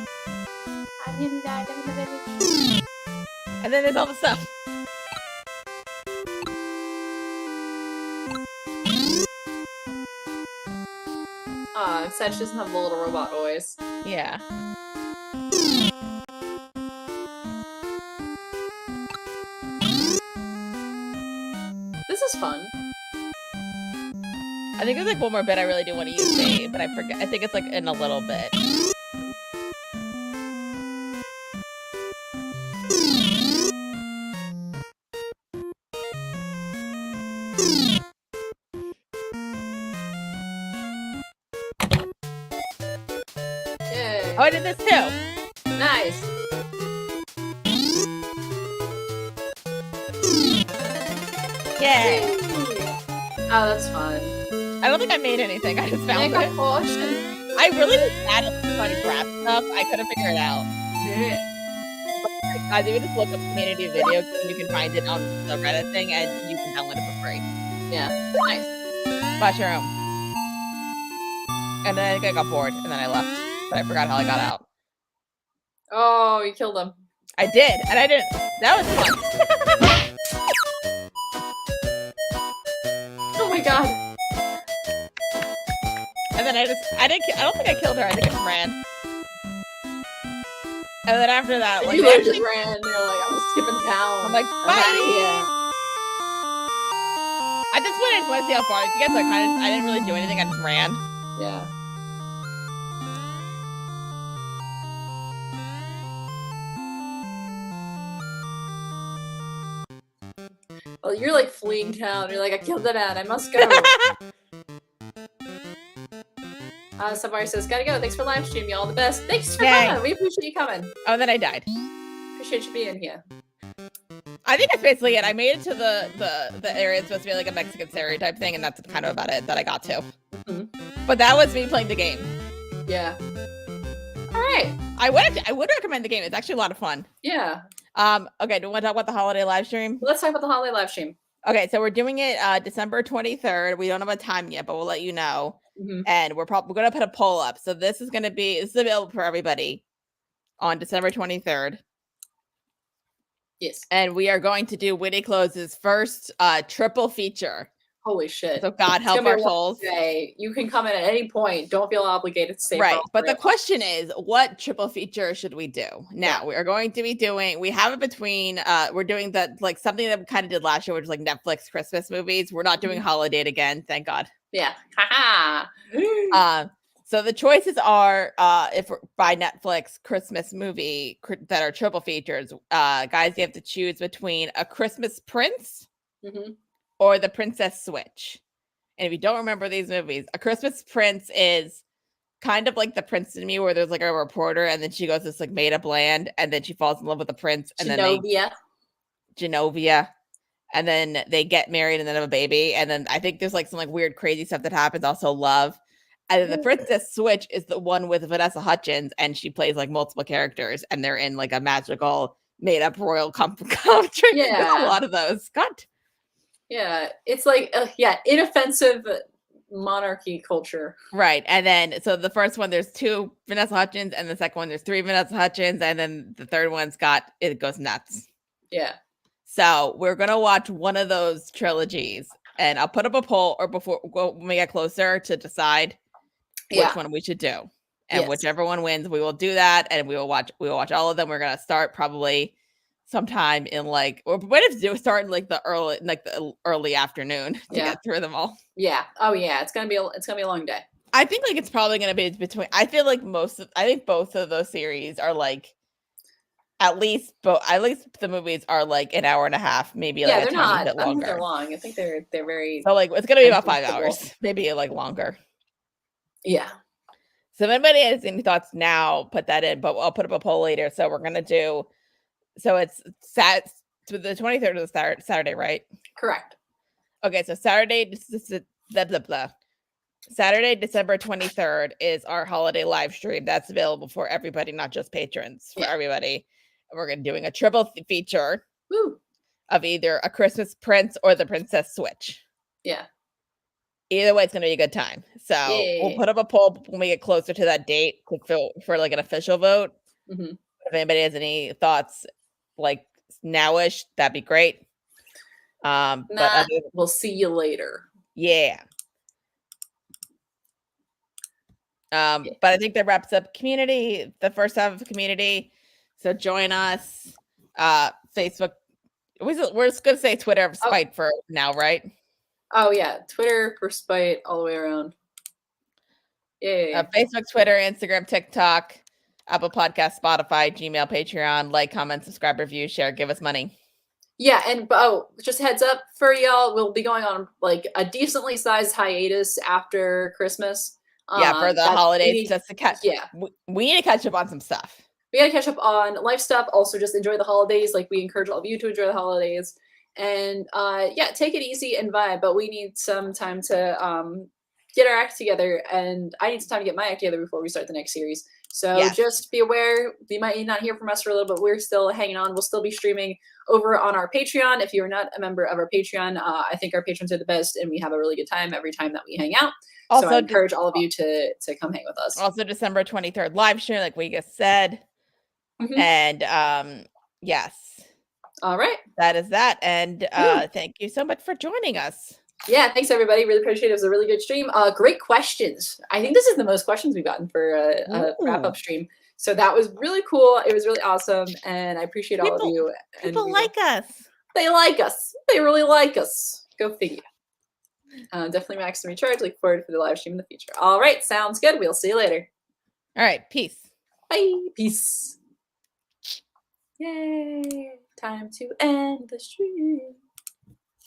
And then there's all the stuff. Sedge doesn't have the little robot voice. Yeah. This is fun. I think there's like one more bit I really do want to use Dave, but I forget. I think it's like in a little bit. Yay. Oh, I did this too. Nice. Yay. Oh, that's fun. I don't think I made anything. I just found Make a it. potion. I really was bad at trying to grab stuff. I couldn't figure it out. Guys, if you just look up community video, you can find it on the Reddit thing, and you can download it for free. Yeah. Nice. Mushroom. And then I think I got bored, and then I left. But I forgot how I got out. Oh, you killed him. I did, and I didn't. That was fun. Oh my god. And then I don't think I killed her. I think I just ran. And then after that, like, You they just actually, ran. You're like, I'm skipping town. I'm like, I'm out of here. I just want to see how far. You guys, like, I didn't really do anything. I just ran. Yeah. Well, you're like fleeing town. You're like, I killed the man. I must go. Somebody says, gotta go. Thanks for live streaming. All the best. Thanks for Yay. coming. We appreciate you coming. Oh, and then I died. Appreciate you being here. I think that's basically it. I made it to the area it's supposed to be like a Mexican stereotype thing, and that's kind of about it that I got to. Mhm. But that was me playing the game. Yeah. All right. I would recommend the game. It's actually a lot of fun. Yeah. Okay, do you want to talk about the holiday live stream? Let's talk about the holiday live stream. Okay, so we're doing it December 23rd. We don't have a time yet, but we'll let you know. Mhm. And we're going to put a poll up. So this is available for everybody on December 23rd. Yes. And we are going to do Witty Close's first triple feature. Holy shit. So God It's help gonna our be a long souls. day. You can come in at any point. Don't feel obligated to stay. Right. for all But the 3 of us. question is, what triple feature should we do? Now, we are going to be doing, we have it between, we're doing that, like something that we kind of did last year, which is like Netflix Christmas movies. We're not doing Holiday again, thank God. Yeah. Haha. So the choices are, if we're by Netflix Christmas movie that are triple features, guys, you have to choose between A Christmas Prince Mhm. or The Princess Switch. And if you don't remember these movies, A Christmas Prince is kind of like The Prince and Me, where there's like a reporter and then she goes to this like made up land and then she falls in love with the prince and Genovia. Genovia, and then they get married and then have a baby. And then I think there's like some like weird crazy stuff that happens. Also love. And then The Princess Switch is the one with Vanessa Hudgens, and she plays like multiple characters and they're in like a magical made up royal country. There's a lot of those. God. Yeah, it's like inoffensive monarchy culture. Right. And then so the first one there's 2 Vanessa Hudgens, and the second one there's 3 Vanessa Hudgens, and then the third one's it goes nuts. Yeah. So we're gonna watch one of those trilogies, and I'll put up a poll or when we get closer to decide which one we should do. And Yes. whichever one wins, we will do that, and we will watch all of them. We're gonna start probably sometime in like, or what if do start in like the early afternoon to get through them all. Yeah. Oh yeah. It's gonna be a long day. I think like it's probably gonna be between. I feel like I think both of those series are like at least the movies are like an hour and a half, maybe like they're a tiny not. bit I don't think longer. they're long. I think they're very. So like it's gonna be about 5 digestible. hours, maybe like longer. Yeah. So if anybody has any thoughts now, put that in. But I'll put up a poll later. So we're gonna do. So it's to the 23rd of the Saturday, right? Correct. Okay, so Saturday, Saturday, December 23rd is our holiday live stream. That's available for everybody, not just patrons, for everybody. And we're doing a triple feature Woo. of either A Christmas Prince or The Princess Switch. Yeah. Either way, it's gonna be a good time. So we'll Yeah. put up a poll when we get closer to that date to fill for like an official vote. Mhm. If anybody has any thoughts, like nowish, that'd be great. But Nah, we'll see you later. yeah. But I think that wraps up community, the first half of the community. So join us. Facebook. We're just gonna say Twitter spite for now, right? Oh yeah, Twitter for spite all the way around. Yeah. Facebook, Twitter, Instagram, TikTok, Apple Podcast, Spotify, Gmail, Patreon. Like, comment, subscribe, review, share, give us money. Yeah, and just heads up for y'all, we'll be going on like a decently sized hiatus after Christmas. Yeah, for the holidays, just to catch. Yeah, we need to catch up on some stuff. we gotta catch up on life stuff. Also, just enjoy the holidays. Like we encourage all of you to enjoy the holidays, and yeah, take it easy and vibe. But we need some time to get our act together, and I need some time to get my act together before we start the next series. So Yes. just be aware, you might not hear from us for a little bit. We're still hanging on. We'll still be streaming over on our Patreon. If you're not a member of our Patreon, I think our patrons are the best, and we have a really good time every time that we hang out. Also, so I encourage all of you to come hang with us. Also, December 23rd live stream, like we just said. Mhm. And yes. All right. That is that. And thank you so much for joining us. Yeah, thanks everybody. Really appreciate it. It was a really good stream. Great questions. I think this is the most questions we've gotten for a wrap-up stream. So that was really cool. It was really awesome, and I appreciate all of you. People like us. They like us. They really like us. Go figure. Definitely max and recharge. Look forward to the live stream in the future. All right, sounds good. We'll see you later. All right, peace. Bye. Peace. Yay. Time to end the stream.